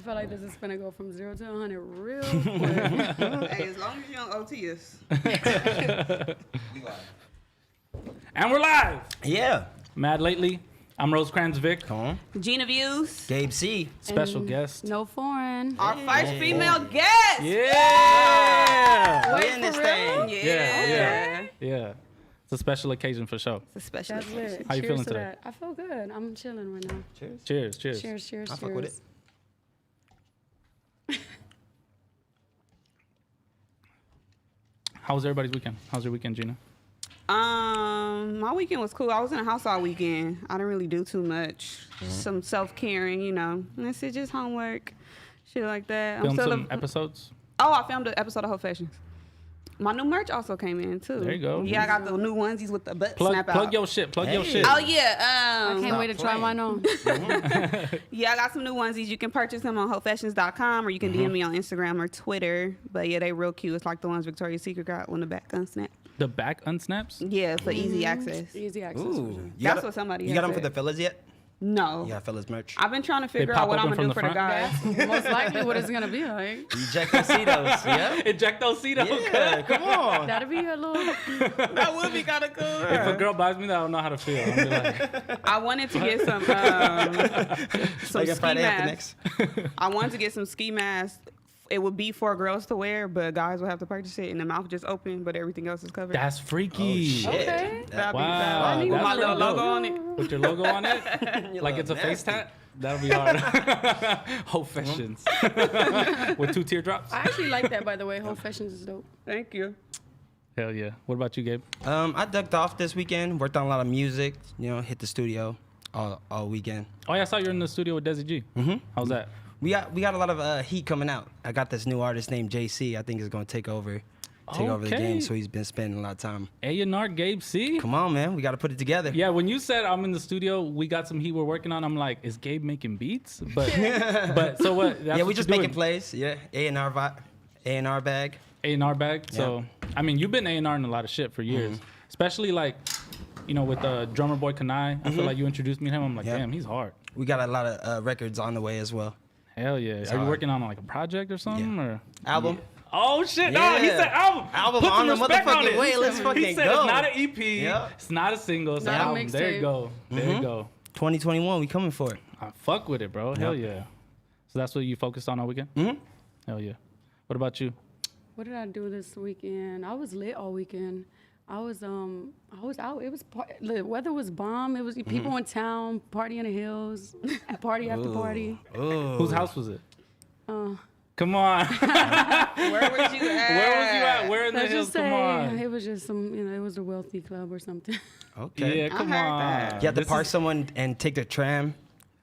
feel like this is gonna go from 0 to 100 real quick. Hey, as long as you don't OT us. We live. And we're live. Yeah. Mad Lately. I'm Rosecransvic. Come on. Gina Views. Gabe C. Special And guest. No foreign. Our first female guest. Yeah. We're in this thing. Yeah. It's a special occasion for sure. It's a special That's occasion. lit. How you Cheers feeling to today? that. I feel good. I'm chilling right now. Cheers. Cheers. Cheers. I fuck with it. How was everybody's weekend? How's your weekend, Gina? My weekend was cool. I was in the house all weekend. I didn't really do too much. Some self-caring, you know. And that's it, just homework, shit like that. Filmed some episodes? Oh, I filmed an episode of Whole Fashions. My new merch also came in too. There you go. Yeah, I got the new onesies with the butt snap out. Plug your shit. Plug your shit. Oh yeah. I can't wait to try mine on. Yeah, I got some new onesies. You can purchase them on wholefashions.com or you can DM me on Instagram or Twitter. But yeah, they real cute. It's like the ones Victoria's Secret got when the back unsnap. The back unsnaps? Yeah, for easy access. Easy access. Ooh. That's what somebody You has got them for said. the fellas yet? No. Yeah, fellas merch. I've been trying to figure pop out what I'm open gonna do from for the the front? guys. Most likely what it's gonna be like. Eject the Cetos. Yeah. Ejectocito. Yeah, come on. That'll be a little. That would be kind of cool. If a girl buys me that, I don't know how to feel. I'll be like, I wanted to get some Like a ski Friday after masks. next. I wanted to get some ski masks. It would be for girls to wear, but guys would have to purchase it, and the mouth just open, but everything else is covered. that's freaky. Shit. Okay. That'd be Wow. bad. With That's my little pretty dope. logo on it. With your logo on it? Like it's a face nasty. tat? That'll be hard. Whole fashions. With 2 teardrops? I actually like that, by the way. Whole Fashions is dope. Thank you. Hell yeah. What about you, Gabe? I ducked off this weekend. Worked on a lot of music. You know, hit the studio all weekend. Oh, yeah, I saw you were in the studio with Desi G. Mhm. How's that? We got a lot of heat coming out. I got this new artist named JC. I think is gonna take over the Okay. game. So he's been spending a lot of time. A&R Gabe C? Come on, man. We got to put it together. Yeah, when you said I'm in the studio, we got some heat we're working on, I'm like, is Gabe making beats? But so what? That's Yeah, we what just you're making doing. plays. Yeah, A&R bag. A&R bag. So, I mean, you've been A&R in a lot of shit for years. Especially like, you know, with drummer boy Kanai. I feel like you introduced me to him. I'm like, Yeah. damn, he's hard. We got a lot of records on the way as well. Hell yeah. Are you hard. working on like a project or something? Yeah. Or Album. Oh shit! No, he Yeah. said album. Album Put some on the respect motherfucking it. way. Let's He fucking said go. it's not an EP. Yeah. It's not a single. It's an Not a album. There you mixtape. go. There you go. 2021, we coming for it. I fuck with it, bro. Hell yeah. So that's what you focused on all weekend? Mhm. Hell yeah. What about you? What did I do this weekend? I was lit all weekend. I was out. It was the weather was bomb. It was people in town, party in the hills, party after party. Ooh. Whose house was it? Come on. Where was you at? Where was you at? Where in the Let's hills? just Come say on. it was just some, it was a wealthy club or something. Okay. Yeah, come heard on. that. You have to This park is- someone and take the tram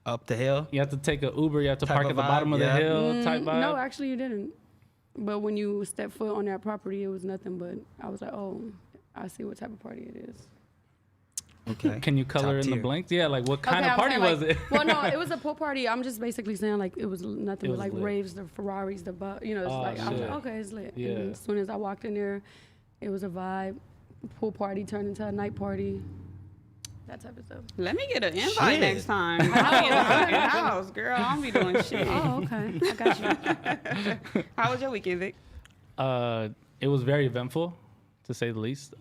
up the hill. You have to take an Uber. You have to Type park of at the vibe, bottom of the yeah. hill type vibe. No, actually you didn't. But when you step foot on that property, it was nothing but, I was like, oh, I see what type of party it is. Okay. Can you color Top in the tier. blanks? Yeah, like what kind Okay, of I'm party saying, was like, it? Well, no, it was a pool party. I'm just basically saying like it was nothing It but was like lit. raves, the Ferraris, it's Oh, like I was shit. like, okay, it's lit. Yeah. And as soon as I walked in there, it was a vibe. Pool party turned into a night party. That type of stuff. Let me get an invite Shit. next time. I'll be in the fucking house, girl. I don't be doing shit. Oh, okay. I got you. How was your weekend, Vic? It was very eventful, to say the least.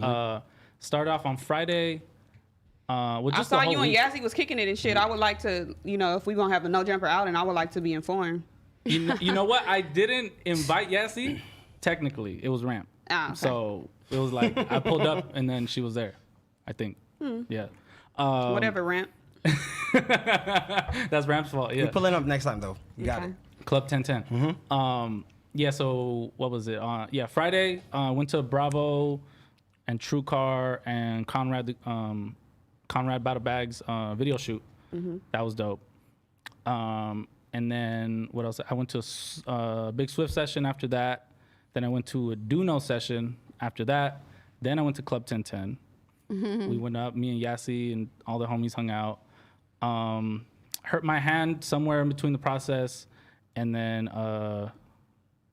Started off on Friday. With I just saw the whole you and week. Yazzie was kicking it and shit. I would like to, if we're going to have a no jumper out, and I would like to be informed. You know what? I didn't invite Yassi. Technically, it was Ramp. Ah, okay. So it was like I pulled up and then she was there. I think. Yeah. Whatever, ramp. That's Ramp's fault. Yeah. We're pulling up next time though. You got Okay. it. Club 1010. Yeah. So what was it? Yeah. Friday. Went to Bravo, and True Car and Conrad Battle Bags video shoot. That was dope. And then what else? I went to a Big Swift session after that. Then I went to a Duno session after that. Then I went to Club 1010. We went up, me and Yassi and all the homies hung out. Hurt my hand somewhere in between the process. And then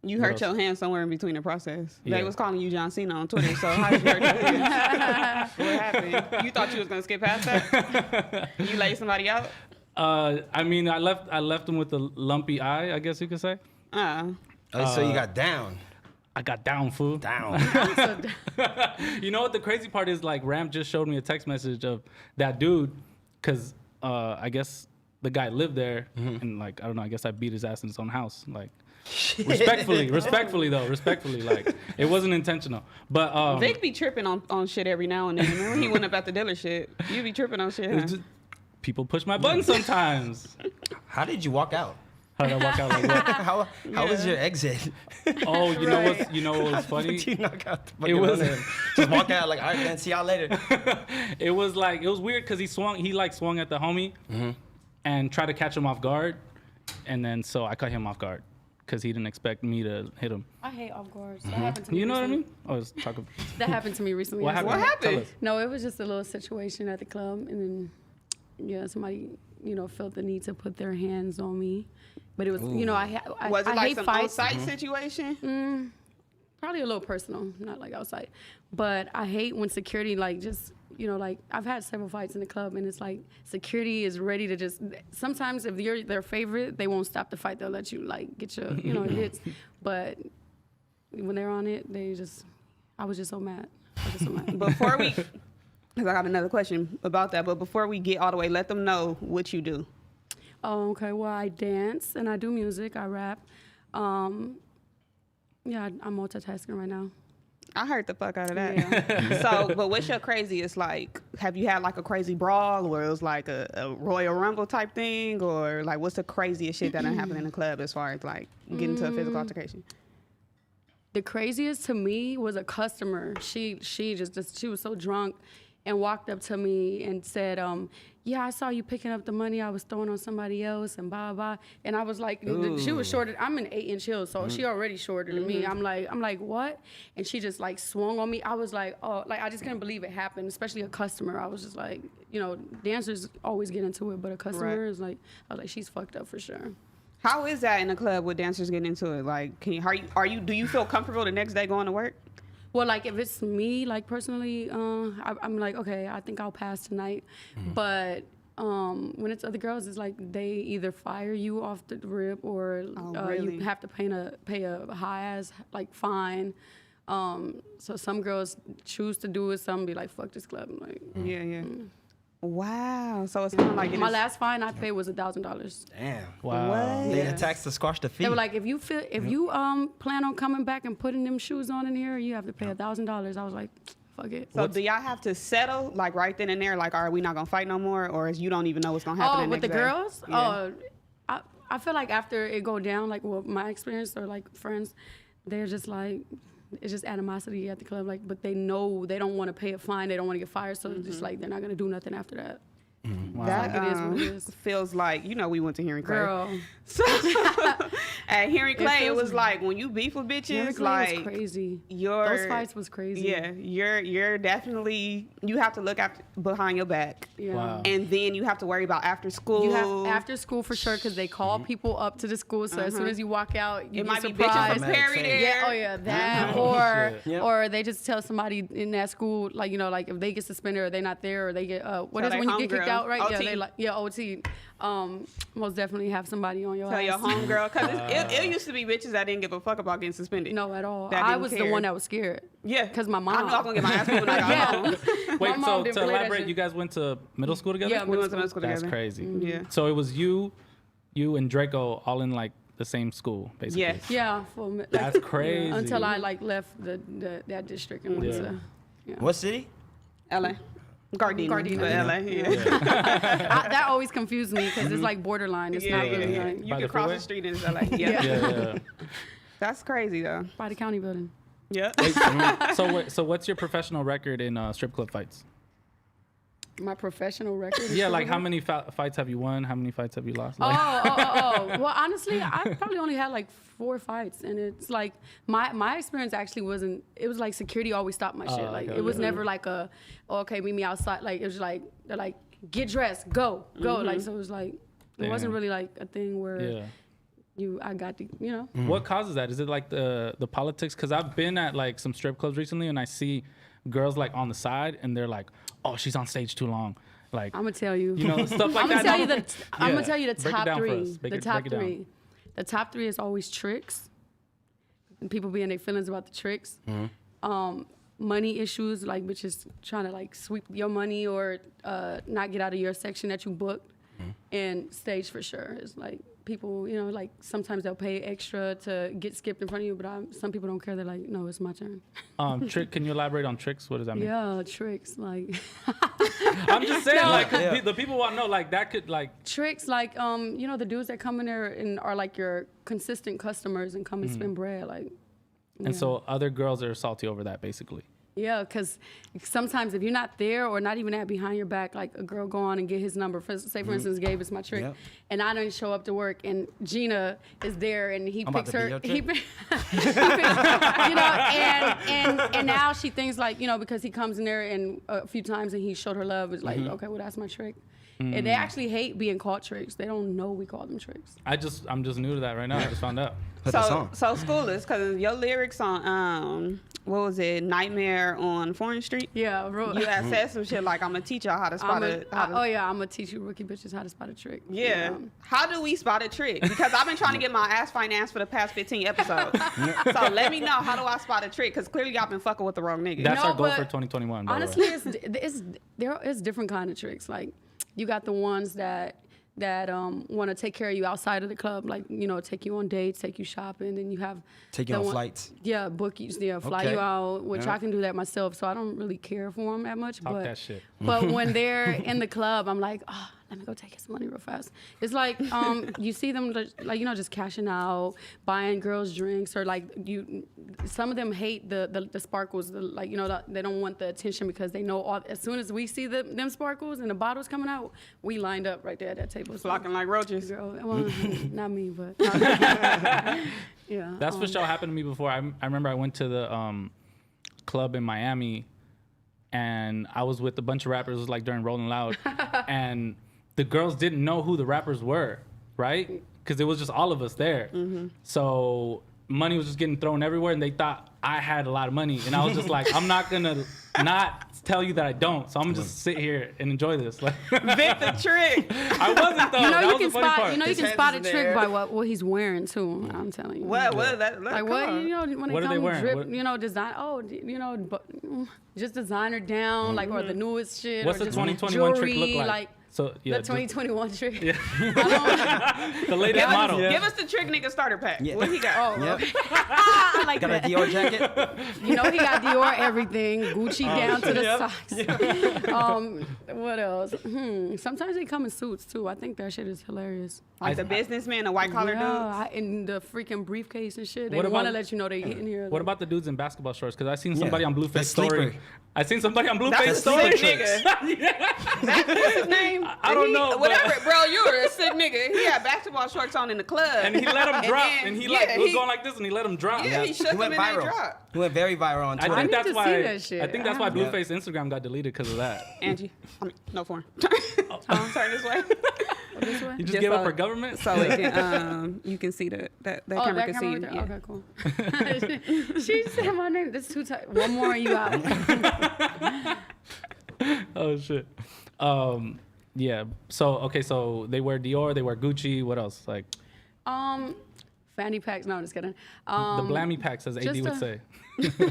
You hurt your hand somewhere in between the process. Yeah. They was calling you John Cena on Twitter, so how did you hurt your hand? What happened? You thought you was going to skip past that? You laid somebody out? I mean, I left him with a lumpy eye, I guess you could say. So you got down. I got down, fool. Down. You know what the crazy part is? Like, Ram just showed me a text message of that dude, because I guess the guy lived there, and like, I don't know, I guess I beat his ass in his own house. Like, respectfully, like, it wasn't intentional. But Vic be tripping on shit every now and then. Remember he went up at the dealership? You be tripping on shit, huh? just, people push my buttons sometimes. How did you walk out? How did I walk out like what? How was your exit? Oh, you know what was funny? Did you knock out the It was just walk out like, all right, man, see y'all later. It was weird because he swung at the homie and tried to catch him off guard, and then so I cut him off guard because he didn't expect me to hit him. I hate off guards. That happened to me. You know recently. what I mean? Talk about That happened to me recently. what as happened. well. Tell us. No, it was just a little situation at the club, and then somebody felt the need to put their hands on me, but it was I Was it I like hate some fights. on-site situation? Probably a little personal, not like outside, but I hate when security just like I've had several fights in the club, and it's like security is ready to just. Sometimes if you're their favorite, they won't stop the fight. They'll let you get your hits, but when they're on it, I was just so mad. Before we, because I got another question about that, but before we get all the way, let them know what you do. Oh, okay. Well, I dance and I do music. I rap. I'm multitasking right now. I heard the fuck out of that. Yeah. So, but what's your craziest, like, have you had like a crazy brawl where it was like a Royal Rumble type thing, or like what's the craziest shit that done happened in the club as far as like getting to a physical altercation? The craziest to me was a customer. She was so drunk and walked up to me and said, yeah, I saw you picking up the money I was throwing on somebody else and blah, blah. And I was like, she was shorter. I'm an 8-inch heel, so she already shorter than me. I'm like, what? And she just like swung on me. I was like, oh, like I just couldn't believe it happened, especially a customer. I was just like, dancers always get into it, but a customer is like, I was like, she's fucked up for sure. How is that in the club with dancers getting into it? Like, do you feel comfortable the next day going to work? Well, like if it's me, like personally, I'm like, okay, I think I'll pass tonight. But when it's other girls, it's like they either fire you off the rip or really? you have to pay a high ass like fine. So some girls choose to do it. Some be like, fuck this club. I'm like, Yeah. Wow. So it's kind of like my last fine I paid was $1,000. Damn. Wow. They had tax to squash the fee. They were like, if you plan on coming back and putting them shoes on in here, you have to pay $1,000. I was like, fuck it. So do y'all have to settle like right then and there? Like, are we not gonna fight no more, or is you don't even know what's gonna happen? With the girls? Yeah. I feel like after it go down, like my experience or like friends, they're just like, it's just animosity at the club. Like, but they know they don't want to pay a fine. They don't want to get fired. So it's just like they're not gonna do nothing after that. Wow. That Like it is what it is. feels like, we went to Hearing Clay. Girl, So at Hearing Clay, it feels- was like when you beef with Mary bitches, Clay like was crazy. your Those fights was crazy. Yeah, you're definitely, you have to look behind your back. Yeah. Wow. And then you have to worry about after school. You have after school for sure because they call people up to the school. So as soon as you walk out, you it get might be surprised. bitches from Perry there. Yeah, oh yeah, that Yep. or they just tell somebody in that school like like if they get suspended or they not there or they get what Tell is it they when you get kicked homegirl. out, right? OT. Yeah, they like OT. Most definitely have somebody on your Tell your ass. homegirl, because it used to be bitches that didn't give a fuck about getting suspended. No, at all. That I didn't was the care. one that was scared. Yeah. Because my mom. I knew I was going to get my ass beat when I got Yeah. home. Wait, My so mom didn't to play that elaborate, shit. you guys went to middle school together? Yeah, We went to middle school That's together. crazy. Yeah. So it was you and Draco all in like the same school, basically. Yes. Yeah, That's crazy. until I like left that district and went to. Yeah. What city? LA. Gardena. Gardena. But Yeah. LA, yeah. That always confused me because it's like borderline. It's not really like You By can the cross freeway? the street and it's LA. Yeah. Yeah. That's crazy, though. by the county building. Yeah. So what's your professional record in strip club fights? My professional record. Yeah, like how many fights have you won? How many fights have you lost? Like, Oh. Well, honestly, I probably only had like 4 fights, and it's like my experience actually wasn't. It was like security always stopped my shit. Like okay, it was okay. never like okay, meet me outside. Like it was like they're like get dressed, go. Like so it was like it wasn't Damn. really like a thing where yeah. I got to What causes that? Is it like the politics? Because I've been at like some strip clubs recently, and I see girls like on the side, and they're like, "Oh, she's on stage too long," Like, I'm gonna tell you. you know, stuff like I'm that. gonna tell you No? the. I'm gonna tell you the Break it top down for three. us. Break The it- top break it down. three. The top three is always tricks. And people being their feelings about the tricks. Money issues, like bitches trying to like sweep your money or not get out of your section that you booked. And stage for sure is like people, you know, like sometimes they'll pay extra to get skipped in front of you, but some people don't care. They're like, no, it's my turn. Trick. Can you elaborate on tricks? What does that mean? Yeah, tricks like. I'm just saying, No. like, the people want to know, like, that could, like, Tricks like you know, the dudes that come in there and are like your consistent customers and come and spend bread like. and yeah. so other girls are salty over that, basically. Yeah, because sometimes if you're not there or not even at behind your back, like a girl go on and get his number. Say, for instance, Gabe is my trick, Yep. and I don't show up to work, and Gina is there, and he I'm about picks to be her. your He trick. you know, and now she thinks like, you know, because he comes in there and a few times and he showed her love, it's like, okay, well that's my trick. And they actually hate being called tricks. They don't know we call them tricks. I'm just new to that right now. I just found out. Put the song. So schoolers, because your lyrics on what was it, Nightmare on Foreign Street? Yeah, You had said some shit like, I'm gonna teach y'all how to spot oh yeah, I'm gonna teach you rookie bitches how to spot a trick. Yeah. How do we spot a trick? Because I've been trying to get my ass financed for the past 15 episodes. So let me know, how do I spot a trick? Because clearly y'all been fucking with the wrong nigga. That's No, our goal but for 2021. By Honestly, the way. it's different kind of tricks. Like you got the ones that want to take care of you outside of the club, like, you know, take you on dates, take you shopping, and you have Take you the on one- flights. Yeah, book you, fly Okay. you out, which Yeah. I can do that myself, so I don't really care for them that much. Talk but that shit. but when they're in the club, I'm like, oh, let me go take his money real fast. It's like you see them like, you know, just cashing out, buying girls drinks, or like some of them hate the sparkles, like, you know, they don't want the attention because they know as soon as we see them sparkles and the bottles coming out, we lined up right there at that table. So, Flocking like roaches. girl, well, not me, but yeah. That's for sure happened to me before. I remember I went to the club in Miami, and I was with a bunch of rappers. It was like during Rolling Loud, and the girls didn't know who the rappers were, right? Because it was just all of us there. So money was just getting thrown everywhere, and they thought I had a lot of money, and I was just like, I'm not gonna not tell you that I don't. So I'm gonna just sit here and enjoy this. Like, Bit the trick. I wasn't though. You know, That you was can the funny spot. part. You know, you His can hands spot a is in the trick air. by what he's wearing too. I'm telling you. What? Like what? You know, when What they are they come wearing? drip, What- you know, design. Oh, you know, but just designer down, like, or the newest shit. What's or the just 2021 trick jewelry, look like? So yeah, the 2021 trick. the latest Give model. us, give us the trick nigga starter pack. Yeah. What he got? Oh, Yep. I like Got a that. Dior jacket. You know, he got Dior everything, Gucci down to the Yep. socks. What else? Sometimes they come in suits too. I think that shit is hilarious. Like the businessman, the white collar Yeah, in the freaking briefcase and shit. They What want to about- let you know they getting here. What about the dudes in basketball shorts? Because I seen somebody on The Blueface sleeper. story. I seen somebody on dudes? Blueface That's a story. sick nigga. What's his name? I don't know, but- Whatever, bro. You were a sick nigga. He had basketball shorts on in the club. And he let him drop, then- and he yeah, like was going like this, and he let him drop. Yeah, he shook He them went and they viral. dropped. He went very viral on I Twitter. think need that's to why. see that shit. I think that's why I haven't. Blueface Instagram got deleted because of that. Angie, no form. Turn this way. This way? You just Just gave up so- for government. So it can, you can see that Oh, camera that can camera see right you. there? Yeah. Okay, cool. She said my name. That's too tight. One more and you out. Oh shit. Yeah. So okay. So they wear Dior. They wear Gucci. What else? Like Fanny packs. No, I'm just kidding. the Blammy packs, as AD just would a- say.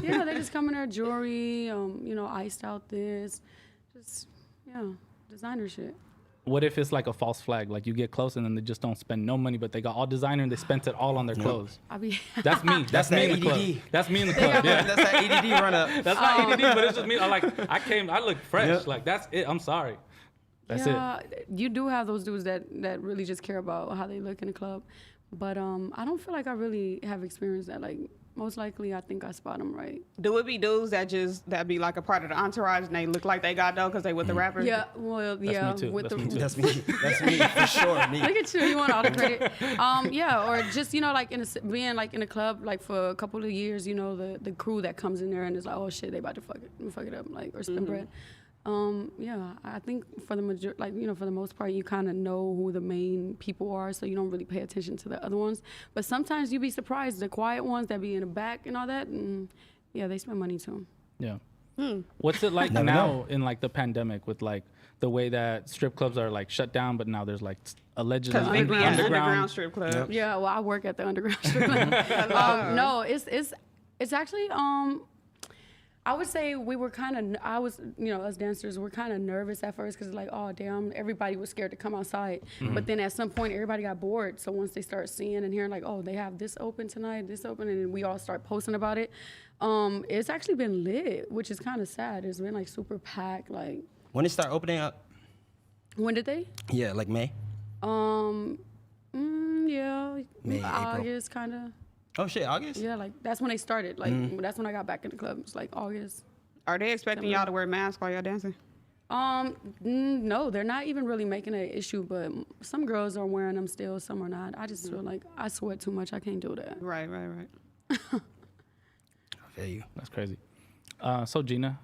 Yeah, they just come in their jewelry. You know, iced out this. Just designer shit. What if it's like a false flag? Like you get close and then they just don't spend no money, but they got all designer and they spent it all on their clothes. I be. That's me. That's me that in the club. ADD. That's me in the club. Yeah. That's that ADD run up. That's not ADD, but it's just me. I look fresh. Yep. Like that's it. I'm sorry. That's it. You do have those dudes that really just care about how they look in the club, but I don't feel like I really have experienced that. Like most likely, I think I spot them right. Do it be dudes that be like a part of the entourage and they look like they got dough because they with the rappers? Yeah, well, yeah. me too. With That's the me too. That's me. That's me for sure. Me. Look at you, you want all the credit. Yeah, or just, you know, like being like in a club like for a couple of years, you know, the crew that comes in there and is like, oh shit, they about to fuck it up, like, or spend bread. Yeah, I think for the for the most part, you kind of know who the main people are, so you don't really pay attention to the other ones. But sometimes you be surprised, the quiet ones that be in the back and all that, and yeah, they spend money too. Yeah. What's it like Never now know. in like the pandemic with like the way that strip clubs are like shut down, but now there's like allegedly Because they be at Underground. underground strip club. Yep. Yeah, well, I work at the underground strip club. No, it's actually I would say we were kind of, us dancers were kind of nervous at first because like, oh damn, everybody was scared to come outside. But then at some point, everybody got bored. So once they start seeing and hearing like, oh, they have this open tonight, this open, and then we all start posting about it. It's actually been lit, which is kind of sad. It's been like super packed. Like, When it start opening up? when did they? Yeah, like May. Yeah, May, April. August kind of. Oh shit, August? Yeah, like that's when they started. Like that's when I got back in the club. It's like August. Are they expecting y'all to wear masks while y'all dancing? No, they're not even really making an issue, but some girls are wearing them still, some are not. I just feel like I sweat too much. I can't do that. Right. I feel you. That's crazy. So Gina,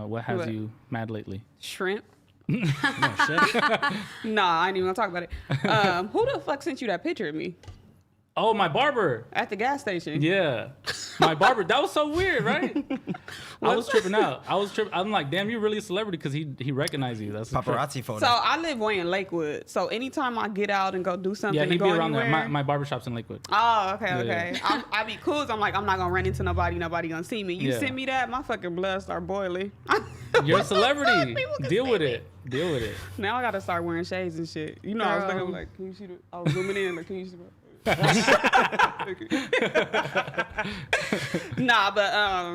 what has What? you mad lately? Shrimp. No shit. Nah, I ain't even gonna talk about it. Who the fuck sent you that picture of me Oh, my barber. at the gas station? Yeah, my barber. That was so weird, right? I was tripping out. I'm like, damn, you're really a celebrity because he recognized you. That's the trip. Paparazzi photo. So I live way in Lakewood. So anytime I get out and go do something, Yeah, and he'd go be around there. anywhere, My barbershop's in Lakewood. Oh, okay, Yeah, okay. yeah. I be cool. So I'm like, I'm not gonna run into nobody. Nobody gonna see me. You Yeah. send me that, my fucking blood start boiling. You're a What the celebrity. fuck? People can Deal see with me. it. Deal with it. Now I gotta start wearing shades and shit. You know, I was Girl. looking like, can you see the? I was zooming in, like, can you see? Nah, but I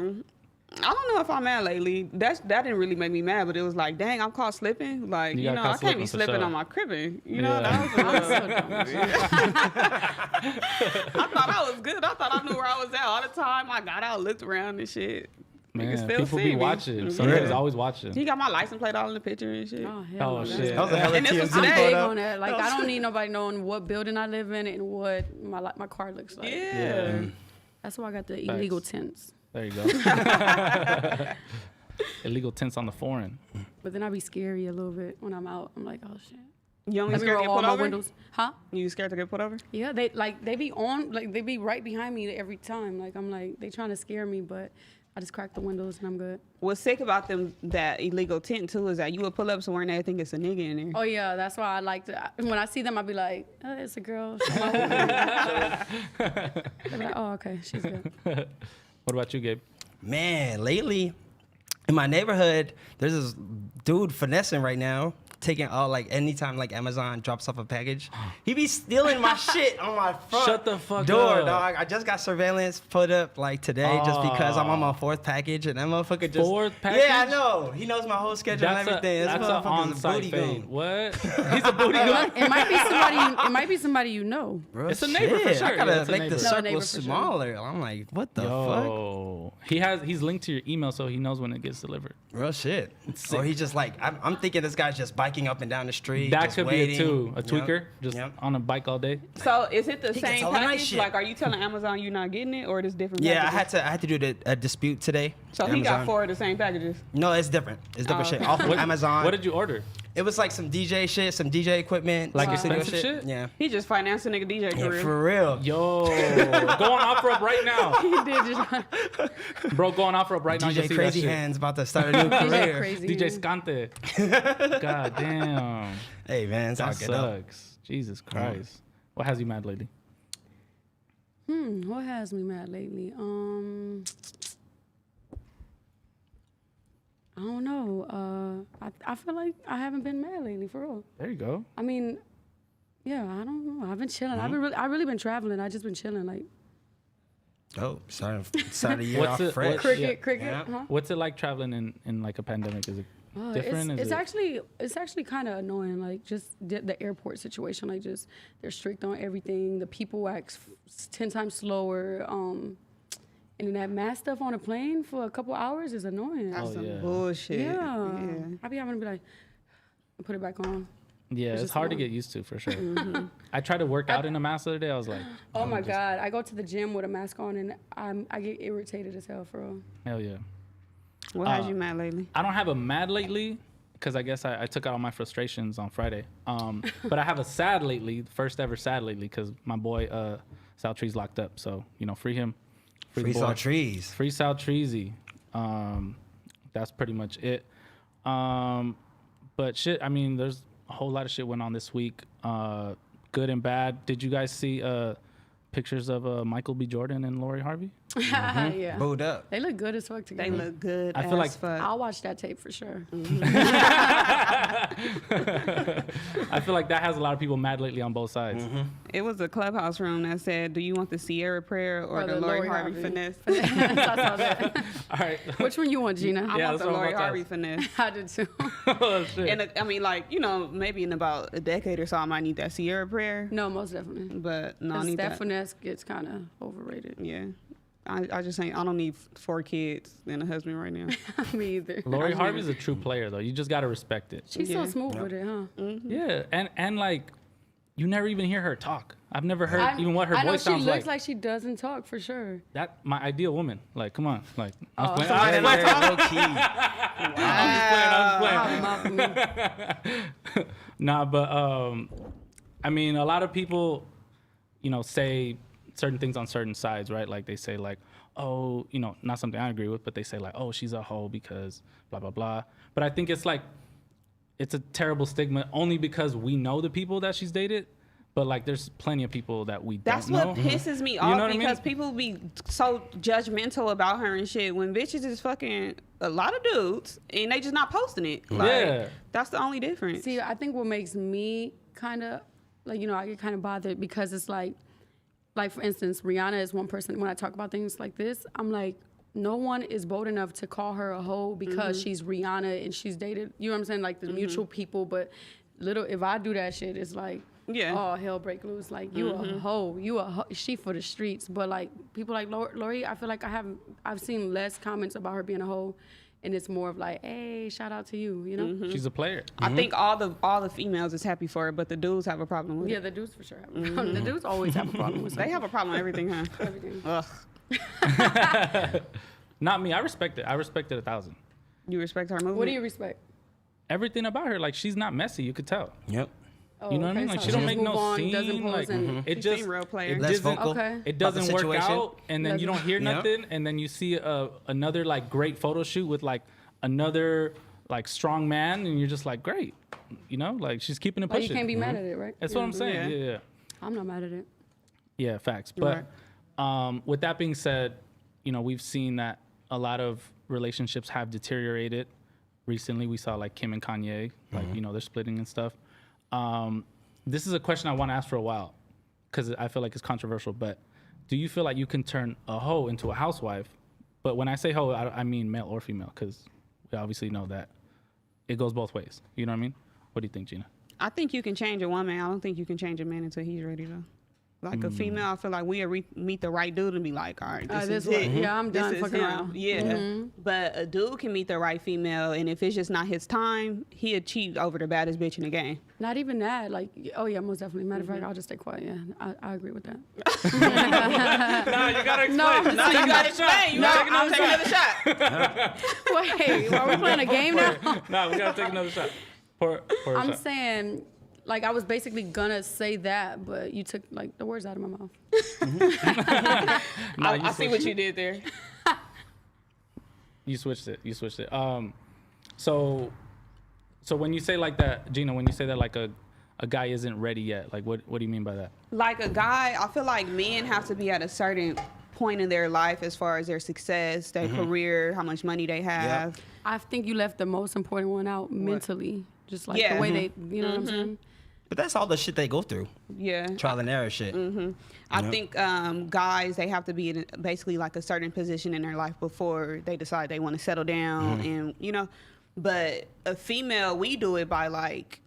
don't know if I'm mad lately. That didn't really make me mad, but it was like, dang, I'm caught slipping. Like, You you got know, caught I can't be slipping for slipping sure. on my cribbing. You know, Yeah. that was a I'm little, so dumb. I thought I was good. I thought I knew where I was at all the time. I got out, looked around and shit. Niggas Man, still people see be me. watching. Yeah. Somebody's always watching. He got my license plate all in the picture and shit. Oh, hell Oh, no, shit. that's- That was a hella And this was TMZ today. I'm big photo. on that. Like, I don't need nobody knowing what building I live in and what my car looks like. Yeah. That's why I got the illegal Facts. tints. There you go. Illegal tints on the foreign. But then I be scary a little bit when I'm out. I'm like, oh shit. You only Let me scared to roll get all pulled my over? windows. Huh? You scared to get pulled over? Yeah, they be on, like they be right behind me every time. Like I'm like, they trying to scare me, but I just crack the windows and I'm good. What's sick about them, that illegal tint too, is that you would pull up somewhere and they think it's a nigga in there. Oh yeah, that's why I like to. When I see them, I be like, oh, it's a girl. She's my woman. They be like, oh okay, she's good. What about you, Gabe? Man, lately in my neighborhood, there's this dude finessing right now, taking all like anytime like Amazon drops off a package, he be stealing my shit on my front Shut the fuck door, up. dog. I just got surveillance put up like today just because I'm on my fourth package and that motherfucker just Fourth Yeah, I package? know. He knows my whole schedule and everything. This That's an motherfucker's a on-site booty fade. goon. What? He's a booty goon. It might be somebody. It might be somebody you know. Bro, It's a neighbor for shit. sure. I gotta Yeah, it's a make neighbor. the No, a circle neighbor for sure. smaller. I'm like, what the fuck? Yo, he's linked to your email, so he knows when it gets delivered. Real shit. sick. Or he just like, I'm thinking this guy's just biking up and down the street. That just could waiting. be it too. A Yep. tweaker, just Yep. on a bike all day. So is it the He gets same all the nice package? shit. Like, are you telling Amazon you're not getting it, or it is different? Yeah, packages? I had to do a dispute today. So he got Amazon. 4 of the same packages. No, it's different. It's different Oh, shit. okay. Off of Amazon. What did you order? It was like some DJ shit, some DJ equipment, Like some studio expensive shit? Yeah. He just financed a nigga DJ Yeah, career. for real. Yo, go on OfferUp right now, He did just. bro. Go on OfferUp right now. DJ Just see Crazy that shit. Hands about to start a new DJ career. crazy. DJ Scante. God damn, Hey man, it's all that good though. sucks. Jesus Christ. What has you mad lately? What has me mad lately? I don't know. I feel like I haven't been mad lately, for real. There you go. I mean, yeah, I don't know. I've been chilling. I really been traveling. I just been chilling, like Oh, starting the year What's off it- fresh. what- cricket, Yeah. cricket. Yeah. Huh? What's it like traveling in like a pandemic? Is it different? It's Is it- actually kind of annoying. Like just the airport situation. Like just they're strict on everything. The people act 10 times slower. And then that mask stuff on a plane for a couple hours is annoying. That's Oh, some yeah. bullshit. Yeah. I be having to be like, put it back on. Yeah, it's just hard to annoying. get used to for sure. I tried to work out in a mask the other day. I was like, Oh my God. I go to the gym with a mask on and I get irritated as hell, for real. hell yeah. What has you mad lately? I don't have a mad lately because I guess I took out all my frustrations on Friday. But I have a sad lately, first ever sad lately, because my boy Sal Trees locked up. So, free him. Free the boy. Salt Trees. Free Sal Treesy. That's pretty much it. But But shit, I mean, there's a whole lot of shit went on this week, good and bad. Did you guys see pictures of Michael B. Jordan and Lori Harvey? Yeah. Booed up. They look good as fuck together. They look good. I feel like- fuck. I'll watch that tape for sure. I feel like that has a lot of people mad lately on both sides. It was a Clubhouse room that said, "Do you want the Sierra prayer or the Lori Harvey finesse?" I saw that. All right. Which one you want, Gina? I Yeah, want that's the what I'm Lori about to Harvey ask. finesse. I did too. Oh, shit. And I mean, like, you know, maybe in about a decade or so, I might need that Sierra prayer. No, most definitely. But no, I Because need that that. finesse gets kind of overrated. Yeah. I just ain't. I don't need 4 kids and a husband right now. Me either. Lori Harvey's a true player, though. You just got to respect it. She's Yeah. so smooth with it, huh? Yeah. And like, you never even hear her talk. I've never heard even what her I know voice she sounds looks like she doesn't talk for sure. That my ideal woman. Like, come on. Like, I was playing. Somebody I was playing. like low key. I was playing. Nah, but I mean, a lot of people, you know, say certain things on certain sides, right? Like they say, like, oh, you know, not something I agree with, but they say like, oh, she's a hoe because blah blah blah. But I think it's like, it's a terrible stigma only because we know the people that she's dated. But like, there's plenty of people that we That's don't know. what pisses me You off know what I mean? because people be so judgmental about her and shit when bitches is fucking a lot of dudes and they just not posting it. Like, Yeah. that's the only difference. See, I think what makes me kind of, like, you know, I get kind of bothered because it's like for instance, Rihanna is one person, when I talk about things like this, I'm like, no one is bold enough to call her a hoe because she's Rihanna and she's dated, you know what I'm saying? Like the mutual people, but if I do that shit, it's like, Yeah. oh, hell break loose. Like, you a hoe. You a hoe. She for the streets. But, like, people like Lori, I feel like I've seen less comments about her being a hoe. And it's more of like, hey, shout out to you, you know? She's a player. I think all the females is happy for it, but the dudes have a problem with Yeah, it. the dudes for sure have a problem. The dudes always have a problem with They have a problem with everything, huh? everything. Ugh. Not me. I respect it. I respect it 1,000. You respect her movement? What do you respect? Everything about her, like, she's not messy. You could tell. Yep. Oh, You know what I mean? okay, Like, so she don't just make move no on, scene. doesn't pose Like, and- it She just seem real player. it Less doesn't, vocal. Okay. it about the doesn't work situation. out, and then you don't hear Yeah. nothing, and then you see another like great photo shoot with like another like strong man, and you're just like, great, you know, like she's keeping it Like, pushing. you can't be mad at it, right? That's what I'm saying. Yeah. Yeah, I'm not mad at it. yeah, facts. But with that being said, you know, we've seen that a lot of relationships have deteriorated. Recently, we saw like Kim and Kanye, like, you know, they're splitting and stuff. This is a question I want to ask for a while because I feel like it's controversial, but do you feel like you can turn a hoe into a housewife? But when I say hoe, I mean male or female, because we obviously know that it goes both ways. You know what I mean? What do you think, Gina? I think you can change a woman. I don't think you can change a man until he's ready to. Like a female, I feel like we'll meet the right dude and be like, all right, this is one. it. Yeah, I'm This done is fucking him. around. Yeah. But a dude can meet the right female, and if it's just not his time, he achieved over the baddest bitch in the game. Not even that. Like, oh, yeah, most definitely. Matter of fact, I'll just stay quiet. Yeah, I agree with that. No, you gotta explain. No, No, you gotta explain. You gotta take another shot. Wait, are we playing a game now? No, we gotta take another shot. Pour a I'm shot. saying, like, I was basically gonna say that, but you took, like, the words out of my mouth. No, you I see switched what it. you did there. You switched it. So when you say like that, Gina, when you say that like a guy isn't ready yet, like what do you mean by that? Like a guy, I feel like men have to be at a certain point in their life as far as their success, their career, how much money they have. I think you left the most important one out, mentally. Just like Yeah. the way they, you know what I'm saying? But that's all the shit they go through. Yeah. Trial and error shit. I think guys, they have to be in basically like a certain position in their life before they decide they want to settle down and, you know, but a female, we do it by like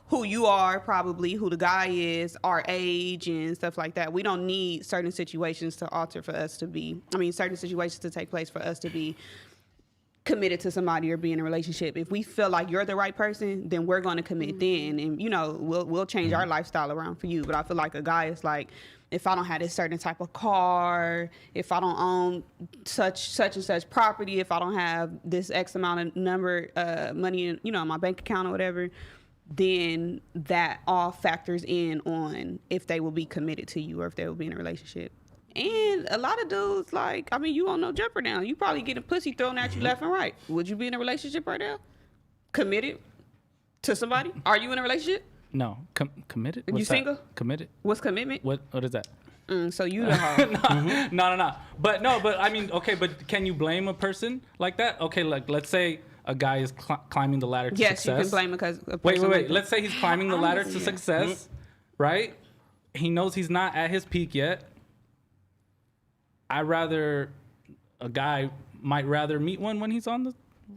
who you are, probably who the guy is, our age and stuff like that. We don't need certain situations to alter for us to be, certain situations to take place for us to be committed to somebody or be in a relationship. If we feel like you're the right person, then we're going to commit then, and you know, we'll change our lifestyle around for you. But I feel like a guy is like, if I don't have this certain type of car, if I don't own such and such property, if I don't have this X amount of money in, you know, in my bank account or whatever, then that all factors in on if they will be committed to you or if they will be in a relationship. And a lot of dudes, like, you on no jumper now. You probably getting pussy thrown at you left and right. Would you be in a relationship right now? Committed To somebody? Are you in a relationship? No, committed. You What's that? single? Committed. What's commitment? What is that? So you the hoe. No. But I mean, okay, but can you blame a person like that? Okay, like let's say a guy is climbing the ladder to Yes, success. you can blame it because. Wait. Let's say he's climbing the ladder to success, right? He knows he's not at his peak yet. A guy might rather meet one when he's on the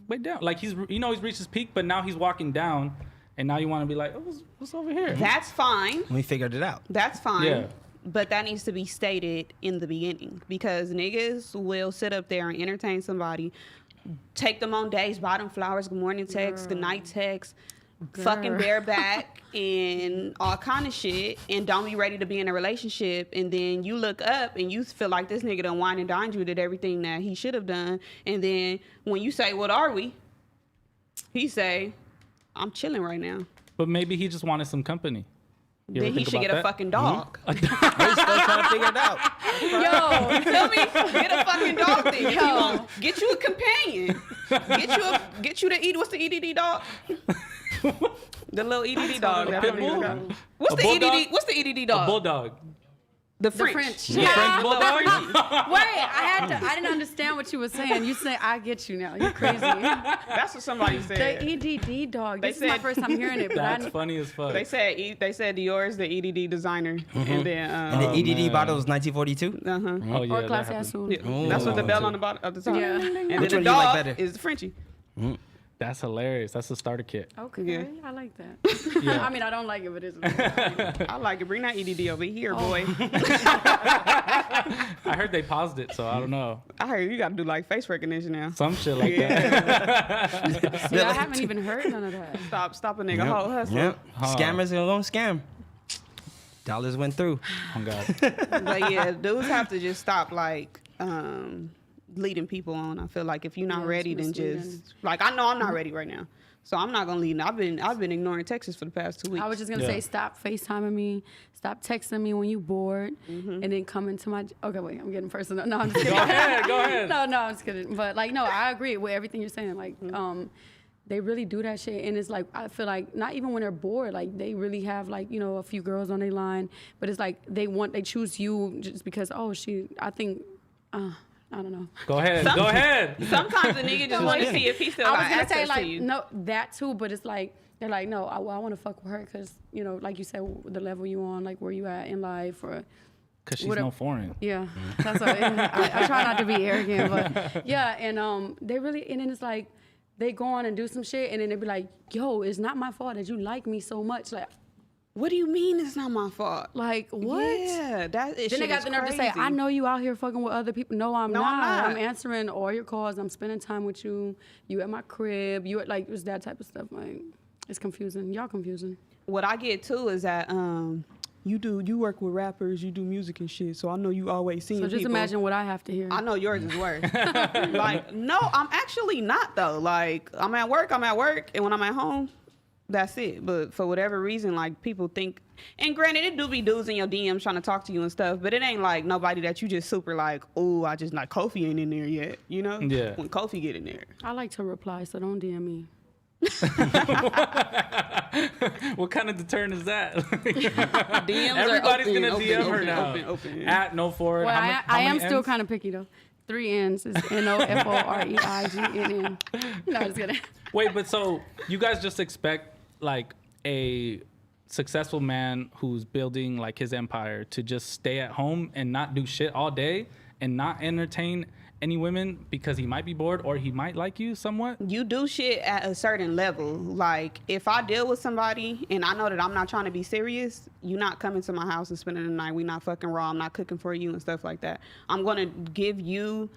way down. Like he's reached his peak, but now he's walking down, and now you want to be like, oh, what's over here? That's fine. We figured it out. That's fine. Yeah. But that needs to be stated in the beginning because niggas will sit up there and entertain somebody, take them on dates, buy them flowers, good morning text, good night text, fucking bareback and all kind of shit, and don't be ready to be in a relationship. And then you look up and you feel like this nigga done wine and dined you, did everything that he should have done. And then when you say, what are we? He say, I'm chilling right now. But maybe he just wanted some company. You Then ever he think should get about a that? fucking dog. We're still trying to figure it out. Yo, tell me, get a fucking dog then. If you Yo. want, get you a companion. Get you the what's the EDD dog? The little EDD dog. A pit bull? What's A the bulldog? EDD? What's the EDD dog? A bulldog. The The French. French. Yeah. French bulldog? Wait, I didn't understand what you were saying. You say I get you now. You're crazy. That's what somebody The said. EDD dog. They This is my said- first time hearing it, but That's I funny as fuck. They said Dior's the EDD designer, and then And the EDD man. bottle was 1942. Oh, yeah, or that class happened. Azul. that's what the bell on the bottom of the top. Yeah. And Which then one the you like dog better? is the Frenchie. That's hilarious. That's the starter kit. Okay, Yeah. I like that. Yeah. I mean, I don't like it, but it's. I like it. Bring that EDD over here, boy. I heard they paused it, so I don't know. I heard you got to do like face recognition now. Some shit like that. See, I haven't even heard none of that. Stop a nigga whole hustle. Yep. Scammers are gonna scam. Dollars went through. Oh, God. But yeah, dudes have to just stop like leading people on. I feel like if you're not Yeah, ready, it's then misleading. just like I know I'm not ready right now, so I'm not gonna lead. I've been ignoring Texas for the past 2 weeks. I was just gonna Yeah. say, stop FaceTiming me, stop texting me when you bored, and then come into my. Okay, wait, I'm getting personal. No, I'm just kidding. Go ahead. No, I'm just kidding. But like, no, I agree with everything you're saying. Like, they really do that shit, and it's like I feel like not even when they're bored, like they really have like a few girls on their line, but it's like they choose you just because I think. I don't know. Go ahead. Go ahead. Sometimes the nigga just want to see if he still I got was gonna say access like to you. no that too, but it's like they're like no, I want to fuck with her because like you said the level you on, like where you at in life or Because she's What a- no foreign. yeah. That's what I try not to be arrogant, but yeah, and they really and then it's like they go on and do some shit and then they be like, yo, it's not my fault that you like me so much, What do you mean it's not my fault? like what? Yeah, that is. Then they got the nerve to say, I know you out here fucking with other people. No, I'm No, I'm not. not. I'm answering all your calls. I'm spending time with you. You at my crib. You at, like, it's that type of stuff. Like, it's confusing. Y'all confusing. What I get too is that you work with rappers, you do music and shit, so I know you always seeing So just people. imagine what I have to hear. I know yours is worse. Like, no, I'm actually not though. Like, I'm at work, and when I'm at home, that's it. But for whatever reason, like people think, and granted, it do be dudes in your DMs trying to talk to you and stuff, but it ain't like nobody that you just super like, oh, I just like Kofi ain't in there yet, you know? Yeah. When Kofi get in there. I like to reply, so don't DM me. What kind of deterrent is that? DMs Everybody's are gonna open, DM open, her now. open, yeah. At no forward. Well, I am still N's? kind of picky, though. 3 N's is NOFOREIGNN. No, just kidding. Wait, but so you guys just expect like a successful man who's building like his empire to just stay at home and not do shit all day and not entertain any women because he might be bored or he might like you somewhat? You do shit at a certain level. Like, if I deal with somebody and I know that I'm not trying to be serious, you're not coming to my house and spending the night. We not fucking raw. I'm not cooking for you and stuff like that. I'm going to give you...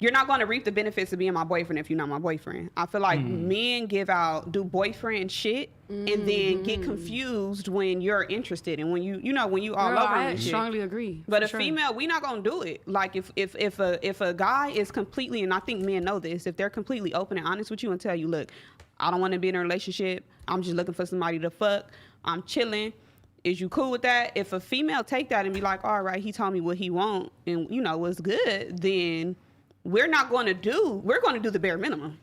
You're not going to reap the benefits of being my boyfriend if you're not my boyfriend. I feel like men do boyfriend shit and then get confused when you're interested and when you when you all Girl, over I and shit. strongly agree. But for a sure. female, we not gonna do it. Like if a guy is completely, and I think men know this, if they're completely open and honest with you and tell you, look, I don't want to be in a relationship. I'm just looking for somebody to fuck. I'm chilling. Is you cool with that? If a female take that and be like, all right, he told me what he want and was good, then we're going to do the bare minimum.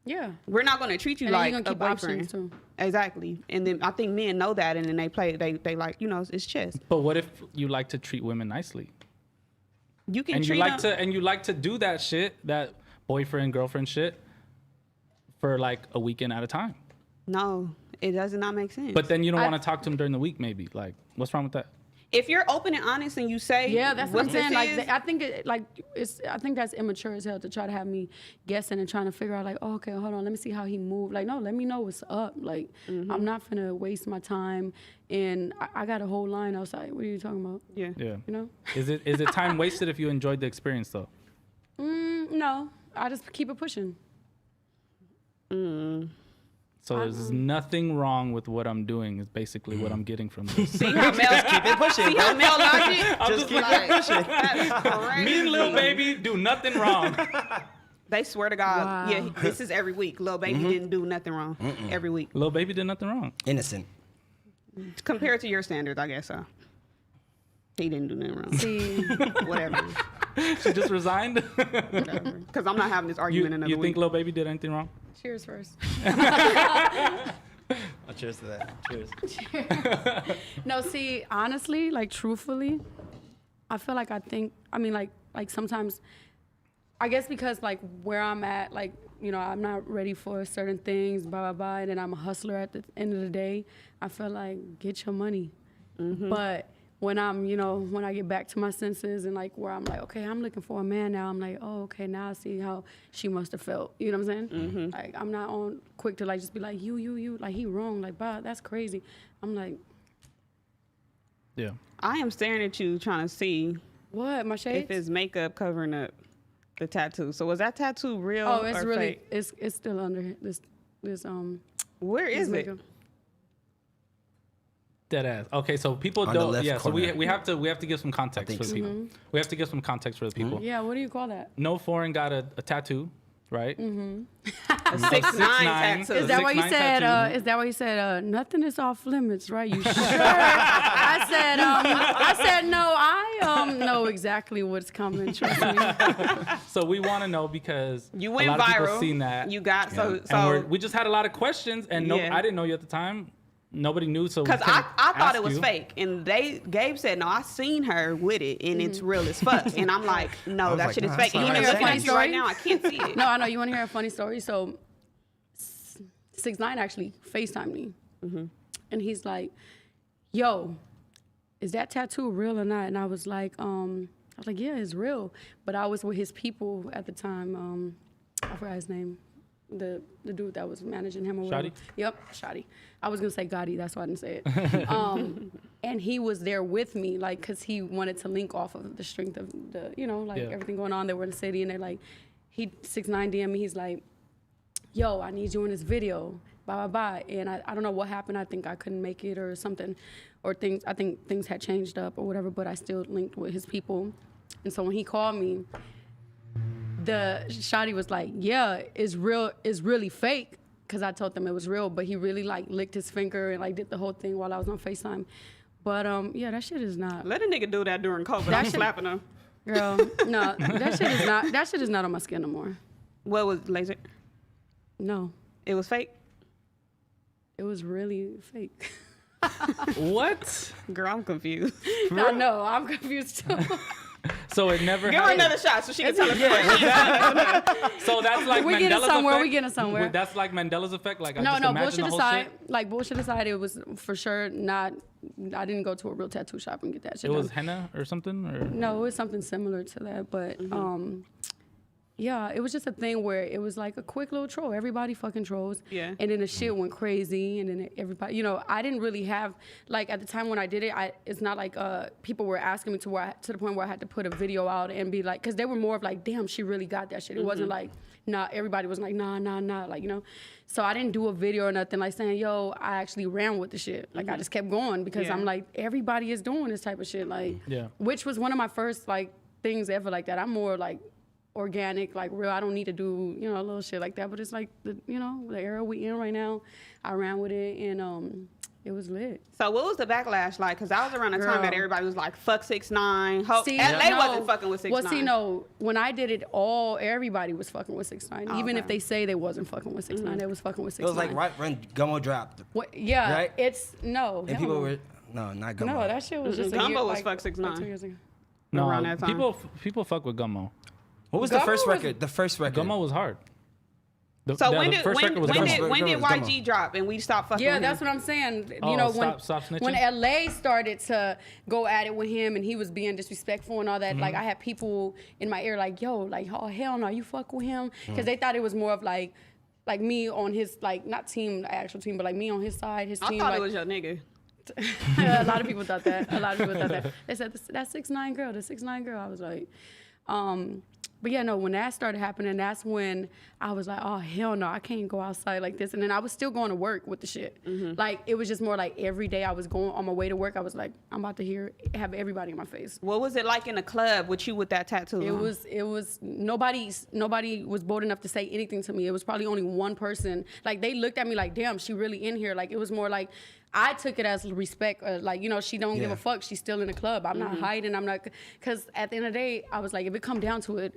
Yeah. We're not going to treat you And then like you're a gonna keep boyfriend. options, too. Exactly. And then I think men know that, and then they play. They like, you know, it's chess. But what if you like to treat women nicely? You can And treat you like them. to do that shit, that boyfriend girlfriend shit, for like a weekend at a time. No, it does not make sense. But then you don't want to talk to them during the week, maybe. Like, what's wrong with that? if you're open and honest and you say, Yeah, that's what I'm saying. Like, is, I think I think that's immature as hell to try to have me guessing and trying to figure out like, oh, okay, hold on, let me see how he moved. Like, no, let me know what's up. Like, I'm not finna waste my time. And I got a whole line outside. What are you talking about? yeah. Yeah. You know? Is it time wasted if you enjoyed the experience though? No, I just keep it pushing. So there's nothing wrong with what I'm doing. Is basically what I'm getting from this. See how male keep it pushing. See how male logic? Just keep Like, that's crazy. Me and Lil Baby do nothing wrong. They swear to God, Wow. yeah, this is every week. Lil Baby didn't do nothing wrong every week. Lil Baby did nothing wrong. Innocent. Compared to your standards, I guess so. He didn't do nothing wrong. See, Whatever. She just resigned. Because I'm not having this you argument another you week. think Lil Baby did anything wrong? cheers first. Oh, cheers to that. Cheers. No, see, honestly, like truthfully, I feel like like sometimes, I guess because like where I'm at, like, you know, I'm not ready for certain things, blah, blah, blah, and then I'm a hustler at the end of the day. I feel like, get your money. But when I'm, you know, when I get back to my senses and like where I'm like, okay, I'm looking for a man now, I'm like, oh, okay, now I see how she must have felt. You know what I'm saying? Like, I'm not on quick to like just be like, you, like he wrong, like, bah, that's crazy. I'm like, Yeah. I am staring at you trying to see what, my shades? if it's makeup covering up the tattoo. So was that tattoo real Oh, it's or really, fake? it's still under this Where is it? makeup. Dead ass. Okay, so people On the don't. left Yeah, so corner. we have to give some context think for the so. people. We have to give some context for the people. Yeah, what do you call that? No Foreign got a tattoo, right? A 6'9" 6'9" tattoo. Is that why you 6'9" said? tattoo. Is that why you said? Nothing is off limits, right? You sure? I said no. I know exactly what's coming. Trust me. So we want to know because You went a lot of people viral. seen that. You got and we just had a lot of questions, and Yeah. I didn't know you at the time. Nobody knew, so because we couldn't I thought ask it was you. fake, and Gabe said no. I seen her with it, and it's real as fuck. And I'm like, no, was that like, shit is nah, fake. that's And not even right. looking Funny at you right story? now, I can't see it. No, I know you want to hear a funny story. So, 6ix9ine actually FaceTimed me, and he's like, "Yo, is that tattoo real or not?" And I was like, yeah, it's real. But I was with his people at the time. I forgot his name. The dude that was managing him or whatever. Shotty? Yep, Shotty. I was gonna say Gotti, that's why I didn't say it. And he was there with me, like, cause he wanted to link off of the strength of the, you know, like Yeah. everything going on. They were in the city, and they're like, 6ix9ine DM me. He's like, yo, I need you in this video, blah, blah, blah. And I don't know what happened. I think I couldn't make it or something, or I think things had changed up or whatever, but I still linked with his people. And so when he called me, the shawty was like, yeah, it's real, it's really fake. Cause I told them it was real, but he really like licked his finger and like did the whole thing while I was on FaceTime. But yeah, that shit is not. Let a nigga do that during COVID. That I'm shit- slapping him. Girl, no, that shit is not on my skin no more. What was laser? No, It was fake. it was really fake. What? Girl, I'm confused. I know, I'm confused too. So it never Give her happened. another shot so she can tell us. So that's like We Mandela's getting somewhere, effect. we getting somewhere. That's like Mandela's effect. Like I No, just no, imagine bullshit the whole aside. shit. Like bullshit aside, it was for sure not. I didn't go to a real tattoo shop and get that shit It was done. henna or something, or No, it was something similar to that, but yeah, it was just a thing where it was like a quick little troll. Everybody fucking trolls. Yeah. And then the shit went crazy, and then everybody, you know, I didn't really have like at the time when I did it. It's not like people were asking me to the point where I had to put a video out and be like, because they were more of like, damn, she really got that shit. It wasn't like, nah. Everybody was like, nah, like, you know. So I didn't do a video or nothing like saying, yo, I actually ran with the shit. Like I just kept going because Yeah. I'm like, everybody is doing this type of shit. Like, Yeah. which was one of my first like things ever like that. I'm more like organic, like real. I don't need to do, you know, a little shit like that. But it's like the, you know, the era we in right now. I ran with it, and It was lit. So what was the backlash like? Because that was around the time that Girl. everybody was like, fuck 6ix9ine. See, LA no. wasn't fucking with 6ix9ine. Well, see, no, when I did it, everybody was fucking with 6ix9ine. Even if they say they wasn't fucking with 6ix9ine, they was fucking with 6ix9ine. It was like right when Gummo dropped. Yeah, Right? it's no. And hell people no. were not Gummo. No, that shit was just a Gumbo year, was like, fuck 6ix9ine. like 2 years ago. No, around that time. people fuck with Gummo. What was Gummo the first was- record? The first record. Gummo was hard. So The when did first record was Gummo. when did Gummo. YG drop and we stopped fucking Yeah, with that's him? what I'm saying. Oh, You know, stop snitching? when LA started to go at it with him and he was being disrespectful and all that, like I had people in my ear like, yo, like, oh hell no, you fuck with him, because they thought it was more of like me on his, like, not team, the actual team, but like me on his side, his I team. thought like, it was your nigga. a lot of people thought that. They said that 6ix9ine girl, the 6ix9ine girl. I was like, but yeah, no. When that started happening, that's when I was like, oh hell no, I can't go outside like this. And then I was still going to work with the shit. Like it was just more like every day I was going on my way to work. I was like, I'm about to have everybody in my face. What was it like in the club with you with that tattoo? It was nobody was bold enough to say anything to me. It was probably only one person. Like they looked at me like, damn, she really in here. Like it was more like I took it as respect. Like, you know, she don't give a fuck. She's still in the club. I'm not hiding. I'm not, because at the end of the day, I was like, if it come down to it,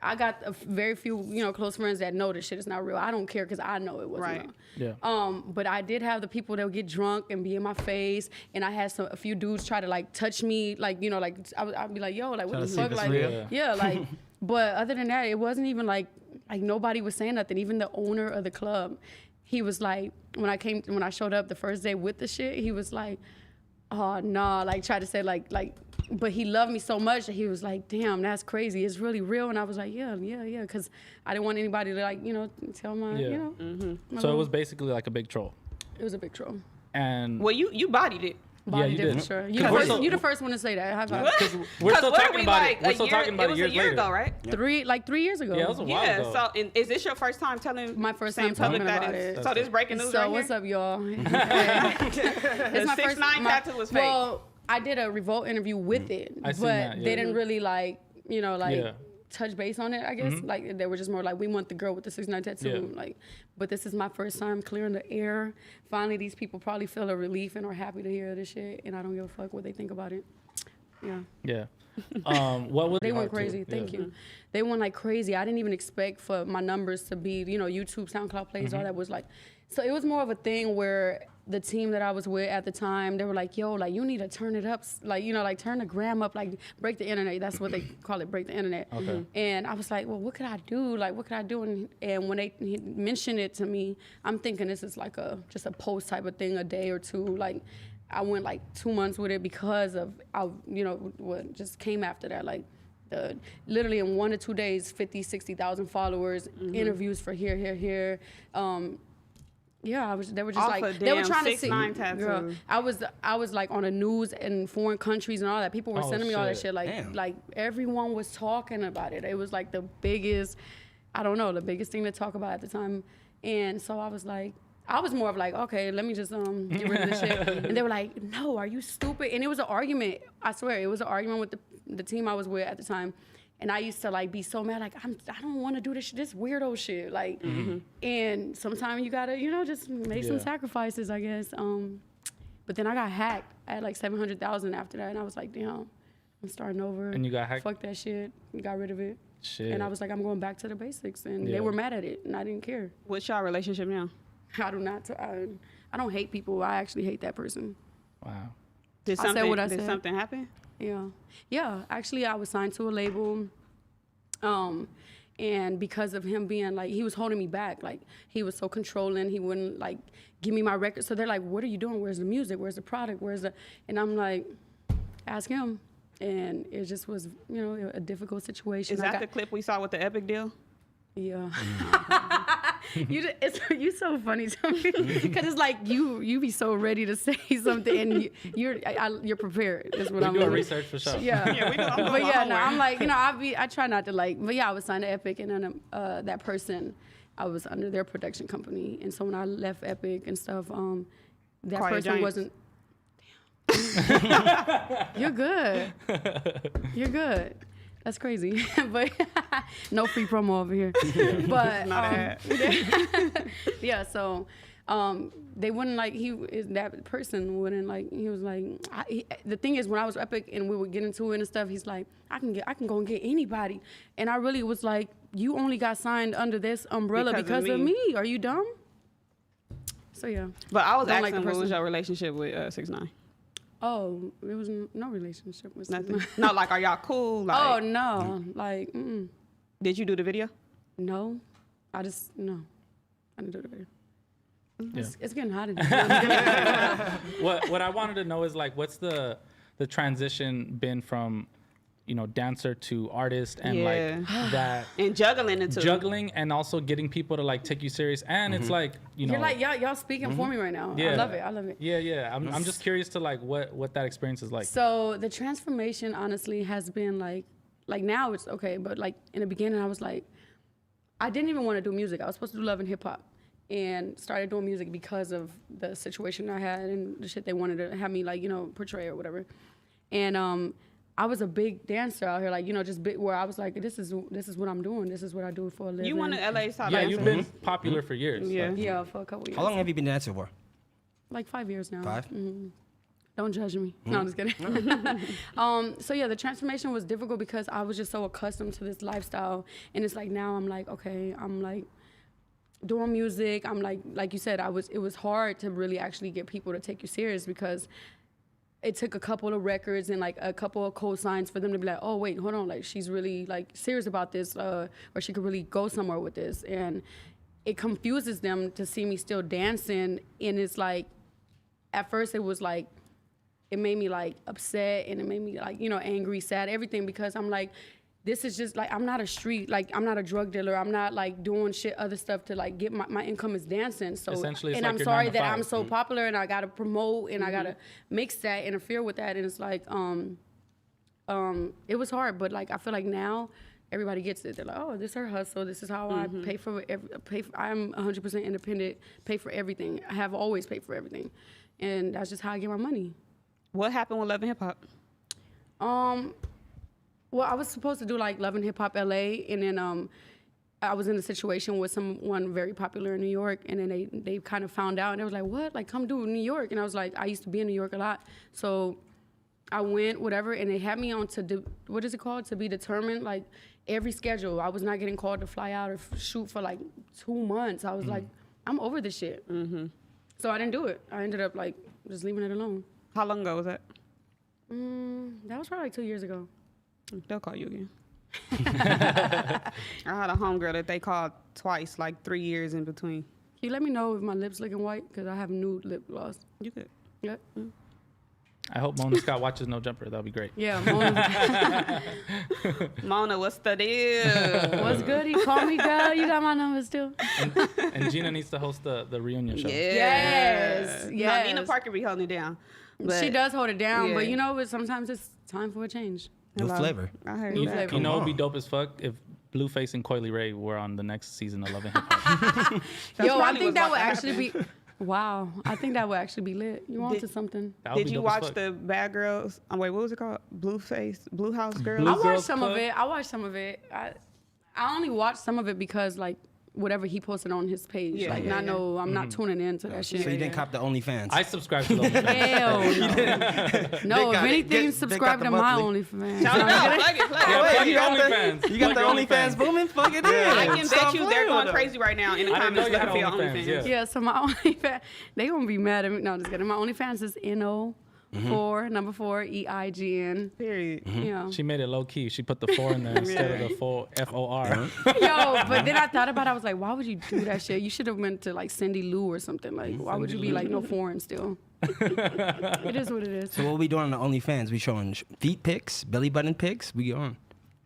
I got a very few, you know, close friends that know this shit is not real. I don't care because I know it wasn't real. Yeah. But I did have the people that would get drunk and be in my face, and I had a few dudes try to like touch me, like, you know, like I'd be like, yo, like what Try the to see fuck, if it's like, real? yeah, like. But other than that, it wasn't even like nobody was saying nothing. Even the owner of the club, he was like, when I showed up the first day with the shit, he was like, oh nah, like tried to say like, but he loved me so much that he was like, damn, that's crazy. It's really real. And I was like, yeah, because I didn't want anybody to like, you know, tell my, you know. My So it was basically like a big troll. It was a big troll. And Well, you bodied it. Body you did did. for sure. We're You the first one to say that. High five. we're still what are talking we, about like, it. We're a still year- talking about it years was a year later. ago, right? 3 years ago. Yeah, it was a while Yeah. ago. So, and is this your first time telling? My first saying time public talking that about is- it. So this breaking news So right what's here? up, y'all? The It's 6ix9ine tattoo was fake. Well, I did a Revolt interview with it, I but seen that, yeah. they didn't really like, you know, like Yeah. touch base on it. I guess like they were just more like, we want the girl with the 6ix9ine tattoo. Yeah. Like, but this is my first time clearing the air. Finally, these people probably feel a relief and are happy to hear this shit. And I don't give a fuck what they think about it. Yeah. Yeah. What was They went hard to- crazy. Thank you. They went like crazy. I didn't even expect for my numbers to be, you know, YouTube, SoundCloud plays, all that was like. So it was more of a thing where the team that I was with at the time, they were like, yo, like you need to turn it up, like, you know, like turn the gram up, like break the internet. That's what they call it, break the internet. Okay. And I was like, well, what could I do? Like, what could I do? And when they mentioned it to me, I'm thinking this is like just a post type of thing, a day or two. Like, I went like 2 months with it because of, you know, what just came after that. Like, literally in 1 to 2 days, 50, 60,000 followers, interviews for here. Yeah, they were just Off like, a they were damn trying to see. 6ix9ine tattoo. Girl, I was like on the news in foreign countries and all that. People were Oh, sending me all that shit. shit. Like, Damn. like everyone was talking about it. It was like the biggest, I don't know, the biggest thing to talk about at the time. And so I was like, I was more of like, okay, let me just get rid of this shit. And they were like, no, are you stupid? And it was an argument. I swear, it was an argument with the team I was with at the time. And I used to like be so mad, like I don't want to do this weirdo shit, like. And sometimes you gotta, you know, just make some Yeah. sacrifices, I guess. But then I got hacked. I had like 700,000 after that, and I was like, damn, I'm starting over. And you got hacked? Fuck that shit. Got rid of it. Shit. And I was like, I'm going back to the basics, and Yeah. they were mad at it, and I didn't care. What's y'all relationship now? I do not. I don't hate people. I actually hate that person. Wow. Did I said something, what I did said. something happen? Yeah. Actually, I was signed to a label, and because of him being like, he was holding me back. Like, he was so controlling. He wouldn't like give me my record. So they're like, "What are you doing? Where's the music? Where's the product? Where's the?" And I'm like, "Ask him." And it just was, you know, a difficult situation. Is that the clip we saw with the Epic deal? Yeah. You so funny to me because it's like you be so ready to say something and you're prepared. Is what We I'm do our doing. research for sure. Yeah. Yeah, we know. I'm But yeah, no, homework. I'm like, you know, I try not to like, but yeah, I was signed to Epic, and then that person, I was under their production company, and so when I left Epic and stuff, that Quiet person Giants. wasn't. Damn. You're good. You're good. That's crazy, but no free promo over here. But Not yeah, so they wouldn't like that person wouldn't like. He was like, the thing is, when I was Epic and we would get into it and stuff, he's like, I can go and get anybody, and I really was like, you only got signed under this umbrella because of me. Are you dumb? So yeah. But I was Don't asking, like the what was person. your relationship with 6ix9ine? Oh, it was no relationship with Nothing. No, like, are y'all cool? Like, Oh no, like did you do the video? no, I didn't do the video. Yeah. It's getting hot in here. What I wanted to know is like, what's the transition been from, you know, dancer to artist and like that And juggling it too. juggling and also getting people to like take you serious, and it's like, you know, You're like y'all speaking for me right now. Yeah. I love it. yeah. I'm just curious to like what that experience is like. So the transformation honestly has been like now it's okay, but like in the beginning I was like, I didn't even want to do music. I was supposed to do love and hip hop, and started doing music because of the situation I had and the shit they wanted to have me like, you know, portray or whatever. And I was a big dancer out here, like, you know, just big, where I was like, this is what I'm doing. This is what I do for a living. You won an LA top Yeah, dancer. you've been popular for years. Yeah. like- Yeah, for a couple years. How long have you been dancing for? Like 5 years now. 5? Don't judge me. No, I'm just kidding. So yeah, the transformation was difficult because I was just so accustomed to this lifestyle, and it's like now I'm like, okay, I'm like doing music. I'm like you said, it was hard to really actually get people to take you serious because it took a couple of records and like a couple of cosigns for them to be like, oh wait, hold on, like she's really like serious about this, or she could really go somewhere with this, and it confuses them to see me still dancing, and it's like, at first it was like, it made me like upset, and it made me like, you know, angry, sad, everything, because I'm like, this is just like, I'm not a street, like I'm not a drug dealer, I'm not like doing shit, other stuff to like get my income is dancing. So Essentially, it's and like I'm your sorry 9 to that 5. I'm so popular and I gotta promote and I gotta mix that, interfere with that, and it's like it was hard, but like I feel like now everybody gets it. They're like, oh, this is her hustle. This is how I pay for I'm 100% independent, pay for everything. I have always paid for everything, and that's just how I get my money. What happened with Love and Hip Hop? Well, I was supposed to do like Love and Hip Hop LA, and then I was in a situation with someone very popular in New York, and then they kind of found out, and they was like, what? Like, come do New York. And I was like, I used to be in New York a lot. So I went, whatever, and they had me on to do, what is it called? To be determined, like every schedule. I was not getting called to fly out or shoot for like 2 months. I was like, I'm over this shit. So I didn't do it. I ended up like just leaving it alone. How long ago was that? That was probably like 2 years ago. They'll call you again. I had a homegirl that they called twice, like 3 years in between. Can you let me know if my lips looking white? Because I have nude lip gloss. You could. Yeah. I hope Mona Scott watches No Jumper. That'll be great. Yeah, Mona. Mona, what's the deal? What's good? He called me, girl. You got my number still. And Gina needs to host the reunion show. Yes, No, yes. Nina Parker be holding it down. But She does hold it down, but yeah. you know, but sometimes it's time for a change. New Hello. flavor. I heard New that. flavor. You know, it'd be on. dope as fuck if Blueface and Coily Ray were on the next season of Love and Hip Hop. That's Yo, I probably think what's that about would to actually happen. be. Wow, I think that would actually be lit. You on Did- to something? That would Did be you dope as watch fuck. the Bad Girls? Oh, wait, what was it called? Blue House Girls? Blue I watched Girls some Club? of it. I watched some of it. I only watched some of it because like whatever he posted on his page. Yeah, like, yeah, not yeah. know, I'm not tuning into that shit. So you didn't cop the OnlyFans. I subscribe to those. Hell no. No, They if got it. anything, They subscribe got the to my monthly. OnlyFans. Shout it out. Plug it. Yeah, Wait, plug you your got the- OnlyFans. You got the Plug your OnlyFans booming? Plug it in. I can Stop bet you they're playing going with them. crazy right now in the I didn't know comments you had looking for your OnlyFans, OnlyFans. yeah. Yeah, so my OnlyFans, they gonna be mad at me. No, just kidding. My OnlyFans is number 4 EIGN. Period. Yeah. She made it low key. She put the 4 in there instead of the full FOR. Yo, but then I thought about it. I was like, why would you do that shit? You should have went to like Cindy Lou or something. Like, why would you be like no foreign still? It is what it is. So what we doing on the OnlyFans? We showing feet pics, belly button pics. We on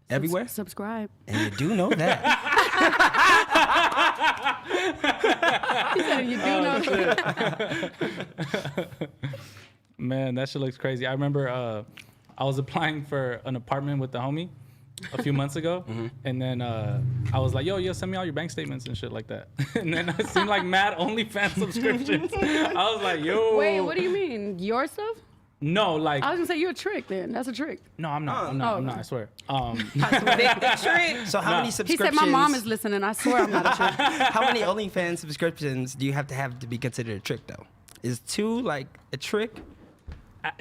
everywhere, Subscribe. and you do know that. He said, you do know. Man, that shit looks crazy. I remember I was applying for an apartment with the homie a few months ago, and then I was like, yo, send me all your bank statements and shit like that. And then I seen like mad OnlyFans subscriptions. I was like, yo. Wait, what do you mean? Your stuff? No, like I was gonna say you're a trick. Then that's a trick. no, I'm not. I'm not. I'm not. I swear. The trick. So how many He subscriptions? said my mom is listening. I swear I'm not a trick. How many OnlyFans subscriptions do you have to be considered a trick though? Is 2 like a trick?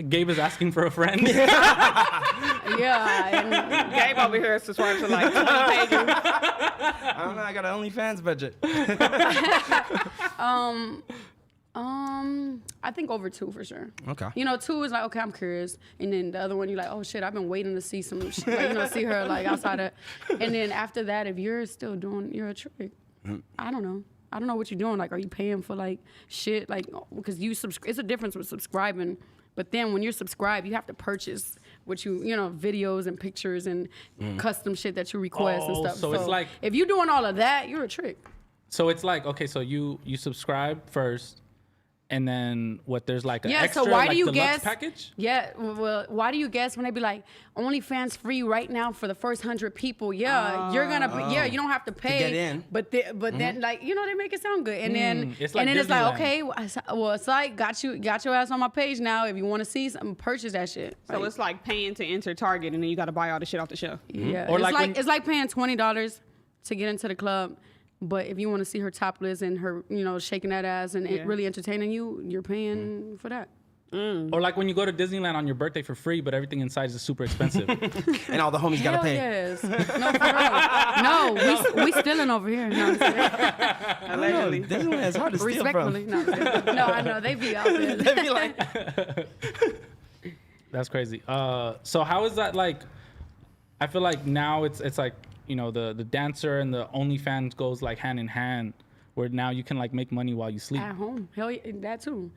Gabe is asking for a friend. Yeah. And Gabe over here subscribed to like 20 pages. I don't know. I got an OnlyFans budget. I think over 2 for sure. Okay. You know, 2 is like, okay, I'm curious. And then the other one, you're like, oh shit, I've been waiting to see some shit, like, you know, see her like outside of. And then after that, if you're still doing, you're a trick. I don't know. I don't know what you're doing. Like, are you paying for like shit? Like, because it's a difference with subscribing. But then when you're subscribed, you have to purchase what you know, videos and pictures and custom shit that you request and stuff. So it's like- if you're doing all of that, you're a trick. So it's like, okay, so you subscribe first, and then what? There's like an Yeah, extra so why like do you deluxe guess? package. Yeah, well, why do you guess when they be like OnlyFans free right now for the first 100 people? Yeah, you're gonna, yeah, you don't have to pay, get in. but then like you know they make it sound good, and then It's like and then it's like Disneyland. okay, well it's like got your ass on my page now. If you want to see something, purchase that shit. So it's like paying to enter Target, and then you got to buy all the shit off the shelf. Yeah, Or it's like like when- it's like paying $20 to get into the club. But if you want to see her topless and her, you know, shaking that ass and it really entertaining you, you're paying for that. Or like when you go to Disneyland on your birthday for free, but everything inside is super expensive. And all the homies gotta Hell pay. yes. No, for real. No, we stealing over here. No, I'm kidding. Allegedly. Disneyland is hard to steal Respectfully. from. No, I'm kidding. No, I know. They be out there. They'd be like, That's crazy. So how is that like? I feel like now it's like, you know, the dancer and the OnlyFans goes like hand in hand, where now you can like make money while you sleep. At home. Hell yeah, that too.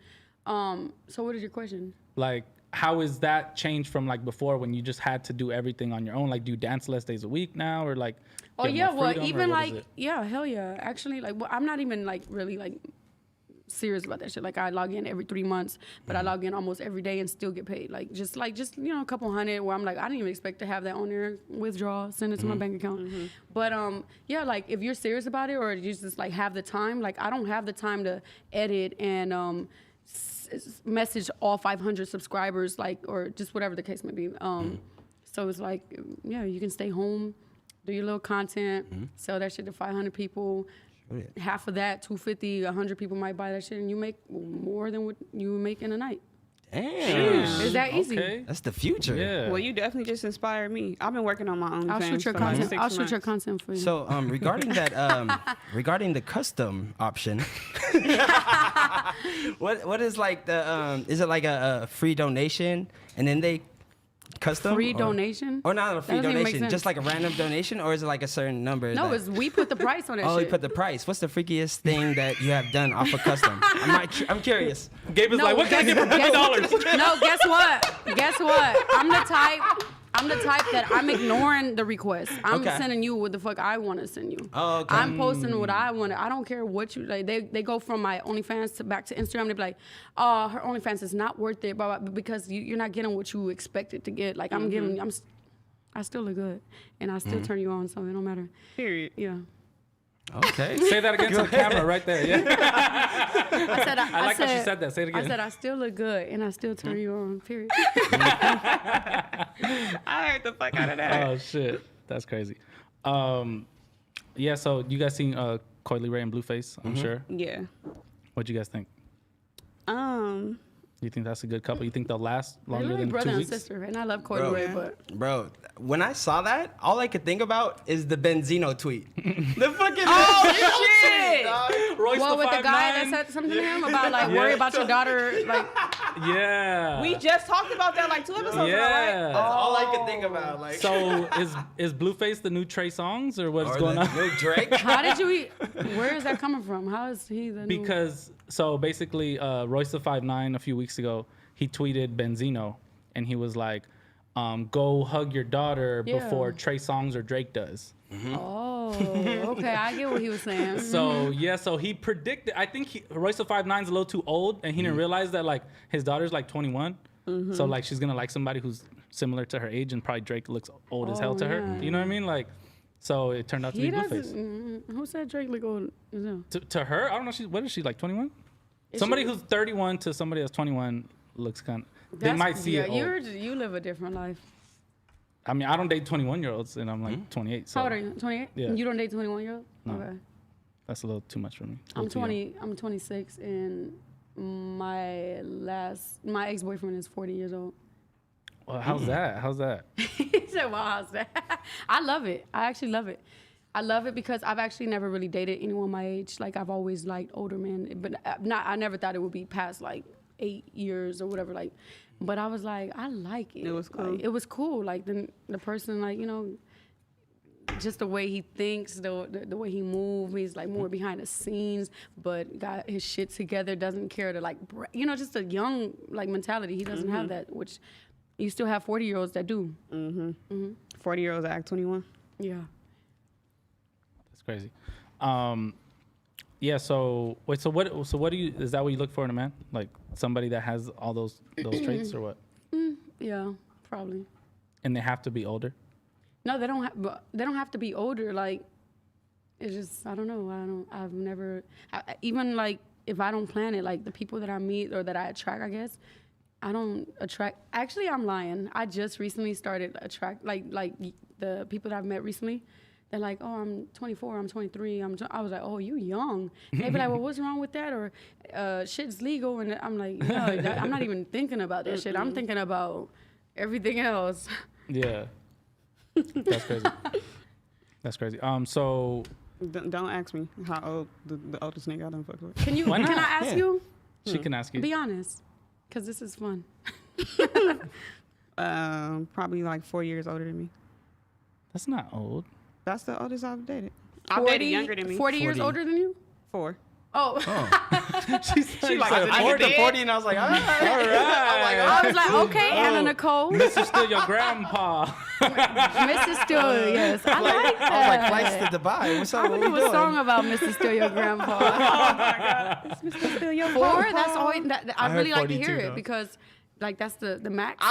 So what is your question? Like, how is that changed from like before when you just had to do everything on your own? Like, do you dance less days a week now, or like? Oh you have yeah, more well freedom, or even what is like it? yeah, hell yeah. Actually, like well, I'm not even like really like serious about that shit. Like I log in every 3 months, but I log in almost every day and still get paid. Like just you know a couple hundred. Where I'm like I didn't even expect to have that on there. Withdraw, send it to my bank account. But yeah, like if you're serious about it or you just like have the time, like I don't have the time to edit and message all 500 subscribers, like or just whatever the case may be. So it's like yeah, you can stay home, do your little content, sell that shit to 500 people. Half of that, 250, 100 people might buy that shit, and you make more than what you would make in a night. damn. It's that easy. Okay. That's the future. Yeah. Well, you definitely just inspired me. I've been working on my own. I'll shoot your content. I'll shoot your content for you. So regarding that, regarding the custom option, what is like the is it like a free donation and then they custom free or, donation? or not a free That doesn't even make donation, sense. just like a random donation, or is it like a certain number? No, that, it's we put the price on that oh, shit. you put the price. What's the freakiest thing that you have done off of custom? I'm curious. Gabe is like, what can I get for $50? No, guess what? Guess what? I'm the type that I'm ignoring the request. I'm Okay. sending you what the fuck I want to send you. Oh, okay. I'm posting what I want. I don't care what you like. They go from my OnlyFans to back to Instagram. They be like, "Oh, her OnlyFans is not worth it," blah, blah, because you're not getting what you expected to get. Like I'm giving. I still look good, and I still turn you on, so it don't matter. Period. Yeah. Okay. Say that again to the camera right there. Yeah. I said. I like how she said that. Say it again. I said I still look good, and I still turn you on. Period. I heard the fuck out of that. Oh shit, that's crazy. Yeah. So you guys seen Coily Ray and Blueface? I'm sure. Yeah. What do you guys think? You think that's a good couple? You think they'll last They're longer really than brother 2 and weeks? sister, and I love Coily Bro. Ray, but Bro, when I saw that, all I could think about is the Benzino tweet. The fucking shit! Royce well, the with the guy 5'9". that said something to him about like worry about your daughter, like Yeah. We just talked about that like 2 episodes ago, Yeah. right? That's all I could think about. Like, So is Blueface the new Trey Songz or what's or going the on? new Drake. how did you? Where is that coming from? How is he the new? Because so basically, Royce the 5'9" a few weeks ago, he tweeted Benzino, and he was like, "Go hug your daughter Yeah. before Trey Songz or Drake does." Oh, okay, I get what he was saying. So yeah, so he predicted. I think Royce the 5'9" is a little too old, and he didn't realize that like his daughter's like 21. So like she's gonna like somebody who's similar to her age, and probably Drake looks old as hell to her. yeah. You know what I mean? Like, so it turned out to He be Blueface. doesn't. Who said Drake look old? No. To her, I don't know. What is she like? 21? Is Somebody she? who's 31 to somebody that's 21 looks kind of. they might see it. You live a different life. I mean, I don't date 21-year-olds, and I'm like 28. So How old are you? 28? Yeah. You don't date 21-year-olds? No. Okay. that's a little too much for me. A I'm little too young. 20. I'm 26, and my ex-boyfriend is 40 years old. Well, how's that? How's that? He said, "Well, how's that?" I love it. I actually love it. I love it because I've actually never really dated anyone my age. Like I've always liked older men, but I never thought it would be past like 8 years or whatever. Like, but I was like, I like it. It was cool. Like, it was cool. Like the person, like just the way he thinks, the way he moves. He's like more behind the scenes, but got his shit together. Doesn't care to like, just a young like mentality. He doesn't have that, which you still have 40-year-olds that do. 40-year-olds that act 21. Yeah. That's crazy. Yeah. So wait. So what do you? Is that what you look for in a man? Like somebody that has all those traits, or what? Yeah, probably. And they have to be older. No, they don't have. They don't have to be older. Like, it's just I don't know. I've never even like if I don't plan it. Like the people that I meet or that I attract, I guess I don't attract. Actually, I'm lying. I just recently started attract like the people that I've met recently. They're like, oh, I'm 24, I'm 23. I was like, oh, you young. And they'd be like, well, what's wrong with that? Or shit's legal. And I'm like, no, I'm not even thinking about that shit. I'm thinking about everything else. Yeah. That's crazy. That's crazy. So Don't ask me how old the oldest nigga I done fucked with. Can Why not? I ask Yeah. you? she can ask you. Be honest, because this is fun. Probably like 4 years older than me. That's not old. That's the oldest I've dated. I've dated younger than me. 40 years 40. older than you? 4. Oh. She's like, I hit the 40 and I was like, all right. I was like, okay, Anna Nicole. This is still your grandpa. Mrs. Still, yes. I like that. I was like, flights to Dubai. What's up? I'm What gonna we do a doing? song about Mr. Still Your Grandpa. Oh my God. Is Mr. Still Your 4? That's always, I heard really like to 42 hear though. it because like that's the max.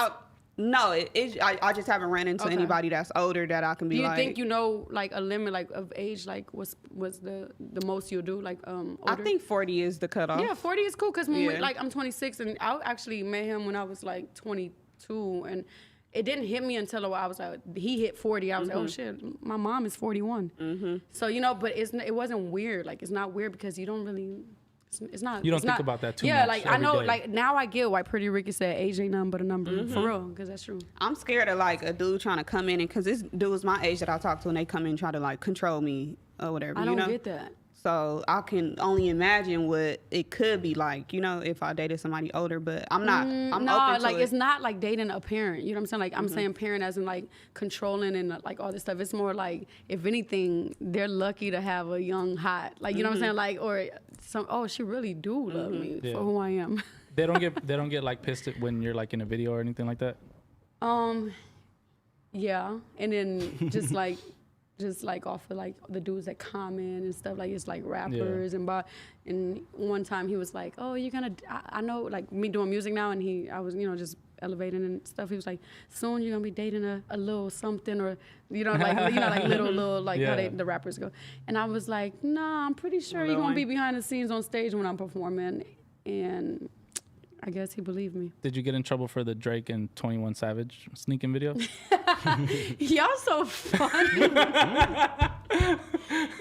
No, I just haven't ran into Okay. anybody that's older that I can be Do you like. think you know like a limit like of age like was the most you'll do like older? I think 40 is the cutoff. Yeah, 40 is cool because when we, Yeah. like I'm 26 and I actually met him when I was like 22 and it didn't hit me until I was like he hit 40. I was like, oh shit, my mom is 41. So but it wasn't weird. Like it's not weird because you don't really. It's not. You don't it's think not, about that too Yeah, much like I every know. day. Like now I get why Pretty Ricky said age ain't nothing but a number for real because that's true. I'm scared of like a dude trying to come in and because this dude is my age that I talk to and they come in and try to like control me or whatever. I you don't know? get that. So I can only imagine what it could be like, if I dated somebody older. But I'm not. I'm No, open to like it. it's not like dating a parent. You know what I'm saying? Like I'm saying parent as in like controlling and like all this stuff. It's more like if anything, they're lucky to have a young hot. Like you know what I'm saying? Like or some. Oh, she really do love me Yeah. for who I am. They don't get like pissed at when you're like in a video or anything like that. Yeah, and then just like off of like the dudes that comment and stuff like it's like rappers and one time he was like, oh, you're gonna I know like me doing music now and I was just elevating and stuff. He was like, soon you're gonna be dating a little something or like little like how the rappers go. And I was like, nah, I'm pretty sure you're gonna be behind the scenes on stage when I'm performing. And I guess he believed me. Did you get in trouble for the Drake and 21 Savage sneaking video? Y'all so funny.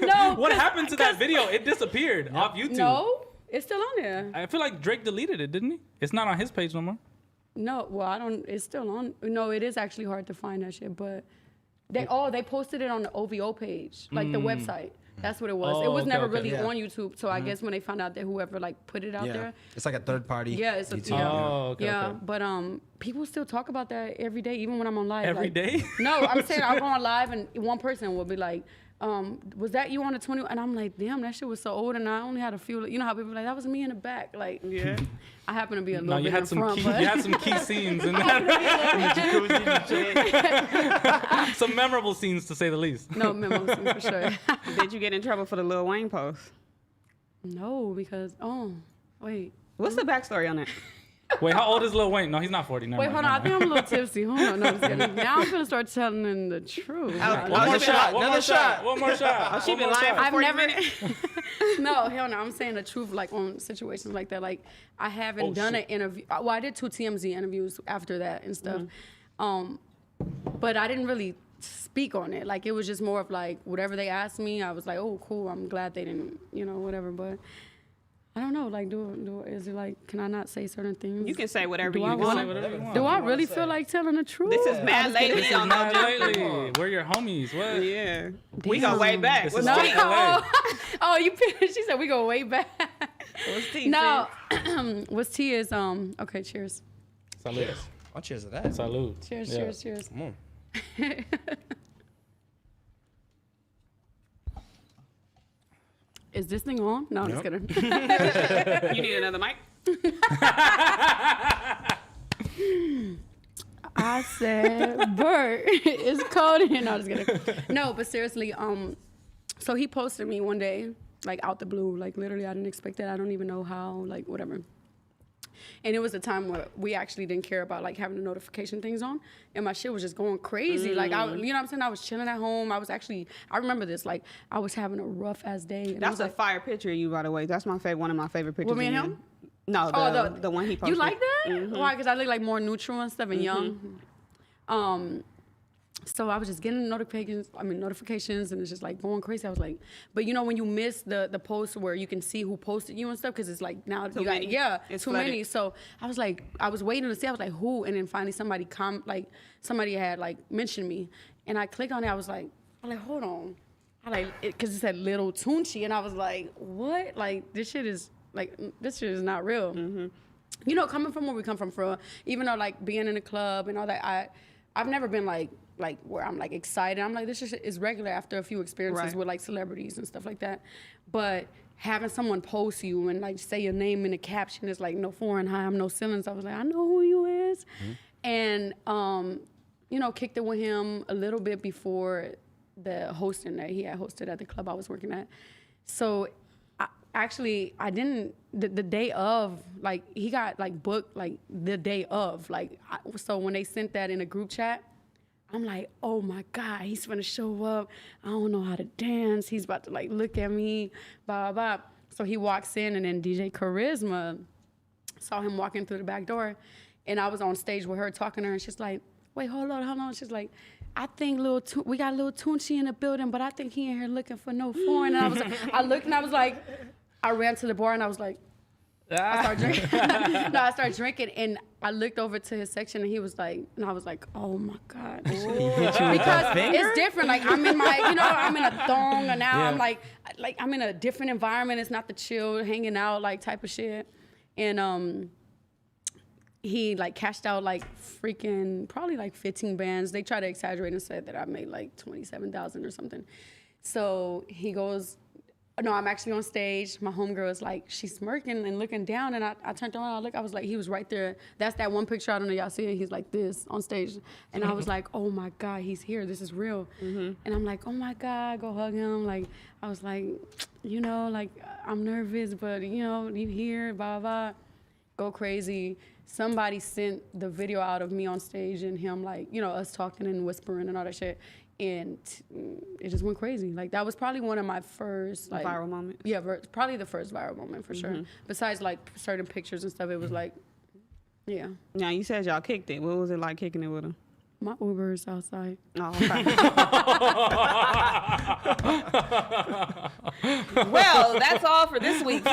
No. What happened to that video? It disappeared off YouTube. No, it's still on there. I feel like Drake deleted it, didn't he? It's not on his page no more. No, well, I don't. It's still on. No, it is actually hard to find that shit. But they posted it on the OVO page, like the website. That's what it was. Oh, It was okay, never okay. really Yeah. on YouTube. So I guess when they found out that whoever like put it out there, It's like a third party. yeah, it's a YouTube. yeah, Oh, okay, yeah. okay. But people still talk about that every day, even when I'm on live. Every like, day? No, I'm saying I'll go on live and one person will be like, was that you on the 20? And I'm like, damn, that shit was so old and I only had a few. You know how people are like, that was me in the back. Like, Yeah. I happen to be a little No, bit you in had the some front. key. But You had some key scenes in that. Some memorable scenes to say the least. no, memos for sure. Did you get in trouble for the Lil Wayne post? No, because wait. What's the backstory on that? Wait, how old is Lil Wayne? No, he's not 40. Never Wait, mind, hold on. I never think I'm a little tipsy. Hold on. No, I'm just kidding. Now I'm gonna start telling them the truth. mind. One more shot. One more shot. One more shot. She One been more lying shot. for I've 40 never. minutes? No, hell no. I'm saying the truth, like on situations like that. Like I haven't done an interview. Well, I did 2 TMZ interviews after that and stuff. But I didn't really speak on it. Like it was just more of like whatever they asked me, I was like, oh, cool. I'm glad they didn't, whatever. But I don't know. Like, is it like, can I not say certain things? You can say whatever Do you I want. wanna- Whatever you want. Do I really feel like telling the truth? This is Mad Lately on Not No lately. We're your homies. What? Yeah. We go way back. This What's is No. tea? LA. Oh, you finished. She said we go way back. What's tea? No. What's tea is, okay, cheers. Salud. Oh, cheers to that. Salud. Cheers, Yeah. cheers, cheers. Come on. Is this thing on? No, I'm just Yep. kidding. You need another mic? I said, Bert, it's cold in here. No, I'm just kidding. No, but seriously, so he posted me one day, like out the blue, like literally I didn't expect that. I don't even know how, like whatever. And it was a time where we actually didn't care about like having the notification things on, and my shit was just going crazy. Like you know what I'm saying? I was chilling at home. I remember this. Like I was having a rough ass day. And I That's was a like, fire picture of you, by the way. That's my favorite. One of my favorite pictures. With me and of you. him? No, the one he posted. You like that? Why? Because I look like more neutral and stuff and young. So I was just getting notifications, and it's just like going crazy. I was like, but when you miss the post where you can see who posted you and stuff, because it's like now Too you got many. It's too flooded. many. So I was like, I was waiting to see. I was like, who? And then finally somebody somebody had like mentioned me, and I clicked on it. I was like, hold on, because it said Little Tunchi, and I was like, what? Like this shit is not real. Coming from where we come from, even though like being in a club and all that, I've never been like where I'm like excited. I'm like, this is regular after a few experiences Right. with like celebrities and stuff like that. But having someone post you and like say your name in the caption is like no foreign, hi, I'm no ceilings. I was like, I know who you is. And kicked it with him a little bit before the hosting that he had hosted at the club I was working at. So I didn't, the day of, like, he got, like, booked, like, the day of. Like, so when they sent that in a group chat, I'm like, oh, my God, he's going to show up. I don't know how to dance. He's about to, like, look at me, blah, blah, blah. So he walks in, and then DJ Charisma saw him walking through the back door. And I was on stage with her, talking to her, and she's like, wait, hold on. She's like, I think we got Lil Tunchi in the building, but I think he in here looking for no foreign. And I was like, I looked, and I was like, I ran to the bar, and I was like, I started drinking. No, I started drinking, and I looked over to his section, and he was like, and I was like, oh my God. Because it's different. Like, I'm in I'm in a thong, and now I'm like I'm in a different environment. It's not the chill, hanging out, like, type of shit. And he, like, cashed out, like, freaking probably, like, 15 bands. They tried to exaggerate and said that I made, like, $27,000 or something. So he goes, no, I'm actually on stage. My homegirl is like, she's smirking and looking down, and I turned around, I was like, he was right there. That's that one picture, I don't know, y'all see it, he's like this on stage. And I was like, oh my God, he's here, this is real. And I'm like, oh my God, go hug him. Like, I was like, like, I'm nervous, but you here, blah, blah. Go crazy. Somebody sent the video out of me on stage and him, like, us talking and whispering and all that shit. And it just went crazy. Like, that was probably one of my first, like, viral moments. Yeah, probably the first viral moment for sure. Besides, like, certain pictures and stuff, it was like, yeah. Now, you said y'all kicked it. What was it like kicking it with him? My Uber is outside. Oh, okay. Well, that's all for this week.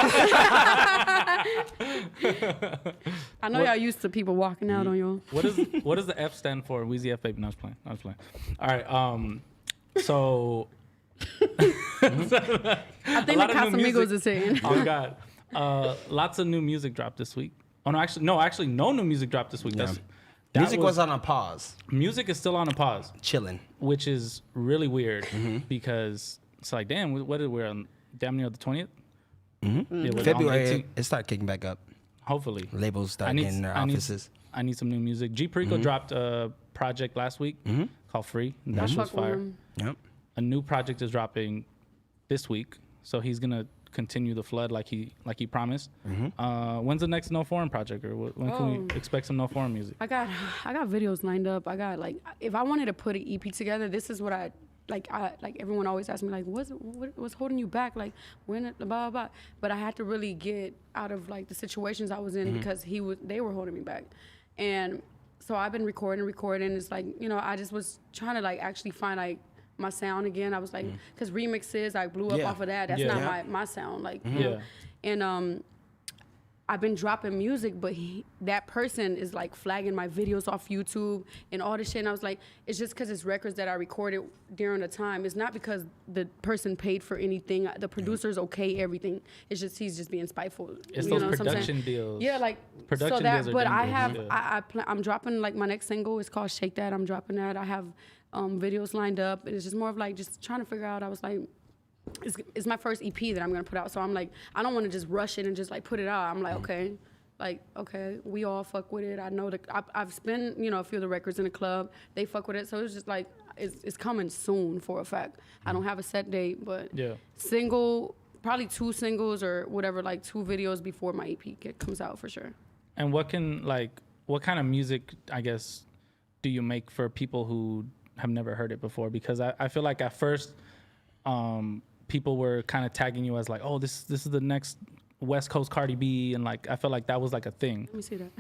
I know y'all used to people walking out on y'all. What does the F stand for? Weezy F baby. No, I was playing. All right. So I think the Casamigos is saying. Oh God. Lots of new music dropped this week. Oh no, actually, no new music dropped this week. Yeah. That Music was on a pause, Music is still on a pause, chilling. which is really weird because it's like, damn, we're on damn near the 20th. Yeah, we're on the February, 18th. it started kicking back up. Hopefully, Labels start getting their offices. I need some new music. G Perico dropped a project last week called Free. That I shit was fuck with fire. him. Yep. A new project is dropping this week, so he's gonna continue the flood like he promised. When's the next No Foreign project, or when can we expect some No Foreign music? I got videos lined up. I got like, if I wanted to put an EP together, this is what I everyone always asks me like, what's holding you back? Like when blah blah blah. But I had to really get out of like the situations I was in because they were holding me back, and so I've been recording. It's like, you know, I just was trying to like actually find like my sound again. I was like, because remixes, I blew up off of that. That's not my sound. Like, you know? And I've been dropping music, but that person is like flagging my videos off YouTube and all this shit. And I was like, it's just because it's records that I recorded during the time. It's not because the person paid for anything. The producer's okay everything. It's just he's just being spiteful. It's you those know production deals. Yeah, like production so that. deals are But I dangerous, have I'm dropping like my next single. It's called Shake That. I'm dropping that. I have videos lined up. It's just more of like just trying to figure out. I was like, it's my first EP that I'm gonna put out, so I'm like, I don't want to just rush it and just like put it out. I'm like, okay, we all fuck with it. I know I've spent, you know, a few of the records in the club. They fuck with it, so it's just like it's coming soon for a fact. I don't have a set date, but single, probably 2 singles or whatever, like 2 videos before my EP comes out for sure. And what kind of music, I guess, do you make for people who have never heard it before? Because I feel like at first, people were kind of tagging you as like, oh, this is the next West Coast Cardi B, and like I felt like that was like a thing. Let me see that.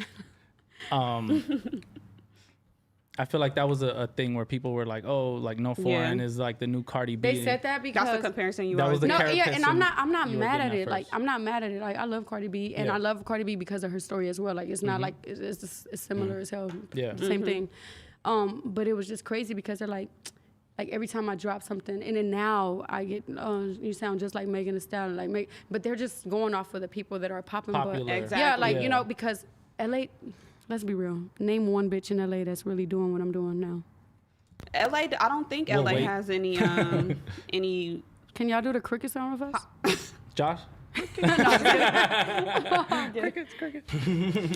I feel like that was a thing where people were like, oh, like No Foreign is like the new Cardi B. They said that because That's the comparison you That always was the no, comparison yeah, and I'm not you were mad at getting it. Like first. I'm not mad at it. Like I love Cardi B, and I love Cardi B because of her story as well. Like it's not like it's similar as hell. Yeah. Same thing. But it was just crazy because they're like every time I drop something, and then now I get, you sound just like Megan Thee Stallion, like but they're just going off of the people that are popping. Popular. But Exactly. yeah, like you know, because LA. Let's be real. Name one bitch in LA that's really doing what I'm doing now. LA, I don't think Well, LA wait. has any any. Can y'all do the cricket sound with us? Josh?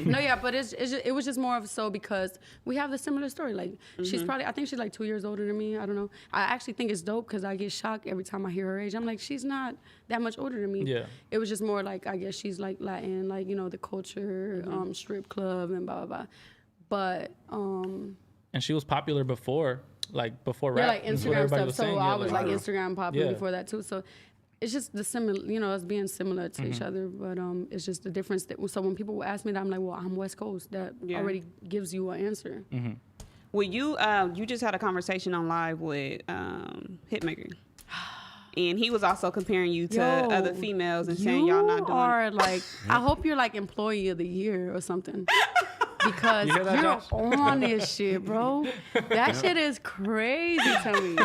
No, yeah, but it was just more of so because we have the similar story. Like she's probably, I think she's like 2 years older than me. I don't know. I actually think it's dope because I get shocked every time I hear her age. I'm like, she's not that much older than me. Yeah. It was just more like, I guess she's like Latin, like, you know, the culture, strip club and blah, blah, blah. But, And she was popular before rap. yeah, like That's what Instagram everybody stuff. was So saying. I was like Instagram popular Yeah. before that too. So it's just the similar, you know, us being similar to each other. But it's just the difference that, so when people ask me that, I'm like, well, I'm West Coast. That already gives you an answer. Well, you just had a conversation on live with Hitmaker. And he was also comparing you to other females and saying y'all not doing. You are like, I hope you're like employee of the year or something. Because You hear that, you're Josh? on this shit, bro. That shit is crazy to me.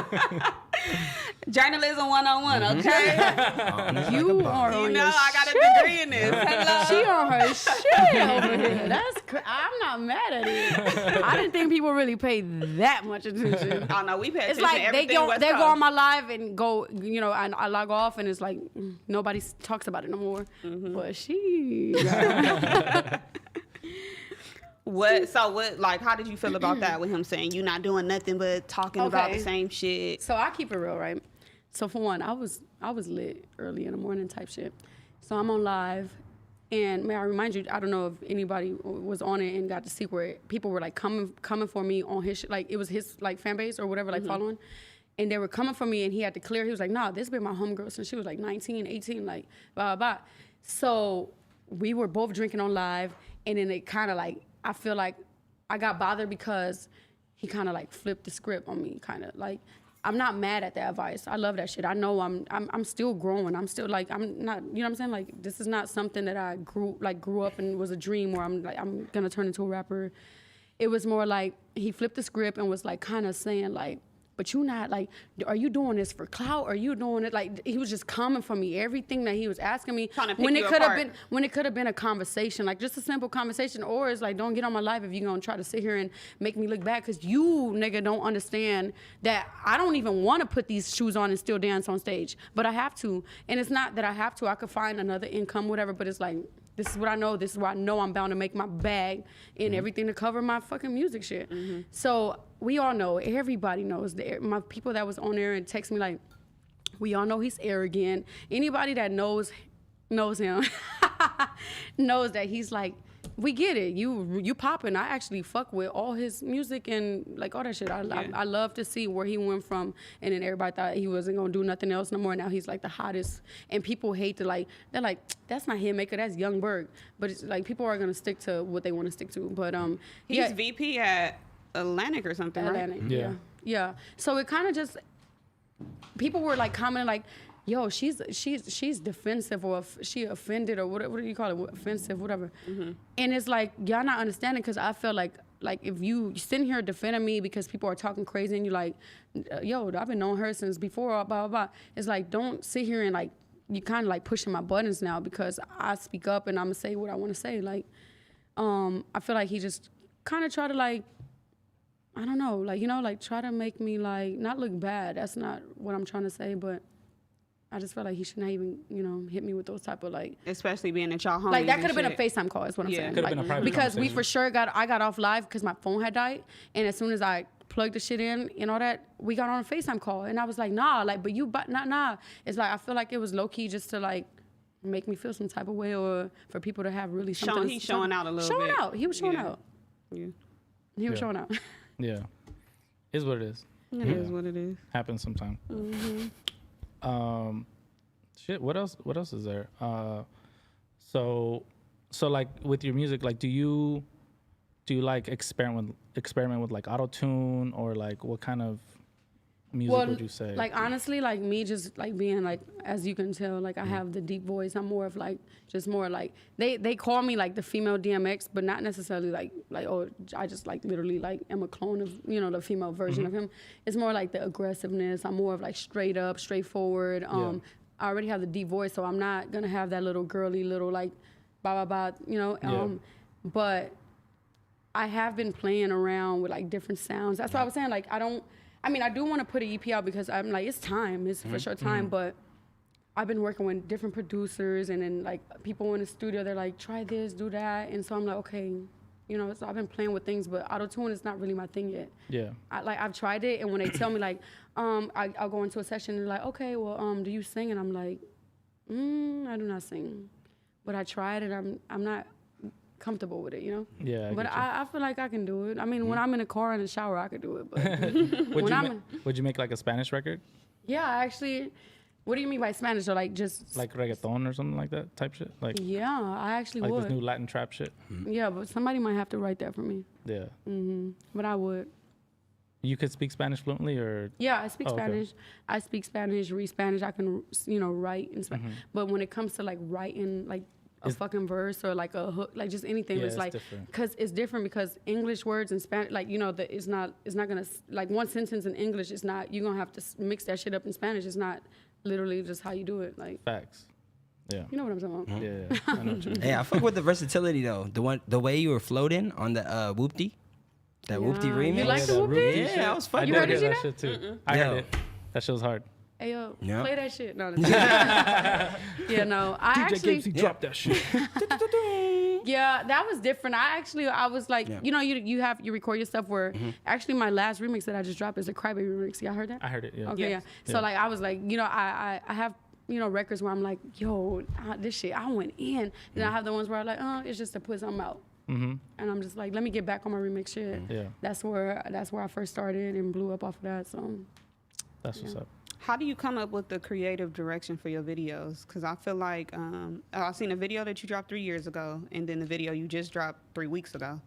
Journalism 101, okay? You are You on know, your I got shit. a degree in this. Hello. She on her shit over here. That's I'm not mad at it. I didn't think people really paid that much attention. Oh no, we pay It's attention like to they everything go West they go Coast. on my live and go, you know, and I log off and it's like nobody talks about it no more. But she Like, how did you feel about that with him saying you not doing nothing but talking about the same shit? So I keep it real, right? So for one, I was lit early in the morning type shit. So I'm on live, and may I remind you, I don't know if anybody was on it and got to see where people were like coming for me on his shit, like it was his like fan base or whatever, like following. And they were coming for me, and he had to clear. He was like, "Nah, this been my homegirl since she was like 19, 18, like blah blah blah." So we were both drinking on live, and then it kind of like, I feel like I got bothered because he kind of like flipped the script on me, kind of like. I'm not mad at that advice. I love that shit. I know I'm still growing. I'm still like, I'm not, you know what I'm saying? Like, this is not something that I grew up and was a dream where I'm like, I'm gonna turn into a rapper. It was more like he flipped the script and was like kind of saying like, but you not like, are you doing this for clout? Are you doing it? Like, he was just coming for me. Everything that he was asking me, Trying to pick when you it could have apart. been, when it could have been a conversation, like just a simple conversation, or it's like, don't get on my live if you're gonna try to sit here and make me look bad, because you nigga don't understand that I don't even want to put these shoes on and still dance on stage, but I have to. And it's not that I have to. I could find another income, whatever. But it's like, this is what I know. This is where I know I'm bound to make my bag and everything to cover my fucking music shit. So we all know, everybody knows, my people that was on there and text me like, We all know he's arrogant. Anybody that knows him knows that he's like, we get it. You popping. I actually fuck with all his music and like all that shit. I love to see where he went from, and then everybody thought he wasn't gonna do nothing else no more. Now he's like the hottest, and people hate to like. They're like, that's not Hitmaker, that's Young Berg. But it's like people are gonna stick to what they want to stick to. But he's VP at Atlantic or something, Atlantic, right? Yeah. So it kind of just people were like commenting like, yo, she's defensive, or she offended, or what do you call it, offensive, whatever. And it's like, y'all not understanding, because I feel like if you sitting here defending me because people are talking crazy and you like, yo, I've been knowing her since before, blah, blah, blah. It's like, don't sit here and like, you kind of like pushing my buttons now because I speak up and I'm going to say what I want to say. Like, I feel like he just kind of try to like, I don't know, like, you know, like try to make me like, not look bad. That's not what I'm trying to say, but I just felt like he shouldn't even, you know, hit me with those type of like, especially being at y'all homies. like that could have and been a FaceTime call, is what I'm saying. Could have Like, been a private because we conversation. for sure I got off live because my phone had died, and as soon as I plugged the shit in and all that, we got on a FaceTime call, and I was like, nah, like, but nah. It's like I feel like it was low key just to like make me feel some type of way, or for people to have really something. He's showing out a little bit. Showing out. He was showing Yeah. out. Yeah. He was Yeah. showing out. Yeah, is what it is. It is what it is. Happens sometime. Shit. What else is there? So like with your music, like do you like experiment with like auto tune, or like what kind of music would you say? Like honestly, like me just like being like, as you can tell, like I have the deep voice. I'm more of like, just more like, they call me like the female DMX, but not necessarily like oh, I just like literally like am a clone of, you know, the female version of him. It's more like the aggressiveness. I'm more of like straight up, straightforward. I already have the deep voice, so I'm not gonna have that little girly little like blah blah blah, you know. But I have been playing around with like different sounds. That's why I was saying like I do want to put an EP out because I'm like, it's time. It's for sure time. But I've been working with different producers, and then like people in the studio, they're like, try this, do that. And so I'm like, okay, you know, so I've been playing with things, but auto-tune is not really my thing yet. Yeah. I've tried it, and when they tell me like, I'll go into a session and they're like, okay, well, do you sing? And I'm like, I do not sing. But I tried it, I'm not comfortable with it, you know? Yeah. But I feel like I can do it. I mean, when I'm in a car in the shower, I could do it. But would you make like a Spanish record? yeah, actually, what do you mean by Spanish? Or like just Like reggaeton or something like that type shit? Like yeah, I actually like would. this new Latin trap shit? Yeah, but somebody might have to write that for me. Yeah. But I would. You could speak Spanish fluently, or Yeah, I speak Oh, okay. Spanish. I speak Spanish, read Spanish. I can, you know, write in Spanish. But when it comes to like writing, like a fucking verse or like a hook, like just anything, Yeah, it's it's like, different. because it's different, because English words and Spanish, like, you know, it's not gonna, like one sentence in English is not, you're gonna have to mix that shit up in Spanish. It's not literally just how you do it. Like, facts? Yeah. you know what I'm talking about? Yeah. I know what you mean. Hey, I fuck with the versatility though. The way you were floating on the Whoopty, that Whoopty Yeah. remix. You like the that Whoopty? Whoopty Yeah, shit. I was I fucking You did heard hear it, that Gina? shit too. I heard Yo. it. That shit was hard. Hey, yo, Yeah. play that shit. No, yeah, no, I actually, dropped that shit. yeah, that was different. I was like, Yeah. you know, you record your stuff where, actually my last remix that I just dropped is a Crybaby remix. Y'all heard that? I heard it. Yeah. Okay, Yes. yeah. So like, I was like, you know, I have, you know, records where I'm like, yo, this shit, I went in. Then I have the ones where I'm like, oh, it's just to put something out. And I'm just like, let me get back on my remix shit. Yeah. That's where I first started and blew up off of that. So That's what's up. How do you come up with the creative direction for your videos? Because I feel like I've seen a video that you dropped 3 years ago, and then the video you just dropped 3 weeks ago,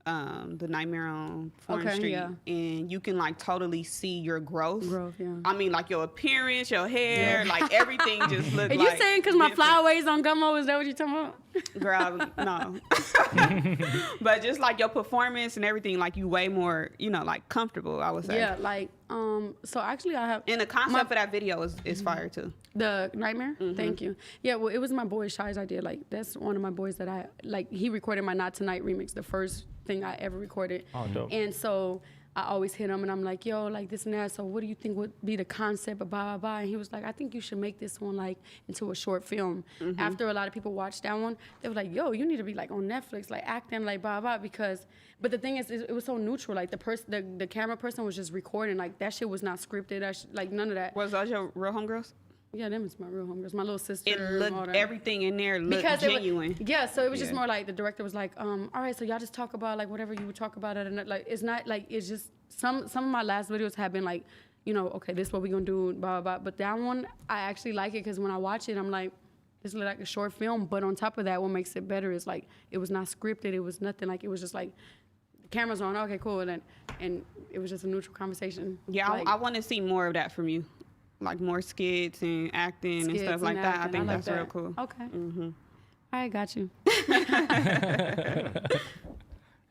the Nightmare on Foreign Okay, Street, yeah. and you can like totally see your growth. yeah. I mean, like your appearance, your hair, like everything just look. Are like you saying because my different. flyaways on Gummo? Is that what you're talking about? Girl, no. But just like your performance and everything, like you way more, you know, like comfortable, I would say. Yeah, like, so actually I have. And the concept for that video is fire too. The Nightmare? Thank you. Yeah, well, it was my boy Shy's idea. Like, that's one of my boys that he recorded my Not Tonight remix, the first thing I ever recorded. Oh, dope. And so I always hit him and I'm like, yo, like this and that. So what do you think would be the concept of blah, blah, blah? And he was like, I think you should make this one like into a short film. After a lot of people watched that one, they were like, yo, you need to be like on Netflix, like acting like blah, blah, because, but the thing is, it was so neutral. Like the camera person was just recording. Like that shit was not scripted. Like none of that. Was those your real homegirls? Yeah, them is my real homegirls. My little sister. It and all looked, that. everything in there looked Because genuine. So it was just Yeah. more like the director was like, all right, so y'all just talk about like whatever you would talk about it, and like it's not like it's just some of my last videos have been like, you know, okay, this is what we gonna do, blah blah blah. But that one I actually like it because when I watch it, I'm like, this looks like a short film. But on top of that, what makes it better is like it was not scripted. It was nothing. Like it was just like the camera's on. Okay, cool, and it was just a neutral conversation. Yeah, like, I want to see more of that from you. Like more skits and acting and stuff like that. I think like that's that. real cool. Okay. I got you.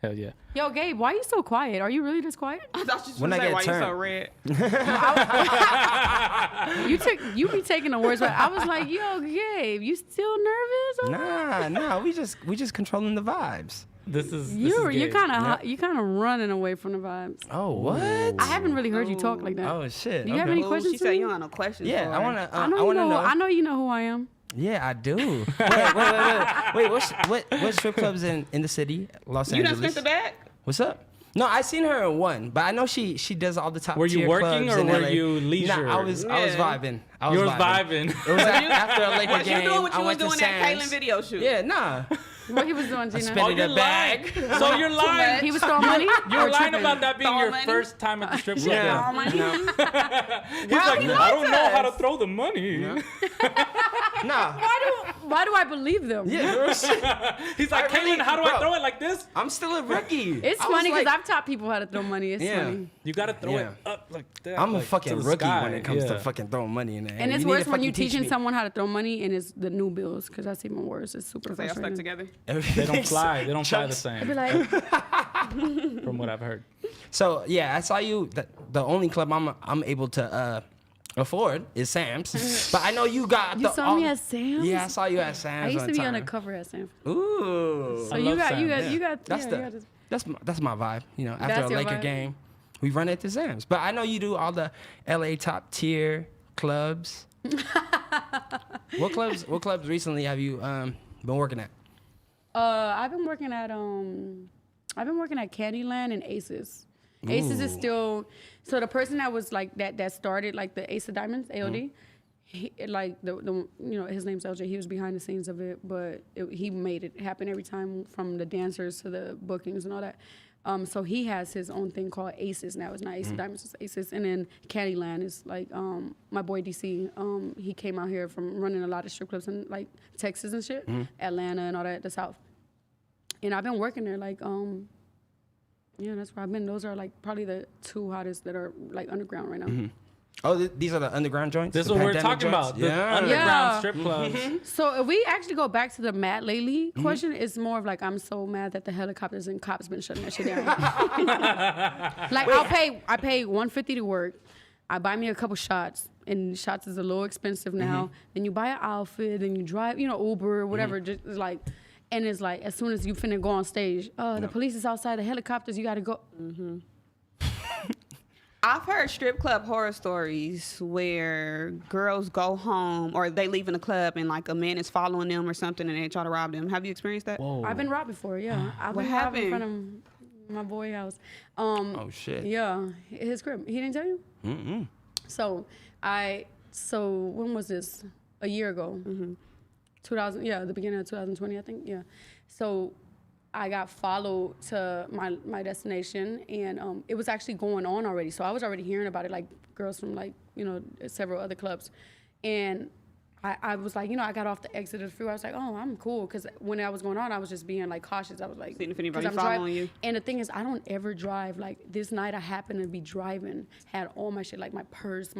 Hell yeah. Yo, Gabe, why you so quiet? Are you really this quiet? I thought you When were I say get why you so turned. red. You be taking the words, but I was like, yo, Gabe, you still nervous? Nah, we just controlling the vibes. This is You're Gabe. kind of running away from the vibes. Oh, what? I haven't really heard you talk like that. Oh shit. Do you have okay. any Ooh, questions she for said me? you don't have no questions. Yeah, for I her. wanna. I know I you wanna know. I know you know who I am. Yeah, I do. Wait. What strip clubs in the city, Los You done Angeles? spent the bag? What's up? No, I seen her in one, but I know she does all the top. Were you tier working clubs or in were LA. you leisure? Nah, I was Yeah. vibing. You was vibing. It was after a Laker Was you game. doing what I you was went to doing that Sam's. Caitlyn video shoot? Yeah, nah. What he was doing, Gina? spent Oh, in you're a bag. lying. So you're lying. He was throwing money? You're Or lying tripping? about that being Throwing your money? first time at the strip club. Yeah. Oh, my No. He's like, he I lied don't to know how to us. throw the money. Nah. Why do I believe them? Yeah, real shit. He's like, I really- Caitlyn, how do I bro. throw it like this? I'm still a rookie. It's I was funny because like- I've taught people how to throw money. It's Yeah. funny. You gotta throw Yeah. it up like that. I'm a like, fucking to the rookie sky. when it comes to Yeah. fucking throwing money in there. And it's You need worse to when you're fucking teach teaching me. someone how to throw money and it's the new bills because that's even worse. It's super They all stuck frustrating. together. They don't fly. They don't fly the Chunks. I'd be same, like, from what I've heard. So yeah, I saw you. The only club I'm able to afford is Sam's, but I know you got. you saw me at Sam's? Yeah, I saw you at Sam's. I used to be one on the time. cover at Sam's. Ooh, So I you love got, Sam's. you got, that's yeah, you got the this. that's my vibe. You know, after That's a your Laker vibe? game, we run it to Sam's. But I know you do all the LA top tier clubs. What clubs recently have you been working at? I've been working at Candyland and Aces. Aces is still so the person that was like that started like the Ace of Diamonds AOD. He, like the you know his name's LJ. He was behind the scenes of it, but he made it happen every time from the dancers to the bookings and all that. So he has his own thing called Aces now. It's not Ace of Diamonds, it's Aces. And then Candyland is like my boy DC. He came out here from running a lot of strip clubs in like Texas and shit, Atlanta and all that, the South. And I've been working there like yeah, that's where I've been. Those are like probably the two hottest that are like underground right now. Oh, these are the underground joints. This is The what we're pandemic talking joints? about. The Yeah. underground Yeah. strip clubs. So if we actually go back to the Matt Lately question, it's more of like I'm so mad that the helicopters and cops been shutting that shit down. Like I pay $150 to work. I buy me a couple shots, and shots is a little expensive now. Then you buy an outfit, then you drive, you know, Uber or whatever. Just like, and it's like as soon as you finna go on stage, the police is outside the helicopters. You got to go. I've heard strip club horror stories where girls go home or they leave in the club and like a man is following them or something and they try to rob them. Have you experienced that? Whoa. I've been robbed before. Yeah, I've What been robbed in front happened? of my boy house. Oh shit. Yeah, his crib. He didn't tell you? Mm-mm. So when was this? A year ago. 2000, yeah, the beginning of 2020, I think, yeah. So I got followed to my destination, and it was actually going on already. So I was already hearing about it, like girls from like, you know, several other clubs. And I was like, you know, I got off the exit of the freeway. I was like, oh, I'm cool. Because when that was going on, I was just being like cautious. I was like, Seeing if 'cause anybody's I'm following you. And the thing is, I don't ever drive. Like this night I happened to be driving, had all my shit, like my purse,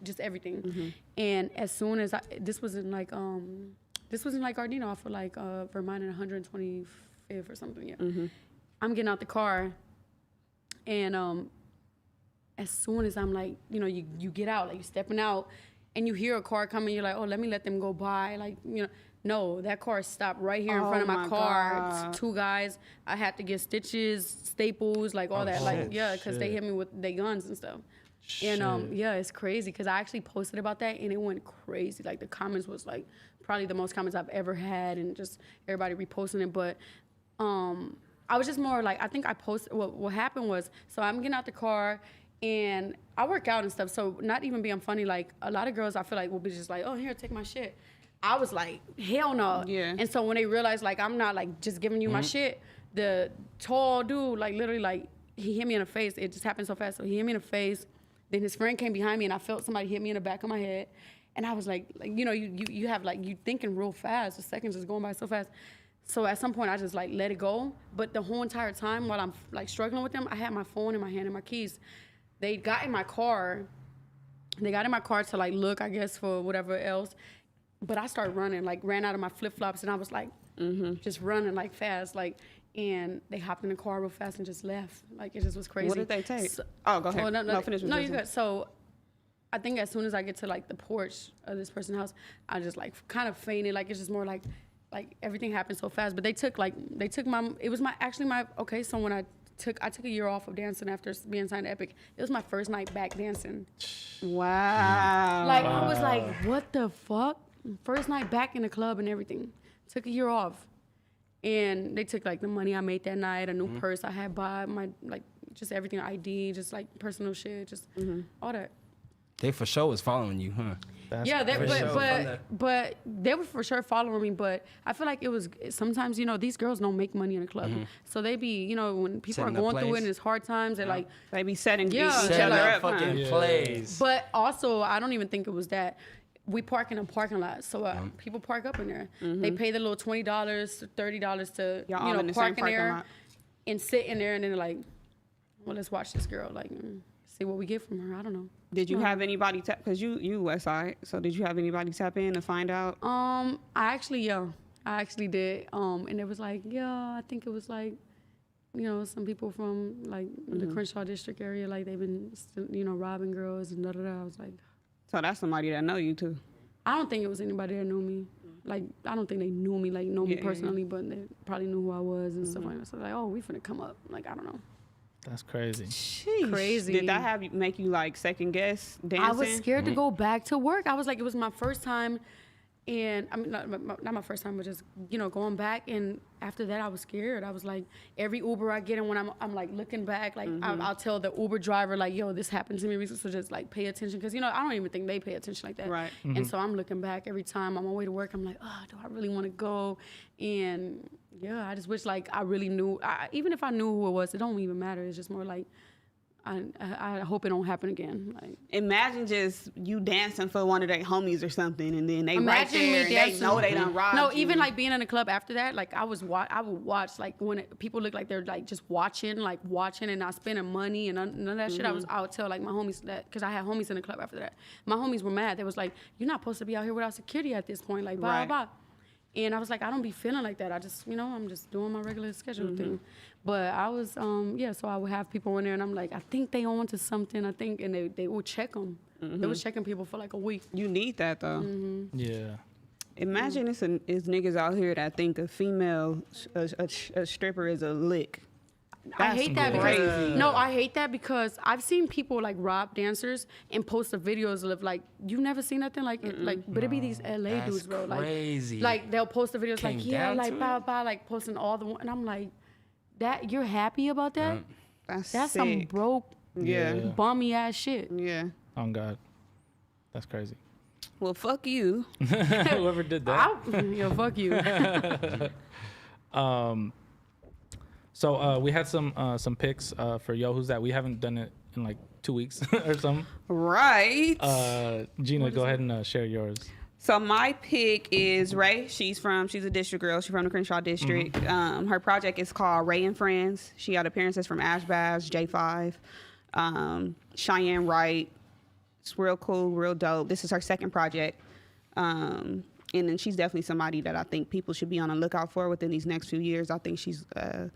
just everything. And as soon as this was in like Gardena off of like Vermont and 125th or something, yeah. I'm getting out the car, and as soon as I'm like, you know, you get out, like you're stepping out, and you hear a car coming, you're like, oh, let me let them go by, like, you know. No, that car stopped right here in front of my car. It's 2 guys. I had to get stitches, staples, like all that. Like, yeah, because they hit me with their guns and stuff. And yeah, it's crazy because I actually posted about that and it went crazy. Like the comments was like probably the most comments I've ever had, and just everybody reposting it. But I was just more like, I think I posted, what happened was, so I'm getting out the car and I work out and stuff. So not even being funny, like a lot of girls I feel like will be just like, oh, here, take my shit. I was like, hell no. Yeah. And so when they realized like I'm not like just giving you my shit, the tall dude, like literally like he hit me in the face. It just happened so fast. So he hit me in the face. Then his friend came behind me and I felt somebody hit me in the back of my head. And I was like you know, you have like, you thinking real fast. The seconds is going by so fast. So at some point I just like let it go. But the whole entire time while I'm like struggling with them, I had my phone in my hand and my keys. They got in my car. They got in my car to like look, I guess, for whatever else. But I started running, like ran out of my flip-flops, and I was like, just running like fast, like, and they hopped in the car real fast and just left. Like, it just was crazy. What did they take? So, Oh, go ahead. oh, No, finish with No, this you're one. good. So I think as soon as I get to like the porch of this person's house, I just like kind of fainted. Like, it's just more like everything happened so fast. But they took my, it was okay, so when I took a year off of dancing after being signed to Epic. It was my first night back dancing. Wow. Like, I was like, what the fuck? First night back in the club and everything. Took a year off. And they took like the money I made that night, a new purse I had bought, my like just everything, ID, just like personal shit, just all that. They for sure was following you, huh? Yeah, sure. but they were for sure following me. But I feel like it was sometimes, you know, these girls don't make money in the club, so they be, you know, when people Setting are up going through it plays. and it's hard times, they're like. They be setting Yeah. each Set other up up. fucking Huh? plays. But also, I don't even think it was that. We park in a parking lot, so people park up in there. They pay the little $20, $30 to Y'all all you know in the park same in there parking lot. and sit in there, and then they're like, well, let's watch this girl, like see what we get from her. I don't know. Did you have anybody tap? Because you West Side, so did you have anybody tap in to find out? I actually did. And it was like, yeah, I think it was like, you know, some people from like the Crenshaw district area, like they've been, you know, robbing girls and da da da. I was like, So that's somebody that know you too. I don't think it was anybody that knew me. Like, I don't think they knew me, like, know me personally, but they probably knew who I was and stuff like that. So, like, oh, we finna come up. Like, I don't know. That's crazy. Sheesh. Crazy. Did that make you like second guess dancing? I was scared to go back to work. I was like, it was my first time. And I mean, not my first time, but just, you know, going back. And after that, I was scared. I was like, every Uber I get in, when I'm like looking back, like I'll tell the Uber driver, like, yo, this happened to me recently, so just like pay attention. Because, you know, I don't even think they pay attention like that. Right. And so I'm looking back every time I'm on my way to work. I'm like, oh, do I really want to go? And yeah, I just wish like I really knew. Even if I knew who it was, it don't even matter. It's just more like, I hope it don't happen again. Like, Imagine just you dancing for one of their homies or something, and then they right imagine me there and they dancing. know they done robbed No, you. even like being in the club after that, like I would watch like when people look like they're like just watching and not spending money and none of that shit. I would tell like my homies that, because I had homies in the club after that. My homies were mad. They was like, you're not supposed to be out here without security at this point. Like blah Right. blah blah. And I was like, I don't be feeling like that. I just, you know, I'm just doing my regular schedule thing. But I was, so I would have people in there, and I'm like, I think they on to something. I think, and they would check them. They was checking people for like a week. You need that though. Yeah. Imagine it's niggas out here that think a female a stripper is a lick. I hate that crazy. because I hate that because I've seen people like rob dancers and post the videos of like, you've never seen nothing like but it be these LA That's dudes, bro. crazy. Like they'll post the videos Came like, yeah, down like to blah blah, like posting all the and I'm like, that you're happy about that? That's That's some sick. broke, Yeah. bummy ass shit. Yeah. Oh God. That's crazy. Well, fuck you. Whoever did that. Yo, fuck you. So we had some picks for Yo Who's That. We haven't done it in like 2 weeks or something. Right. Gina, go ahead and share yours. So my pick is Ray. She's a district girl. She's from the Crenshaw district. Her project is called Ray and Friends. She had appearances from Ash Bass, J5, Cheyenne Wright. It's real cool, real dope. This is her second project. And then she's definitely somebody that I think people should be on the lookout for within these next few years. I think she's gonna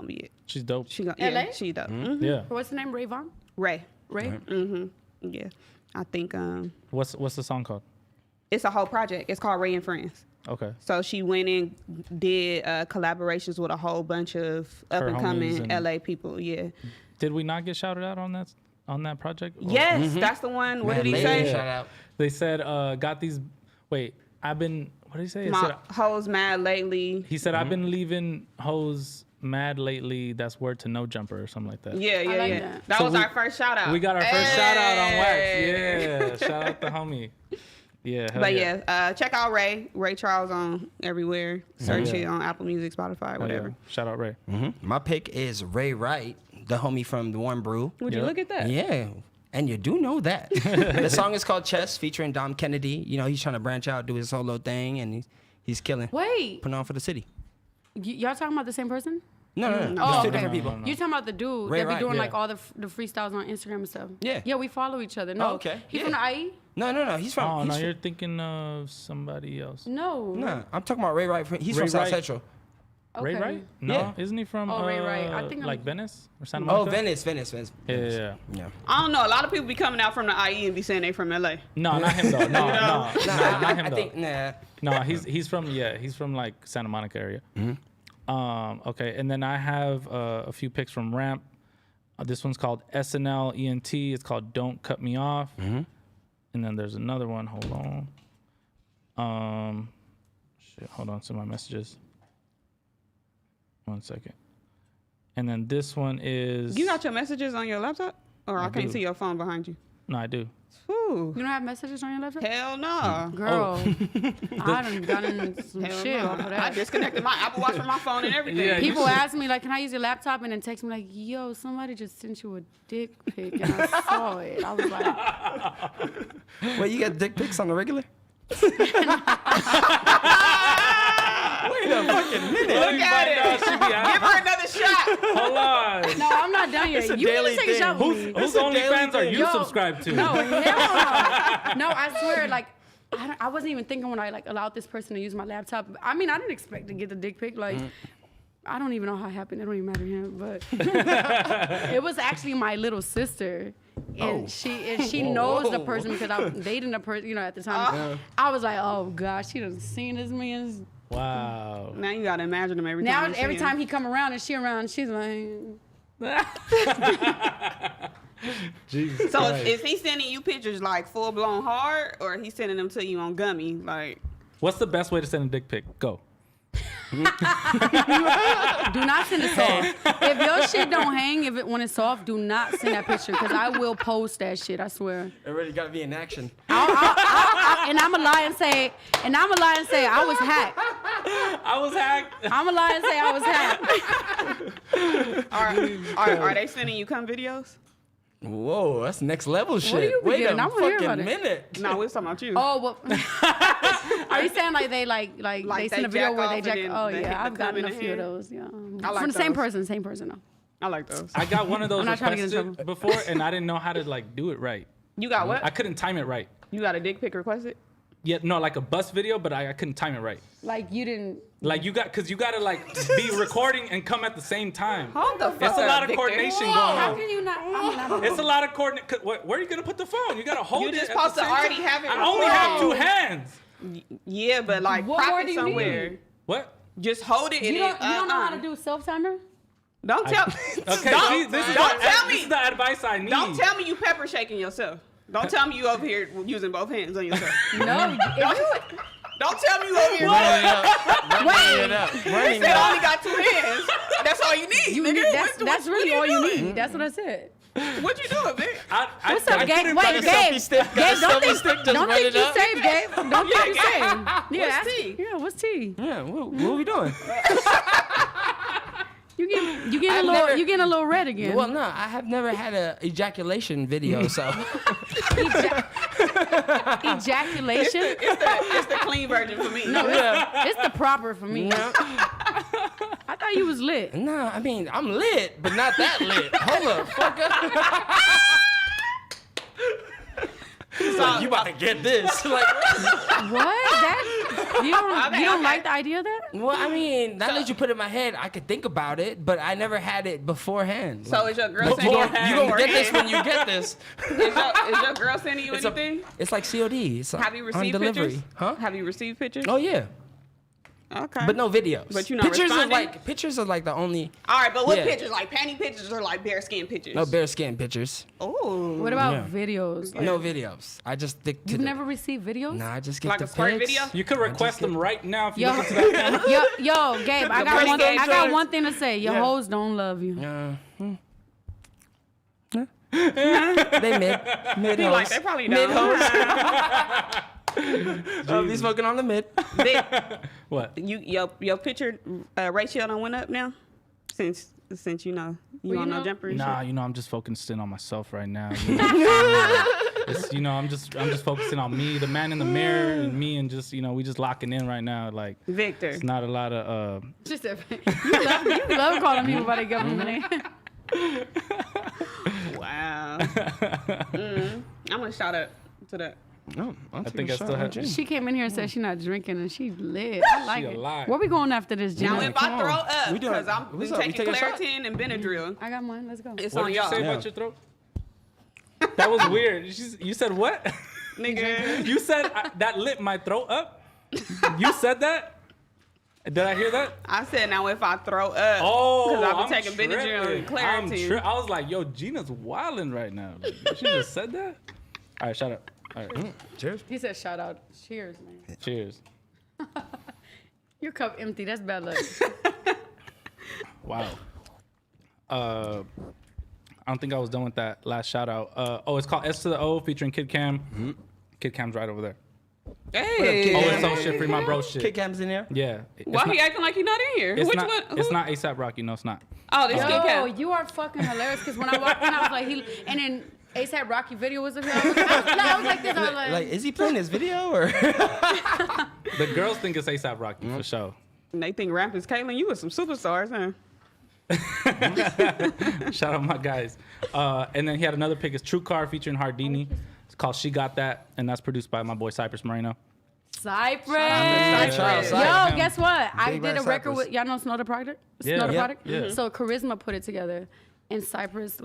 be it. She's dope. LA? She dope. Yeah. What's the name? Rayvon? Ray. Ray? Yeah. I think What's the song called? It's a whole project. It's called Ray and Friends. Okay. So she went and did collaborations with a whole bunch of up and coming LA people. Yeah. Did we not get shouted out on that project? Or- Yes, that's the one. What did he say? Shout out. They said, got these. Wait, I've been. What did he say? He My said, hoes mad lately. he said I've been leaving hoes mad lately. That's word to No Jumper or something like that. Yeah, yeah, like yeah. that. That So was we- our first shout out. We got our first shout out on wax. Hey. Yeah, shout out the homie. Yeah, hell But yeah. yeah, check out Ray Charles on everywhere. Search Yeah. it on Apple Music, Spotify, Hell whatever. yeah. Shout out Ray. My pick is Ray Wright, the homie from the Warm Brew. Would you Yep. look at that? Yeah. And you do know that. The song is called Chess, featuring Dom Kennedy. You know, he's trying to branch out, do his solo thing, and he's killing. Wait, Putting on for the city. y'all talking about the same person? No. Oh, Just two okay. different people. No. You talking about the dude Ray that be Wright, doing yeah. like all the freestyles on Instagram and stuff? Yeah. Yeah, we follow each other. No. Oh, okay. He Yeah. from the IE? No. He's from. Oh, he's no, from- you're thinking of somebody else. No. Nah, I'm talking about Ray Wright. He's Ray from South Wright. Central. Ray Okay. Wright? No, Yeah. isn't he from Oh, Ray Wright. I think I'm- like Venice or Santa Oh, Monica? Venice. Yeah. I don't know. A lot of people be coming out from the IE and be saying they from LA. No, not him though. No, Nah, not him I though. think, nah. No, he's from like Santa Monica area. Okay, and then I have a few picks from Ramp. This one's called SNL ENT. It's called Don't Cut Me Off. And then there's another one. Hold on. Hold on to my messages. 1 second. And then this one is. You got your messages on your laptop? Or I can't do. see your phone behind you. No, I do. Whew. You don't have messages on your laptop? Hell no. Girl, I done gotten some Hell shit no. off of I that. disconnected my Apple Watch from my phone and everything. Yeah, People ask me like, "Can I use your laptop?" and then text me like, "Yo, somebody just sent you a dick pic and I saw it." I was like, Wait, you get dick pics on the regular? Wait a fucking minute. Look at it. Give her another shot. Hold on. "No, I'm not done yet. It's a You daily need to take a thing. shot with me." Whose It's a daily OnlyFans are thing. you Yo, subscribed to? No, hell no. No, I swear, like, I wasn't even thinking when I like allowed this person to use my laptop. I mean, I didn't expect to get the dick pic. Like, I don't even know how it happened. It don't even matter to him. But it was actually my little sister, and she knows the person because I was dating the person, you know, at the time. I was like, oh gosh, she done seen this man's. Wow. Now you gotta imagine him every Now time. every time he come around and she around, she's like. Jesus So Christ. is he sending you pictures like full blown hard, or he sending them to you on gummy? Like, What's the best way to send a dick pic? Go. Do not send it soft. If your shit don't hang, when it's soft, do not send that picture because I will post that shit. I swear. It really got to be in action. And I'ma lie and say, I was hacked. I was hacked. I'ma lie and say I was hacked. are they sending you cum videos? Whoa, that's next level shit. you Wait beginning? a I wanna hear about fucking it. minute. No, we're talking about you. Oh, well. Are you saying like they like Like they send they a video jack where off they and jack? then Oh they hit yeah, the I've gotten cum a in few the of hand? those. Yeah, I like from the same those. person though. I like those. I got one of those I'm not trying to get in requested before, and I didn't know how to like do it right. You got what? I couldn't time it right. You got a dick pic requested? Yeah, no, like a bus video, but I couldn't time it right. Like you didn't. Like you gotta like be recording and come at the same time. Hold the fuck It's a up, lot of Victor. coordination going How on. can you not? I mean, I don't It's a know. lot of coordination. Where are you gonna put the phone? You gotta hold You it. just at the supposed to same already time. have it I only have two recorded. hands. Yeah, but like What prop more it do you somewhere. need? What? Just hold it. You and don't then, know how to do self timer? Don't tell. Okay, don't, see, this is don't tell this me. is the advice I need. Don't tell me you pepper shaking yourself. Don't tell me you over here using both hands on yourself. No. Don't tell me you over here. Running it up. You Running said it I up. only got 2 hands. That's all you need. You nigga. need, that's really all you doing? need. That's what I said. What you doing, man? What's up, Gabe? couldn't Wait, find a Gabe. selfie stick. Got Gabe, a don't selfie think, stick, just don't run think it you up. saved, Gabe. Don't think you saved. Yeah, What's ask- tea? Yeah, what's tea? Yeah, what are we doing? You getting a little red again. Well, no, I have never had a ejaculation video, so. Ejaculation? It's the clean version for me. No, it's the proper for me. I thought you was lit. No, I mean, I'm lit, but not that lit. Hold up, fucker. So, You about to get this. Like, What? You don't like the idea of that? Well, I mean, now that you put it in my head, I could think about it, but I never had it beforehand. So is your girl sending you gonna get this when you get this. Is your girl sending you anything? It's like COD. It's Have you on received delivery. pictures? Huh? Have you received pictures? Oh yeah, Okay. but no videos. But you not responding? Pictures are like the only All right, but what Yeah. pictures? Like panty pictures or like bare skin pictures? no bare skin pictures. Oh. What about Yeah. videos? No videos. I just stick to You've the, never received videos? Nah, I just get Like the a squirt pics. video? You could request them right now if you Yo, look into that camera. yo, Gabe, I got pretty one. Gabe I got Jones. one thing to say. Your Yeah. hoes don't love you. They mid He like, they probably mid don't. hoes. Be smoking on the mid. What? Your picture ratio done went up now since you know you Well, on you no know- jumper and Nah, shit. you know, I'm just focusing on myself right now. It's, you know, I'm just focusing on me, the man in the mirror, and me, and just, you know, we just locking in right now. Like, Victor. it's not a lot of. She said, you love calling people by their government name. Wow. I'm gonna shout out to that. No, I think I still have. She came in here and said she's not drinking and she lit. I like it. alive. Where we going after this, Now Gina? if I throw up, We doing- because I'm what's up? We taking take a shot? Claritin and Benadryl, I got mine. Let's go. it's What on did you y'all. say about your throat? That was weird. You said what? Nigga. You said that lit my throat up? You said that? Did I hear that? I said now if I throw up, Oh, because I've I'm been taking Benadryl and Claritin. I was like, yo, Gina's wilding right now. Like, she just said that? All right, shut up. All right. Cheers. He said, shout out. Cheers, man. Cheers. Your cup empty. That's bad luck. Wow. I don't think I was done with that last shout out. It's called S to the O featuring Kid Cam. Kid Cam's right over there. Hey. Oh, it's so shit, free my bro shit. Kid Cam's in there. Yeah. Why he acting like he not in here? It's Which not, one? It's Who? not ASAP Rocky. No, it's not. Oh, this Kid Yo, Cam. you are fucking hilarious. Because when I walked in, I was like, and then ASAP Rocky video was of him. I was like this. I was Like, is he playing this video or? The girls think it's ASAP Rocky for sure. And they think rap is Caitlyn. You was some superstars, huh? Shout out my guys. And then he had another pick. It's True Car featuring Hardini. It's called She Got That, and that's produced by my boy Cypress Moreno. Cypress. Cypress. Yo, guess what? I Big did a Bad record Cypress. with y'all know Snow the Product. Yeah. Snow the Yeah. Product. Yeah. So Charisma put it together, and Cypress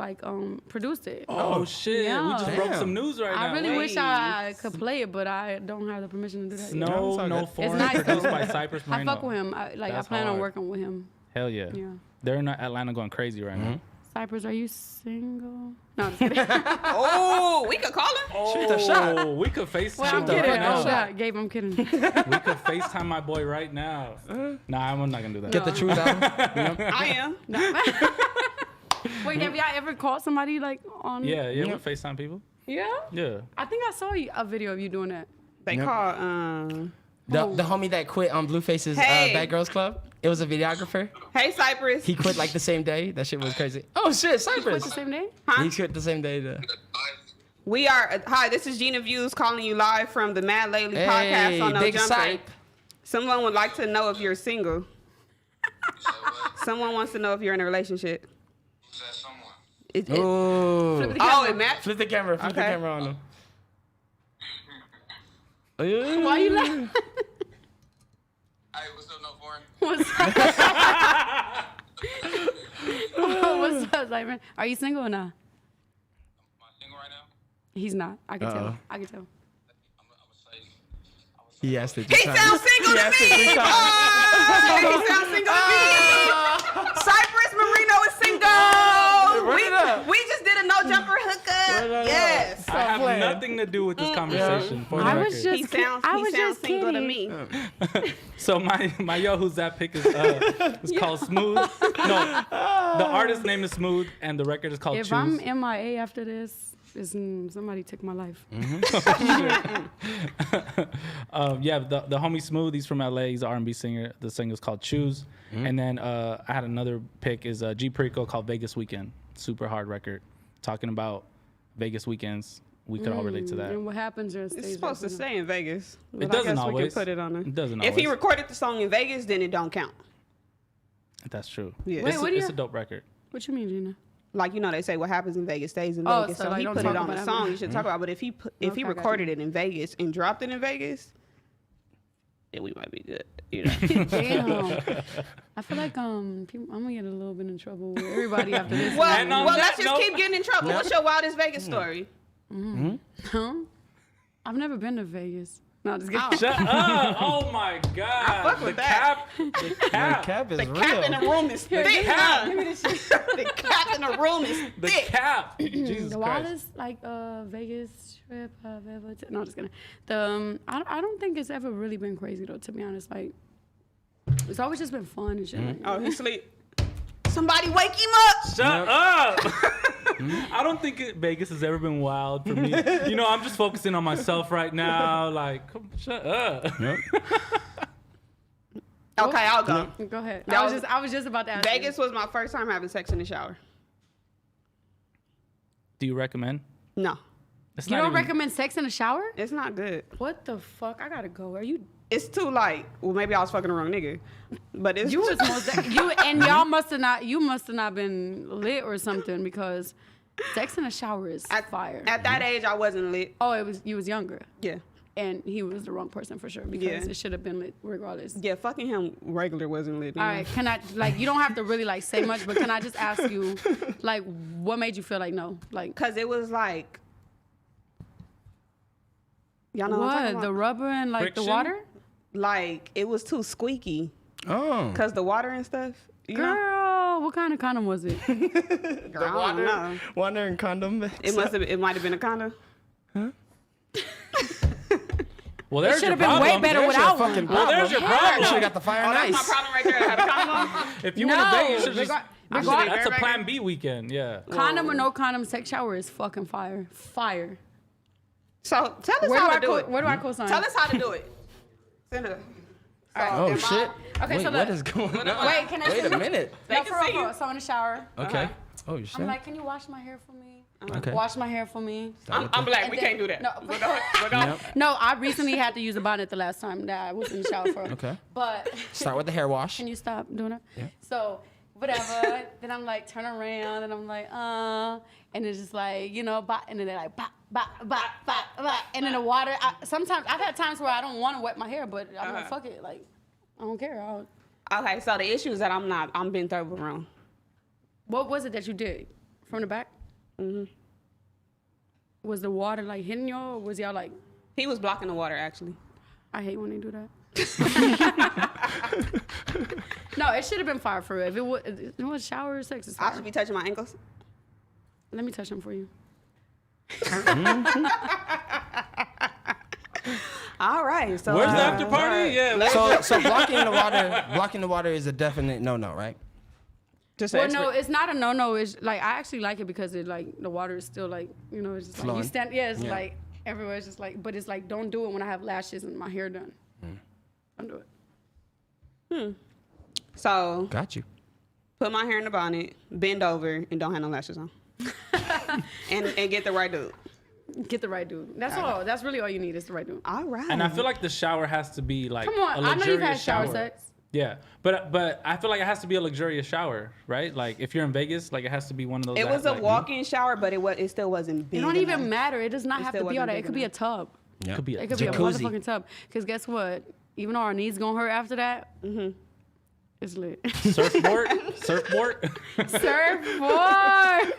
produced it. Oh, shit. Yeah. We just broke Damn. some news right now. I really Wait. wish I could play it, but I don't have the permission to do that. yet. No, all no good. foreign. nice, Produced though. by Cypress I Moreno. fuck with him. I That's plan on hard. working with him. Hell yeah. Yeah. They're in Atlanta going crazy right now. Cypress, are you single? No, I'm just kidding. Oh, we could call him. Shoot the shot. Oh, we could FaceTime Well, I'm the kidding. fuck right Oh, out. now. God, Gabe, I'm kidding. We could FaceTime my boy right now. Nah, I'm not gonna do that. Get the truth out. I am. Wait, have y'all ever called somebody like on? Yeah, we FaceTime people. Yeah? Yeah. I think I saw a video of you doing that. They Yep. call. The homie that quit on Blueface's Hey. Bad Girls Club. It was a videographer. Hey, Cypress. He quit like the same day. That shit was crazy. Oh shit, Quit Cypress. the same day? He quit the same day. We are. Hi, this is Gina Views calling you live from the Mad Lately podcast on No big Jumper. Cype. Someone would like to know if you're single. Someone wants to know if you're in a relationship. Who's that someone? Ooh. Flip the Oh, camera. it Matt. Flip the camera. Flip the Okay. camera on him. Why you laughing? Hey, what's up, no foreign? What's up? What's up, Simon? Are you single or not? Am I single right now? He's not. I can Uh-oh. tell. I can tell. I'm gonna say. He asked it. He sounds single to me. He sounds single to me. Cypress Marino is single. Run it up. We just did a no jumper hookup. Run it up. Yes. I have playing. nothing to do with this conversation. For the I record. was just. He sounds. I He was sounds just single to kidding. me. So my yo, who's that pick is it's called Smooth. No, the artist name is Smooth, and the record is called If Choose. I'm MIA after this, somebody took my life. Yeah, the homie Smooth, he's from LA. He's an R&B singer. The singer's called Choose. And then I had another pick is G Perico called Vegas Weekend. Super hard record, talking about Vegas weekends. We could all relate to that. And what happens or stays It's supposed to there. stay in Vegas. But It doesn't I guess always. We can put it on there. It doesn't If he always. recorded the song in Vegas, then it don't count. That's true. Yeah. Wait, It's, what do it's you- a dope record. What you mean, Gina? Like, you know, they say what happens in Vegas stays in Oh, Vegas. so, So like, he don't put talk it on about the it. song. You should talk about it. But if he Okay, I got recorded you. it in Vegas and dropped it in Vegas, then we might be good. You know. Damn. I feel like people, I'm gonna get a little bit in trouble with everybody after this. Well, And on well, that let's just note- keep getting in trouble. What's your wildest Vegas story? Huh? I've never been to Vegas. No, just kidding. Shut up! Oh my god! fuck with that. The The cap, cap is The real. cap in the room is thick. cap. Give me this shit. The cap in the room is the thick. cap. Jesus The Christ! wildest like Vegas trip I've ever no, just kidding. I don't think it's ever really been crazy though, to be honest. Like it's always just been fun and shit. Like, Oh, he sleep. Somebody wake him up. Shut up! I don't think Vegas has ever been wild for me. You know, I'm just focusing on myself right now. Like, shut up. Yep. Okay, I'll go. Go ahead. That was- I was just about to ask. Vegas was my first time having sex in the shower. Do you recommend? No, It's You not don't even- recommend sex in the shower? it's not good. What the fuck? I gotta go. Are you? It's too light. Well, maybe I was fucking the wrong nigga, but it's You was most you and y'all must have not. You must have not been lit or something because sex in the shower is fire. At that age, I wasn't lit. Oh, it was you was younger, Yeah, and he was the wrong person for sure because Yeah. it should have been lit regardless. yeah. Fucking him regular wasn't lit. All right, can I like you don't have to really like say much, but can I just ask you, like, what made you feel like no, like Cause it was like, y'all know what I'm what talking the about? rubber and like the Friction? water? Like it was too squeaky. Oh. Cause the water and stuff. You know? Girl, what kind of condom was it? Girl, I don't know. Water and condom. It might have been a condom. Well, there's Should your have been way problem. better There's your without fucking one. Well, there's your You problem. should have got the fire Oh, and that's my ice. problem right there. I had a condom on. If you want to bang, you should just. Regard- That's a Very Plan B weekend. Yeah. Condom or no condom, sex shower is fucking fire. Fire. So tell us how to do it. Where do I co-sign? Tell us how to do it. Send her. Oh Am I- shit. Okay, Wait, so what look. is going on? Wait, can I? Wait a minute. They No, can for real, see for you. real. So I'm in the shower. Okay. Oh shit. I'm like, can you wash my hair for me? Okay. Wash my hair for me. I'm black. And We then- can't do that. No. We're going. We're going. Yep. No, I recently had to use a bonnet the last time that I was in the shower for. Okay. But Start with the hair wash. can you stop doing it? Yeah. So whatever. Then I'm like turn around and I'm like and it's just like and then they're like bah bah bah bah bah and then the water. Sometimes I've had times where I don't want to wet my hair, but I'm like fuck it, like I don't care. Okay, so the issue is that I'm being third wrong. What was it that you did from the back? Was the water like hitting y'all, or was y'all like? He was blocking the water actually. I hate when they do that. No, it should have been fire for real. If it was shower or sex, it's I fire. should be touching my ankles. Let me touch them for you. All right. So Where's the after party? Yeah. So blocking the water is a definite no, right? Just Well, no, it's not a no. It's like I actually like it because it like the water is still like it's just like Flowing. you stand. Yeah, it's Yeah. like everywhere. It's just like, but it's like don't do it when I have lashes and my hair done. Don't do it. So Got you. put my hair in the bonnet, bend over, and don't have no lashes on. and get the right dude. Get the right dude. That's all. That's really all you need is the right dude. All right. And I feel like the shower has to be like Come on, a I know you've had luxurious shower sex. Yeah, but I feel like it has to be a luxurious shower, right? Like if you're in Vegas, like it has to be one of those. it that, was a like, walk-in shower, but it still wasn't big. It don't enough. even matter. It does not It have to still be all wasn't that. big It could be a enough. tub. Yeah. Could be It could be a Jacuzzi. motherfucking tub. Because guess what? Even though our knees gonna hurt after that, it's lit. surfboard. Surfboard.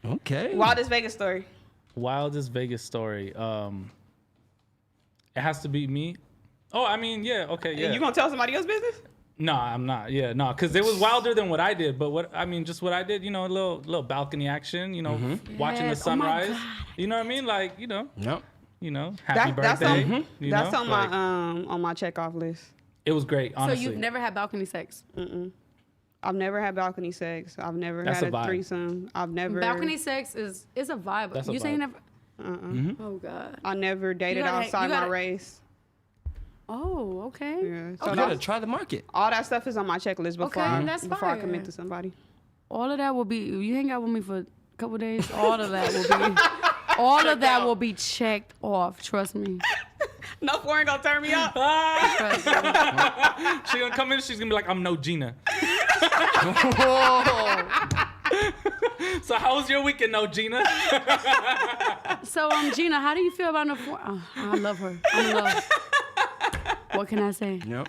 Okay. Wildest Vegas story. Wildest Vegas story. It has to be me. Oh, I mean, yeah, okay, yeah. You gonna tell somebody else's business? No, I'm not. Yeah, no, because it was wilder than what I did. But just what I did, a little balcony action, watching the Yes. Oh my sunrise. God. You know what I mean? Like, Yep. happy birthday. That's on like, on my checkoff list. It was great, So honestly. you've never had balcony sex? I've never had balcony sex. I've never That's had a a vibe. threesome. I've never Balcony sex is a vibe. That's a you say you vibe. never? Oh God. I never dated gotta- outside you gotta- my race. Oh, okay. Yeah. So You gotta try the market. all that stuff is on my checklist before that's before I fire. commit to somebody. All of that will be. You hang out with me for a couple days. All of that will be. All of that will be checked off. Trust me. No foreign gonna turn me up. Trust me. She's gonna come in. She's gonna be like, "I'm no Gina." So how was your weekend, no Gina? So, Gina, how do you feel about I love her. I'm in love. What can I say? Yep.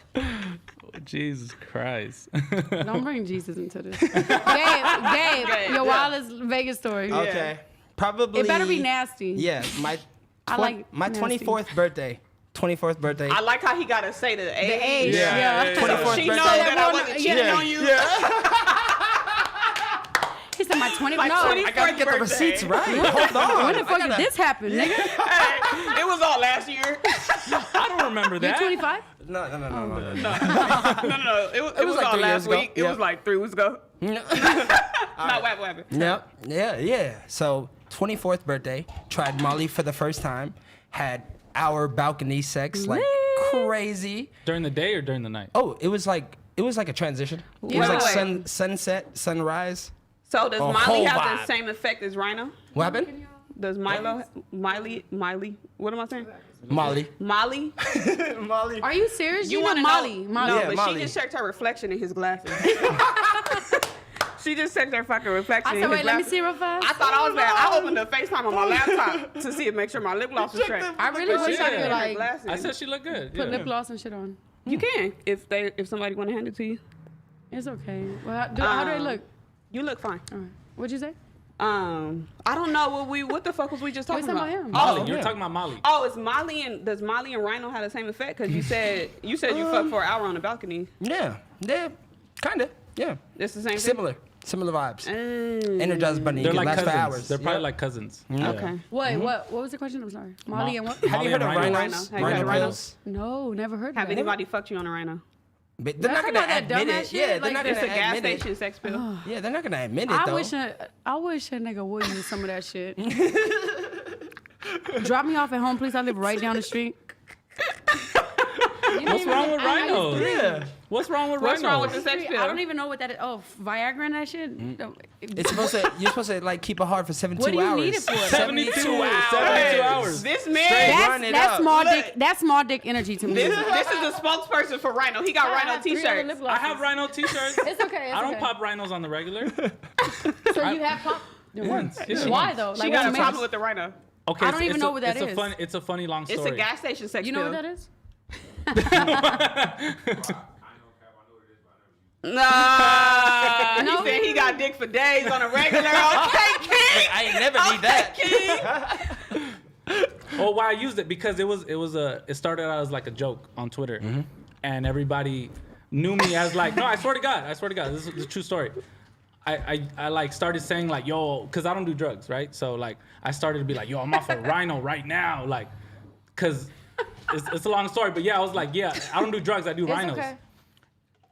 Jesus Christ. Don't bring Jesus into this. Gabe, your wildest Vegas story. Okay. Probably. It better be nasty. Yeah, my I like my nasty. 24th birthday. 24th birthday. I like how he gotta say the age. Yeah. 24th She birthday. know that I wasn't cheating on you. He said my 20. My no. 20 I gotta get the birthday. receipts right. Hold on. When the fuck did this happen, nigga? Hey, it was all last year. I don't remember You that. 25? No. No. It was like all 3 years last ago. week. It was like 3 weeks ago. Not what happened. Yep. Yeah. So 24th birthday, tried Molly for the first time, had our balcony sex like crazy. During the day or during the night? Oh, it was like a transition. It was Wait, like wait. sunset, sunrise. So does A Miley whole have vibe. the same effect as Rhino? What happened? Does Miley? What am I saying? Molly. Molly? Molly. Are you serious? You wanna know Molly. know? Molly. No, Yeah, but Molly. she just checked her reflection in his glasses. She just checked her fucking reflection I in said, his wait, let me glasses. see real fast. I thought I was bad. I opened the FaceTime on my laptop to see it, make sure my lip gloss was straight. I really wish I could like Glasses. I said she looked good. put Yeah. lip gloss and shit on. You can if somebody want to hand it to you. It's okay. Well, how do they look? You look fine. All right. What'd you say? I don't know what the fuck was we just talking talking about? about him. Molly, Oh, you were yeah. talking about Molly. Oh, is Molly and does Molly and Rhino have the same effect? Because you said you fucked for an hour on the balcony. Yeah, kinda. Yeah, It's the same similar vibes. thing. Energized bunny. They're You can like last cousins. for hours. They're probably Yeah. like cousins. Okay. Wait, what was the question? I'm sorry. Molly and what? Have Molly you heard and of Rhino. rhinos? Have you heard of Rhino rhinos? pills? No, never heard of Have that. anybody fucked you on a Rhino? But they're not That's gonna not that admit dumbass it. shit, Yeah, they're like, not It's gonna a gas admit station it. sex pill. Yeah, they're not gonna admit it I though. wish a nigga would use some of that shit. Drop me off at home, please. I live right down the street. What's wrong with rhinos? Yeah. What's wrong with What's rhinos? wrong with the sex pill? I don't even know what that is. Oh, Viagra and that shit? It's you're supposed to like keep it hard for 72 What do you hours. need it for? 72 hours. 72 hours. This man, Straight. Run it up. That's small dick energy to me. this is the spokesperson for Rhino. He got I Rhino have 3 other lip t-shirts. glosses. I have rhino t-shirts. It's okay. I don't pop rhinos on the regular. So you have pop once. Yeah. Why though? She got a what problem makes- with the Rhino. Okay, I don't even know what that is. It's a funny long story. It's a gas station sex You pill. know what that is? Nah, No? he said he got dick for days on a regular. Okay, King. I ain't never need that. Oh, why I used it because it started out as like a joke on Twitter, and everybody knew me as like, no, I swear to God, this is a true story. I like started saying like, yo, because I don't do drugs, right? So like I started to be like, yo, I'm off a rhino right now, like, cause it's a long story, but yeah, I was like, yeah, I don't do drugs, I do rhinos. Okay.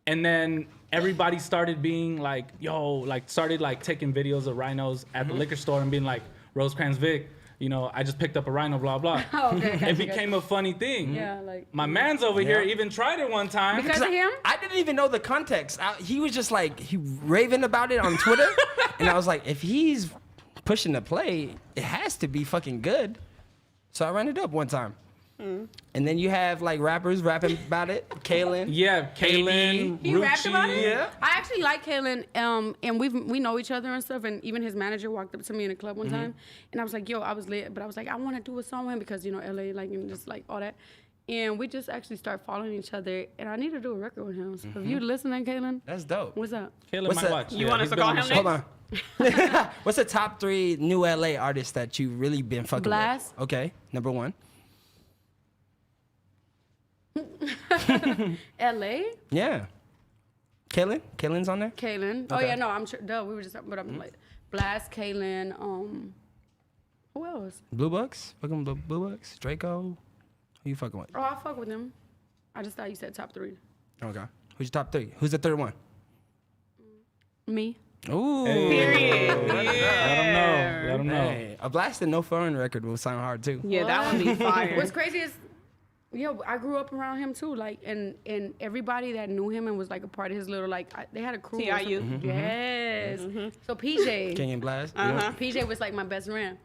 And then everybody started being like, yo, like started like taking videos of rhinos at the liquor store and being like, Rosecransvic, you know, I just picked up a rhino, blah, blah. Oh, okay. It gotcha, became a funny thing. Yeah, like My man's over here Yeah. even tried it one time. because of him. I didn't even know the context. He was just like he raving about it on Twitter, and I was like, if he's pushing the play, it has to be fucking good. So I ran it up one time. And then you have like rappers rapping about it. Kaylin. Yeah, Kaylin, He rapped about it. Yeah. I actually like Kaylin, and we know each other and stuff. And even his manager walked up to me in a club one time, and I was like, "Yo, I was lit," but I was like, "I want to do a song with him because you know LA, like, and just like all that." And we just actually start following each other, and I need to do a record with him. So if you listening, Kaylin, That's dope. what's up? Kaylin What's might that? watch. You Yeah, want us he's to been call on the him show. next? Hold on. What's the top 3 new LA artists that you really been fucking Blast. with? Okay, number 1. LA, Yeah. Kaylin's on there? Kaylin. Oh Okay. yeah, no, I'm sure. Duh, we were just, but I'm like Blast, Kaylin. Who else? Blue Bucks? Fucking Blue Bucks? Draco? Who you fucking with? Oh, I fuck with them. I just thought you said top 3. Okay. Who's your top 3? Who's the third one? Me. Ooh. Period. Let him know. Let him know. Hey, a Blast and No Foreign record will sound hard too. Yeah, that one be fire. What's crazy is, I grew up around him too. Like, and everybody that knew him and was like a part of his little they had a crew. or TIU. something. Yes. So PJ, King and Blast? PJ was like my best friend,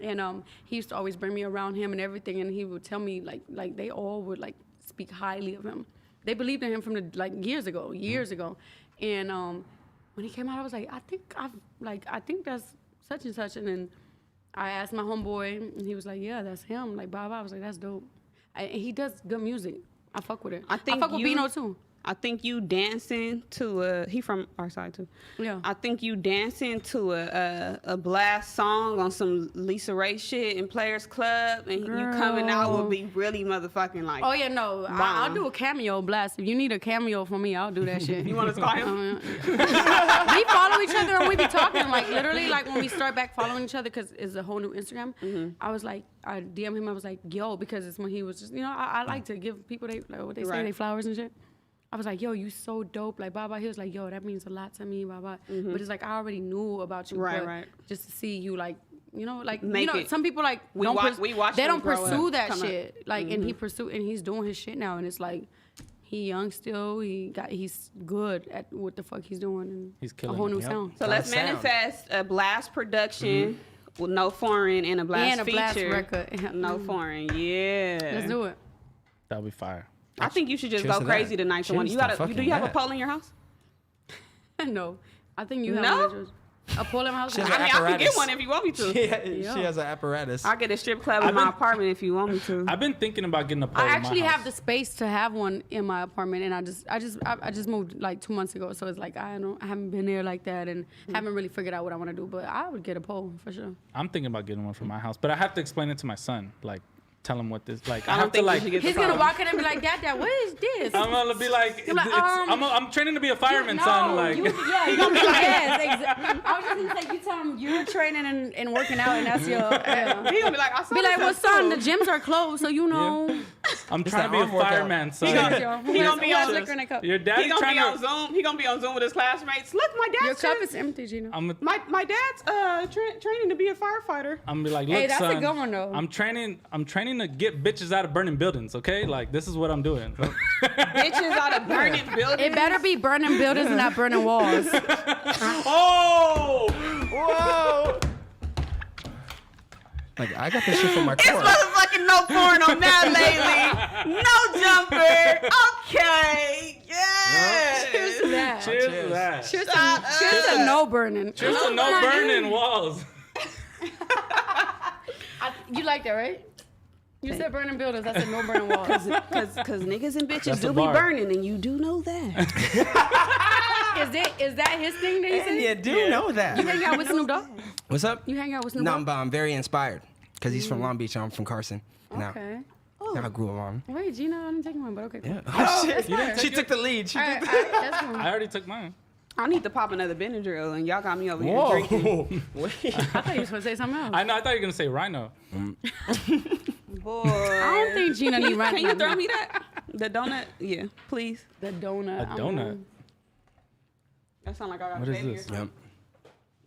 and he used to always bring me around him and everything, and he would tell me like they all would like speak highly of him. They believed in him from years ago, and when he came out, I was like, I think that's such and such, and then I asked my homeboy, and he was like, "Yeah, that's him." Like, Bob, I was like, "That's dope." And he does good music. I fuck with it. I fuck with Bino too. I think you dancing to he from our side too. Yeah. I think you dancing to a blast song on some Lisa Ray shit in Players Club, and you coming out will be really motherfucking like. Oh yeah, no, I'll do a cameo blast. If you need a cameo from me, I'll do that shit. You want to call him? We follow each other and we be talking like literally like when we start back following each other because it's a whole new Instagram. I was like, I DM him. I was like, yo, because it's when he was just, I like to give people what they say, they flowers and shit. I was like, yo, you so dope. Like, blah, blah. He was like, yo, that means a lot to me, blah, blah. But it's like, I already knew about you. Right. Just to see you, like, Make it. some people, like, We watch they them don't grow pursue up, that come shit. up. Like, and he's doing his shit now. And it's like, he young still. He's good at what the fuck he's doing. And He's killing a whole it. new Yep. sound. So let's manifest a blast production with no foreign and a blast And a blast feature. record. No foreign. Yeah. Let's do it. That'll be fire. I think you should just Cheers go to crazy that. tonight. Cheers You to got fucking do you have a that. pole in your house? No. I think you have No? one. A pole in my house? She has I an mean, I can get apparatus. one if you want me to. She has an apparatus. I'll get a strip club in my apartment if you want me to. I've been thinking about getting a pole I in my actually have house. the space to have one in my apartment, and I just moved like 2 months ago, so it's like I haven't been there like that, and haven't really figured out what I want to do. But I would get a pole for sure. I'm thinking about getting one for my house, but I have to explain it to my son. Like, tell him what this. Like, I I have don't to think you like. should get the He's gonna pole. walk in and be like, Dad, what is this? I'm gonna be like, You're like, I'm training to be a fireman, No, son. Like, you gonna be like, yes, exactly. I was just gonna say, you tell him you're training and working out, and that's your. Yeah. He gonna be like, I saw Be like, well, this son, too. the gyms are closed, so you know. I'm trying to be a arm workout. fireman, son. He gonna be on liquor in a cup. Your He daddy's gonna trying be on to. Zoom. He gonna be on Zoom with his classmates. Look, my Your dad's cup is empty, Gina. my dad's training to be a firefighter. I'm be like, look, Hey, that's a son, good one, though. I'm training to get bitches out of burning buildings. Okay, like this is what I'm doing. Bitches out of burning buildings. It better be burning buildings and not burning walls. Oh, Whoa! Like, I got this shit from my It's car. motherfucking no porn on that lately. No jumper. Okay. Yeah. Cheers to that. cheers to that. Cheers Shut to, cheers to up. no burning. Cheers to no burning walls. You like that, right? You said burning buildings. I said no burning walls. Cause niggas and bitches That's do the be bar. burning, and you do know that. Is that his thing that he said? You do know that. You hang out with Snoop Dogg? What's up? You hang out with Snoop No, Dogg? but I'm very inspired because he's from Long Beach and I'm from Carson. Okay. Now I grew along. Wait, Gina, I didn't take one, but okay. Cool. Yeah. Oh, shit. fine. She took the lead. She All took right, that's cool. I already took mine. I need to pop another Benadryl, and y'all got me over here Whoa. drinking. Wait. I thought you was going to say something else. I know. I thought you were gonna say rhino. Boy. I don't think Gina need right Can you throw me that? The donut? Yeah, please. the donut. A donut. That sound like I got What a is baby this? or something.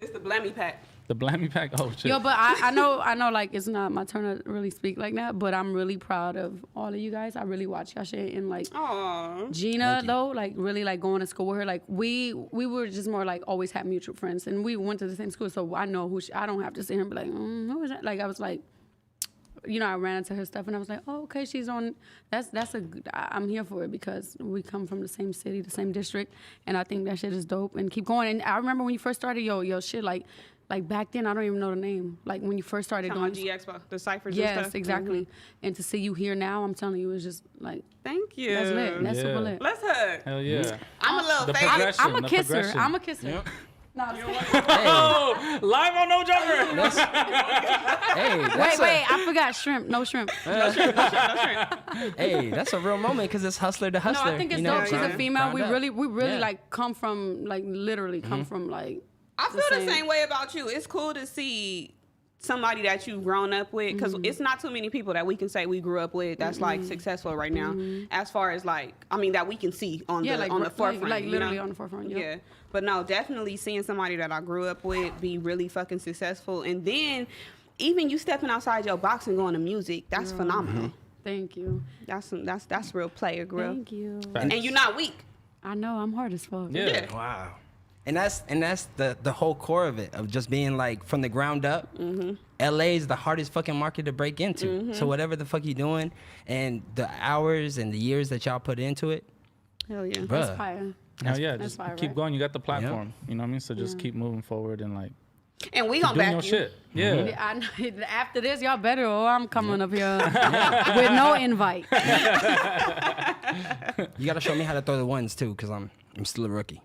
It's the Blammy pack. The Blammy pack. Oh shit. Yo, but I know, like, it's not my turn to really speak like that, but I'm really proud of all of you guys. I really watch y'all shit, and, like, Aww. Gina, though, like, really, like, going to school with her, like, we were just more, like, always had mutual friends, and we went to the same school, so I know who I don't have to sit here and be like, who is that? Like, I was like, I ran into her stuff, and I was like, oh, okay, she's on, that's a good, I'm here for it, because we come from the same city, the same district, and I think that shit is dope, and keep going. And I remember when you first started your shit, like back then, I don't even know the name. Like when you first started Talking doing about G Expo, the ciphers and yes, stuff. exactly. Mhm. And to see you here now, I'm telling you, it's just like Thank you. that's lit. That's super Yeah. lit. Let's hug. Hell yeah. I'm a little The favorite. progression. I'm a the kisser. progression. I'm a kisser. Yep. No, I'm just- Oh, live on No Jumper. Hey, that's wait, I forgot shrimp. No shrimp. Hey, that's a real moment because it's hustler to No, hustler. I think it's you know, dope. She's a grind- female. grind We up. really Yeah. like come from like literally come from like. I feel the same way about you. It's cool to see somebody that you've grown up with, because it's not too many people that we can say we grew up with that's like successful right now. As far as like, I mean, that we can see on Yeah, the like, on the like- forefront, like you literally know? on the forefront, yep. Yeah, but no, definitely seeing somebody that I grew up with be really fucking successful, and then even you stepping outside your box and going to music, that's phenomenal. Thank you. That's real player growth. Thank you. Facts. And you're not weak. I know I'm hard as fuck. Yeah. Wow. And that's the whole core of it, of just being like from the ground up. LA is the hardest fucking market to break into. So whatever the fuck you doing, and the hours and the years that y'all put into it, Hell yeah. bruh. That's fire. Hell yeah. That's Just fire, keep right? going. You got the platform. You know what I mean? So just keep moving forward and like And we gonna doing your back you. shit. Yeah. I know, after this, y'all better, or I'm coming up here with no invite. You gotta show me how to throw the ones too, cause I'm still a rookie.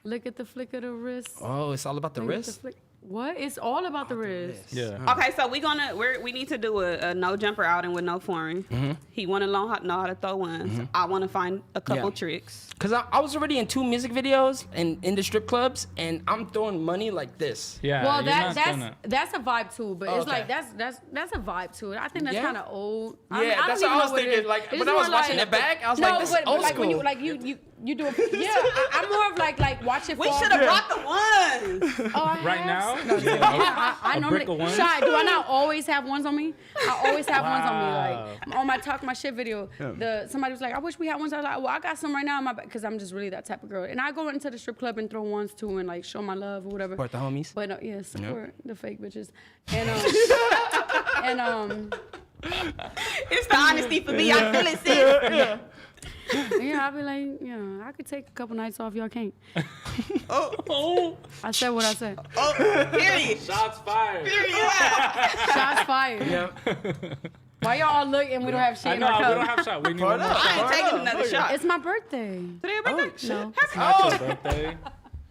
Look at the flick of the wrist. Oh, it's all about the Look at wrist. What? It's all about the wrist. Yeah. Okay, so we need to do a no jumper outing with no foreign. He want to know how to throw ones. I want to find a couple Yeah. tricks. Cause I was already in 2 music videos and in the strip clubs, and I'm throwing money like this. Yeah. Well, you're not gonna- that's a vibe too, but it's Okay. like that's a vibe to it. I think that's Yeah. kind of old. Yeah, I don't that's even what I know was what it thinking, is. like, It's when I was more watching it back, I was like, this is old like when school. you do it. Yeah, I'm more of like watch it. We fall. should have brought the ones. Oh, I Right have now? some. Yeah. I A normally brick of ones? Shy, do I not always have ones on me? I always have ones on me. Wow. Like on my talk my shit video, somebody was like, I wish we had ones. I was like, well, I got some right now in my bag because I'm just really that type of girl. And I go into the strip club and throw ones too and like show my love or whatever. Support the homies. But yeah, support the fake bitches. And It's the honesty for me. I feel it, sis. yeah, I'll be like, yeah, I could take a couple nights off. Y'all can't. Oh, I said what I said. period. Shots fired. Shots fired. Yeah. Why y'all all look and we don't have shit I in know. our We cup? don't have shot. We need one more up. shot. I ain't taking another shot. It's my birthday. Today your birthday? No. It's not your birthday.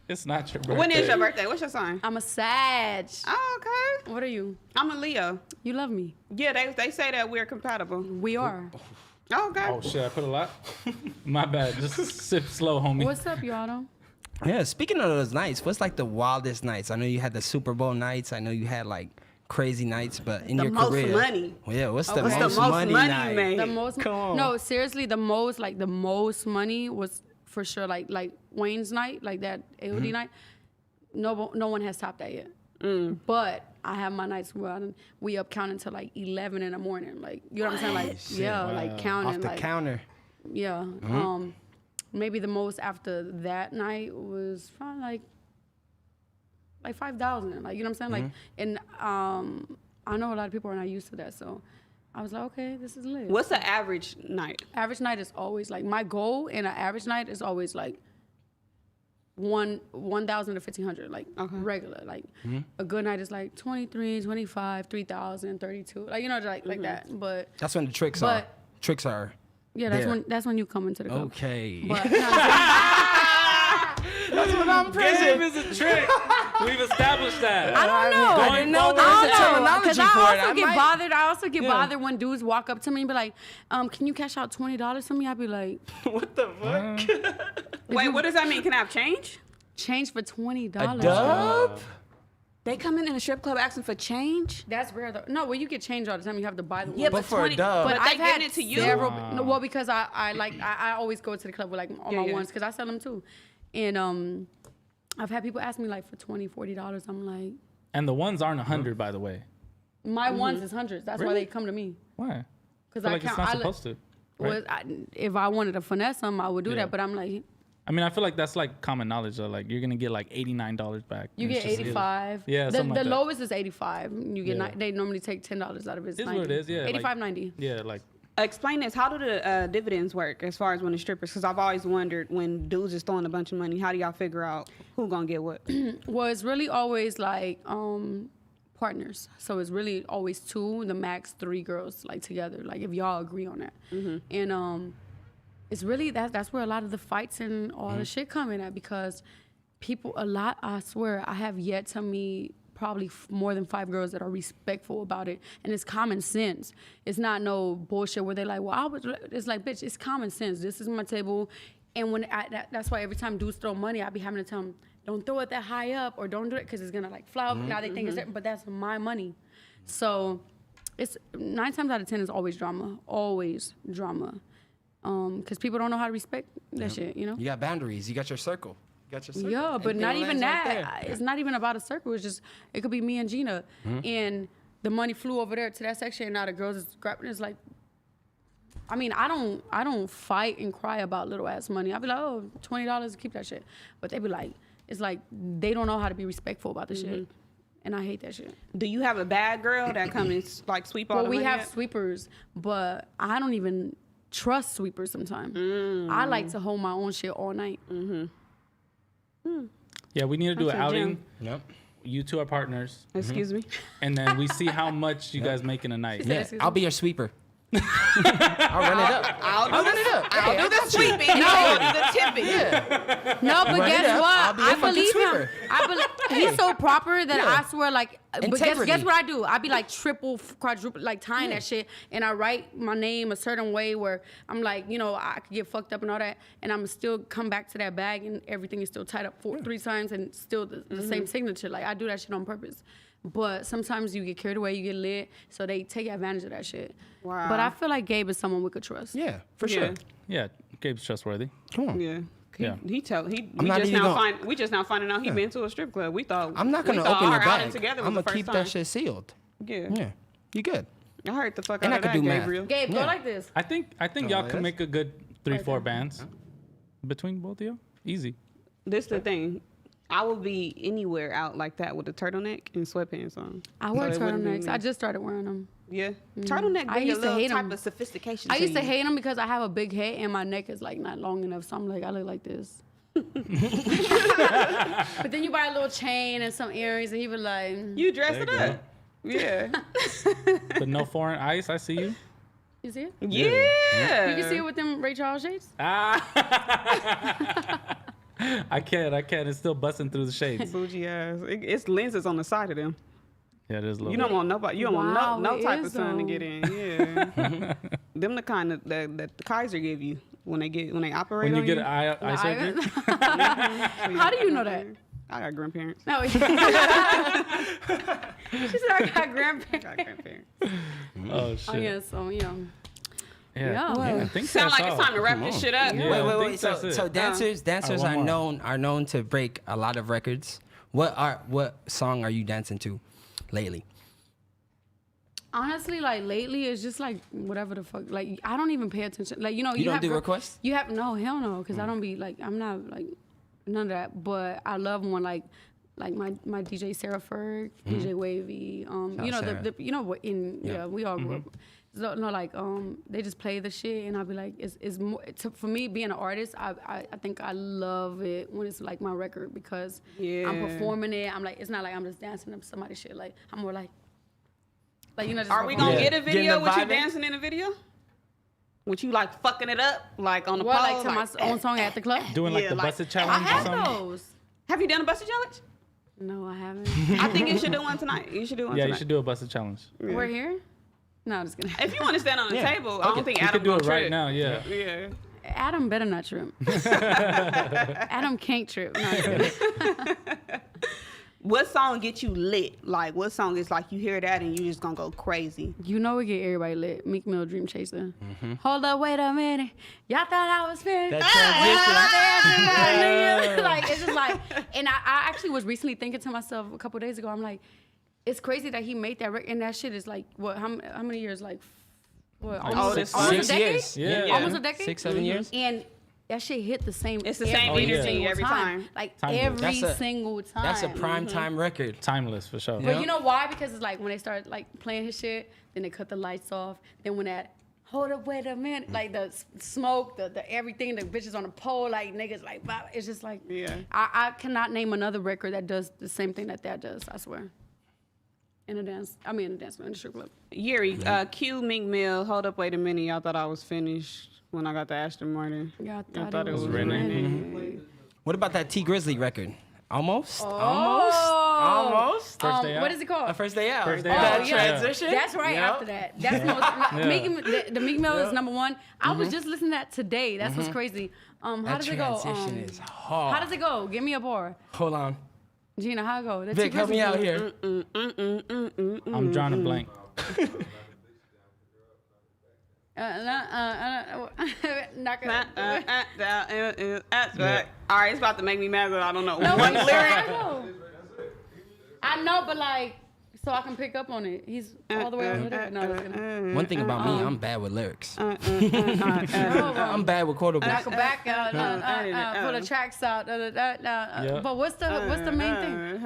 It's not your birthday. When is your birthday? What's your sign? I'm a Sag. Oh, okay. What are you? I'm a Leo. You love me. Yeah, they say that we're compatible. We are. Oh, okay. Oh shit! I put a lot. My bad. Just sip slow, homie. What's up, y'all? Though? Yeah, speaking of those nights, what's like the wildest nights? I know you had the Super Bowl nights. I know you had like crazy nights, but in The your most career, money. Well, yeah, what's the What's most, the most money, money night? you made? The most. Come on. No, seriously, the most money was for sure like Wayne's night, like that AOD night. No one has topped that yet. But I have my nights where we up counting till like 11 in the morning. Like, you know what I'm saying? Like, yeah, like counting. Off the like, counter. Yeah. Maybe the most after that night was probably like 5,000. Like, you know what I'm saying? Like, and I know a lot of people are not used to that, so I was like, okay, this is lit. What's the average night? Average night is always like my goal in an average night is always like 1,000 to 1,500, like regular. Like a good night is like 23, 25, 3,000, 32. Like, you know, like that. But That's when the tricks are. Tricks are. yeah, that's when you come into the club. Okay. But you know what I'm saying? That's when I'm Game is a trick. We've established that. I don't know. I didn't know I there was a don't know, terminology because for I it. also get might- bothered. I also get bothered when dudes walk up to me and be like, "Can you cash out $20 for me?" I'd be like, What the fuck? Wait, what does that mean? Can I have change? "Change for $20." A dub? They come in a strip club asking for change? That's rare though. No, well, you get change all the time. You have to buy the one. Yeah, But for a 20 dub. But But they I've giving had it to you? several. No, well, because I always go to the club with like all my yeah. ones because I sell them too, and I've had people ask me like for $20, $40. I'm like, And the ones aren't 100, by the way. my ones is hundreds. That's why Really? they come to me Why? because I feel like it's not supposed to. Right? If I wanted to finesse them, I would do Yeah. that. But I'm like, I mean, I feel like that's like common knowledge though. Like you're gonna get like $89 back. you and get it's just- 85. Yeah, the something like that. lowest is 85. You get Yeah. they normally take $10 out of it. It is what it is, yeah, like- 85, 90. Yeah, like Explain this. How do the dividends work as far as when the strippers? Because I've always wondered when dudes is throwing a bunch of money, how do y'all figure out who gonna get what? Well, it's really always like partners. So it's really always 2, the max 3 girls like together. Like if y'all agree on that. And it's really that's where a lot of the fights and all the shit come in at because I swear I have yet to meet probably more than 5 girls that are respectful about it, and it's common sense. It's not no bullshit where they're like, well, it's like, bitch, it's common sense. This is my table, and when that's why every time dudes throw money, I be having to tell them, don't throw it that high up or don't do it because it's gonna like fly up. Now they think it's but that's my money. So it's 9 times out of 10 is always drama, because people don't know how to respect that shit, you know. You got boundaries. You got your circle. You got your circle. Yeah, but Everything not even lands right that. there. It's not even about a circle. It's just it could be me and Gina, and the money flew over there to that section, and now the girls is grabbing. It's like, I mean, I don't fight and cry about little ass money. I'll be like, oh, $20, keep that shit. But they be like, it's like they don't know how to be respectful about the shit, and I hate that shit. Do you have a bad girl that come and like sweep all Well, the we money have up? sweepers, but I don't even trust sweepers sometimes. I like to hold my own shit all night. yeah, we need to do an Okay, outing. Jim. Yep. you two are partners, Excuse me. and then we see how much you guys make in a night. Yeah, I'll be your sweeper. I'll run it up. I'll run it up. I'll Hey, do the sweeping. I'll do the tipping. Yeah. No, but Run it guess up. I'll what? be a I fucking believe him. sweeper. He's so proper that Yeah. I swear, like, but guess Integrity. what I do? I be like triple, quadruple, like tying that shit, and I write my name a certain way where I'm like, you know, I could get fucked up and all that, and I'm still come back to that bag, and everything is still tied up 3 times, and still the same signature. Like I do that shit on purpose. But sometimes you get carried away, you get lit, so they take advantage of that shit. Wow. But I feel like Gabe is someone we could trust. Yeah, for Yeah. sure. Yeah, Gabe's trustworthy. Come on. Yeah. Yeah. We not just even now gonna- we just now finding out he been to a strip club. We thought I'm not we gonna thought open your our outing bag. together was I'm the gonna first keep time. that shit sealed. Yeah. Yeah, you good. I heard the fuck And out I of could that, do math. Gabriel. Gabe, go Yeah. like this. I think y'all yes. can make a good 3-4 bands between both of you. Easy. This the thing. I would be anywhere out like that with a turtleneck and sweatpants on. I wear So it wouldn't be turtlenecks. me. I just started wearing them. Yeah. Turtleneck I bring a used to little hate type 'em. of sophistication I used to you. hate them because I have a big head and my neck is like not long enough. So I'm like, I look like this. But then you buy a little chain and some earrings and he was like, You dress There it you go. up. Yeah. But no foreign ice. I see you. you see it? Yeah. You can see it with them Ray Charles shades. Ah. I can't. It's still busting through the shades. Bougie ass. It's lenses on the side of them. Yeah, it is a little. You don't want nobody. You don't Wow, want no it type is, of sun to though. get in. Yeah. Them the kind of that the Kaiser give you when they operate When you on get you. eye surgery. How do you know that? I got grandparents. No. She said I got grandparents. I got grandparents. Oh shit. Oh yeah, so yeah. Yeah. Yeah. I think Sound that's like it's all. time to wrap this shit up. Yeah. Wait, I think wait. that's it. So dancers one more. are known to break a lot of records. What song are you dancing to lately? Honestly, like lately, it's just like whatever the fuck. Like I don't even pay attention. Like you know, You don't have do requests? You have no hell no, because I don't be like I'm not like none of that. But I love when like my DJ Sarah Ferg, DJ Wavy. You know Sarah. the you know what in yeah we all grew up. So, no, like they just play the shit, and I'll be like, it's more for me being an artist. I think I love it when it's like my record because I'm performing it. I'm like, it's not like I'm just dancing to somebody's shit. Like I'm more like you know. Just Are we gonna performing. get a Getting video the with you vibe in? dancing in a video? With you like fucking it up like on the What, pole? like to my own song at the club? Doing like Yeah, the like- busted I challenge or have something. those. Have you done a busted challenge? No, I haven't. I think you should do one tonight. You should do one Yeah, tonight. you should do a busted challenge. We're here? No, I'm just kidding. If you want to stand on the Yeah. table, I don't think You Adam could do gonna it right trip. now. Yeah. Yeah. Adam better not trip. Adam can't trip. No, I'm just kidding. What song get you lit? Like, what song is like you hear that and you just gonna go crazy? You know we get everybody lit. Meek Mill, Dream Chaser. Hold up, wait a minute. Y'all thought I was finished. That Like it's just like, and I actually was recently thinking to myself a couple days ago. I'm like, it's crazy that he made that record, and that shit is like what? How many years? Like what? Almost, it's almost Six a decade. years. Yeah. Almost a decade. 6-7 years. And that shit hit the same. It's the same every energy single every time. Like Timeless. every That's a- single time. That's a prime time record. Timeless for sure. But you know why? Because it's like when they start like playing his shit, then they cut the lights off. Then when that hold up, wait a minute, like the smoke, the everything, the bitches on the pole, like niggas like, wow, it's just like, Yeah. I cannot name another record that does the same thing that does. I swear. In a dance, in the strip club. Yuri, Q, Meek Mill, hold up, wait a minute. Y'all thought I was finished when I got the Aston Martin. Yeah, I Y'all thought it was Renee. What about that T Grizzly record? Almost. Oh. Almost. First day out. What is it called? The first day out. First day That out. transition. That's right Yep. after that. That's the Meek Mill is number one. I was just listening to that today. That's what's crazy. How That does it go? transition is hard. How does it go? Give me a bar. Hold on. Gina, how it go? That's Vic, T help me out Grizzly. here. I'm drawing a blank. Knock it. All right, it's about to make me mad that I don't know No, one wait, lyric. I know, but like, so I can pick up on it. He's all the way over there. No, it's gonna. One thing about me, I'm bad with lyrics. No, I'm bad with quotables. knock it back out. Pull the tracks out. Yeah. But what's the main thing?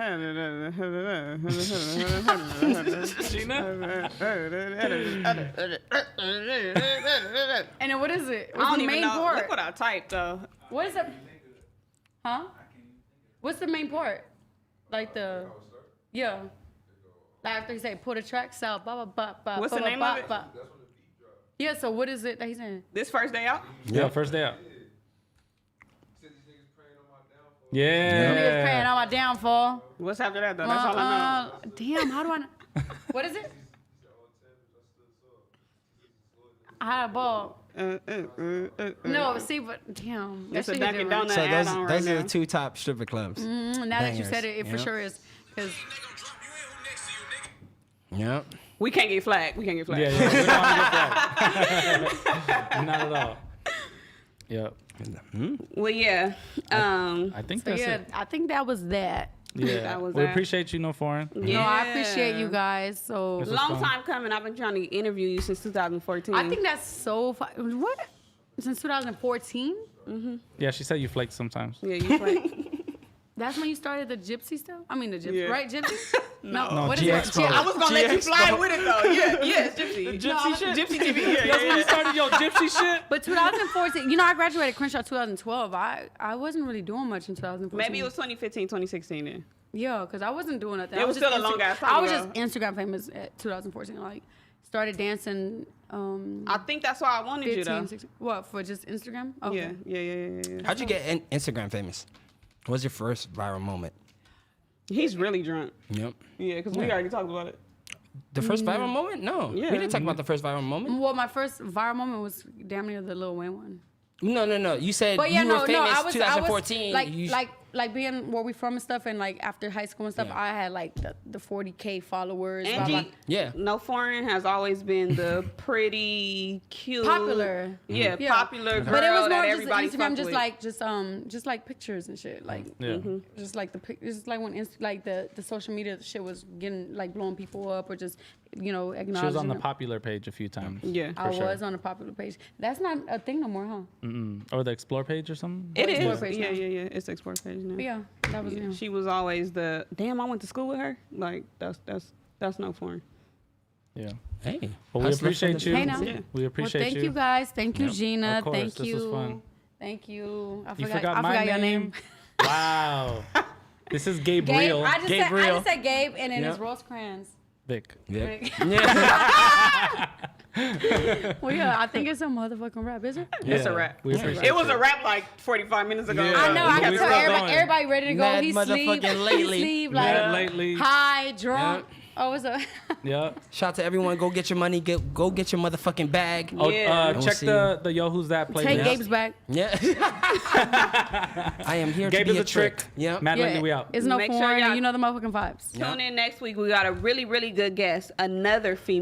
And then what is it? I What's don't the even main know. part? Look what I typed though. What is it? Huh? What's the main part? Like the. Yeah. Like after he say, put a tracks out, blah, blah, blah, blah. What's blah, the blah, name blah, of it? blah. Yeah, so what is it that he's saying? This first day out? Yeah, first day out. Niggas praying Yeah. on my downfall. What's after that though? That's all I know. Damn, how do I know? What is it? I had a ball. No, see, but damn. That It's a shit Dunkin' different. Donut So ad on right those are now. the 2 top stripper clubs. Now that you Bangers. said it, it for Yep. sure is. Because Yep. We can't get flagged. We can't get flagged. Yeah, yeah. We don't want to get that. Not at all. Yep. Well, yeah. I think so that's yeah, it. I think that was that. Yeah. that was We that. appreciate you, No Foreign. Yeah. No, I appreciate you guys. So was Long fun. time coming. I've been trying to interview you since 2014. I think that's so fun. What? Since 2014? Yeah, she said you flake sometimes. Yeah, you play. That's when you started the gypsy stuff? I mean the gypsy, Yeah. right? Gypsy? No. What is GX it? Pro. I was gonna let you fly with it though. Yeah, yes, Gypsy. Gypsy shit? Gypsy TV. Yeah, That's when you started your gypsy shit? But 2014, you know, I graduated Crenshaw 2012. I wasn't really doing much in 2014. Maybe it was 2015, 2016 then. Yeah, because I wasn't doing nothing. It I was just still a long ass time I was ago. just Instagram famous at 2014. Like, started dancing. I think that's why I wanted you 15, though. 16. What, for just Instagram? Okay. Yeah. How'd you get Instagram famous? What was your first viral moment? He's really drunk. Yep. Yeah, because we already talked about it. The first viral moment? No. Yeah. We didn't talk about the first viral moment. Well, my first viral moment was damn near the Lil Wayne one. No. You said But yeah, you were no, famous I was 2014. like being where we from and stuff, and like after high school and stuff, Yeah. I had like the 40K followers. Blah, Angie, blah. Yeah. No Foreign has always been the pretty cute, Popular. Yeah, Yeah. popular girl But it was more that just everybody Instagram, fuck just with. just like pictures and shit, like Yeah. just like just like when like the social media shit was getting like blowing people up or just acknowledging. She was on the them. popular page a few times. Yeah, I for sure. was on the popular page. That's not a thing no more, huh? Or the explore page or something? it Explore is. page Yeah, now. yeah. It's the explore page now. But yeah, that was Yeah, him. she was always the damn. I went to school with her. Like that's No Foreign. Yeah. Hey. Well, we appreciate you. Hey, now. Yeah. We appreciate Well, thank you guys. Thank you, Yep. Gina. Of course, Thank this you. was fun. Thank you. I You forgot, forgot my your name. Wow. This is Gabe Gabe. Real. I just Gabriel. said Gabe, and then Yep. it's Rosecrans. Vic. Yeah. Well, yeah, I think it's a motherfucking rap, is it? It's a Yeah, rap. we appreciate It was you. a rap like 45 minutes ago. Yeah. I know. I we can still tell everybody, going. everybody ready to go. Mad He's sleep. motherfucking lately. He's sleep. Mad Like lately. high, drunk. Oh, what's up? Yeah. Shout out to everyone. Go get your money. Go get your motherfucking bag. Oh, Yeah. We'll check see the Yo Who's That playlist. Take Gabe's back. Yeah. I am here Gabe to is be a trick. Yeah. Mad Yeah, lately, we out. it's no Make sure foreign. y'all- You know the motherfucking vibes. Tune in next week. We got a really, really good guest. Another female.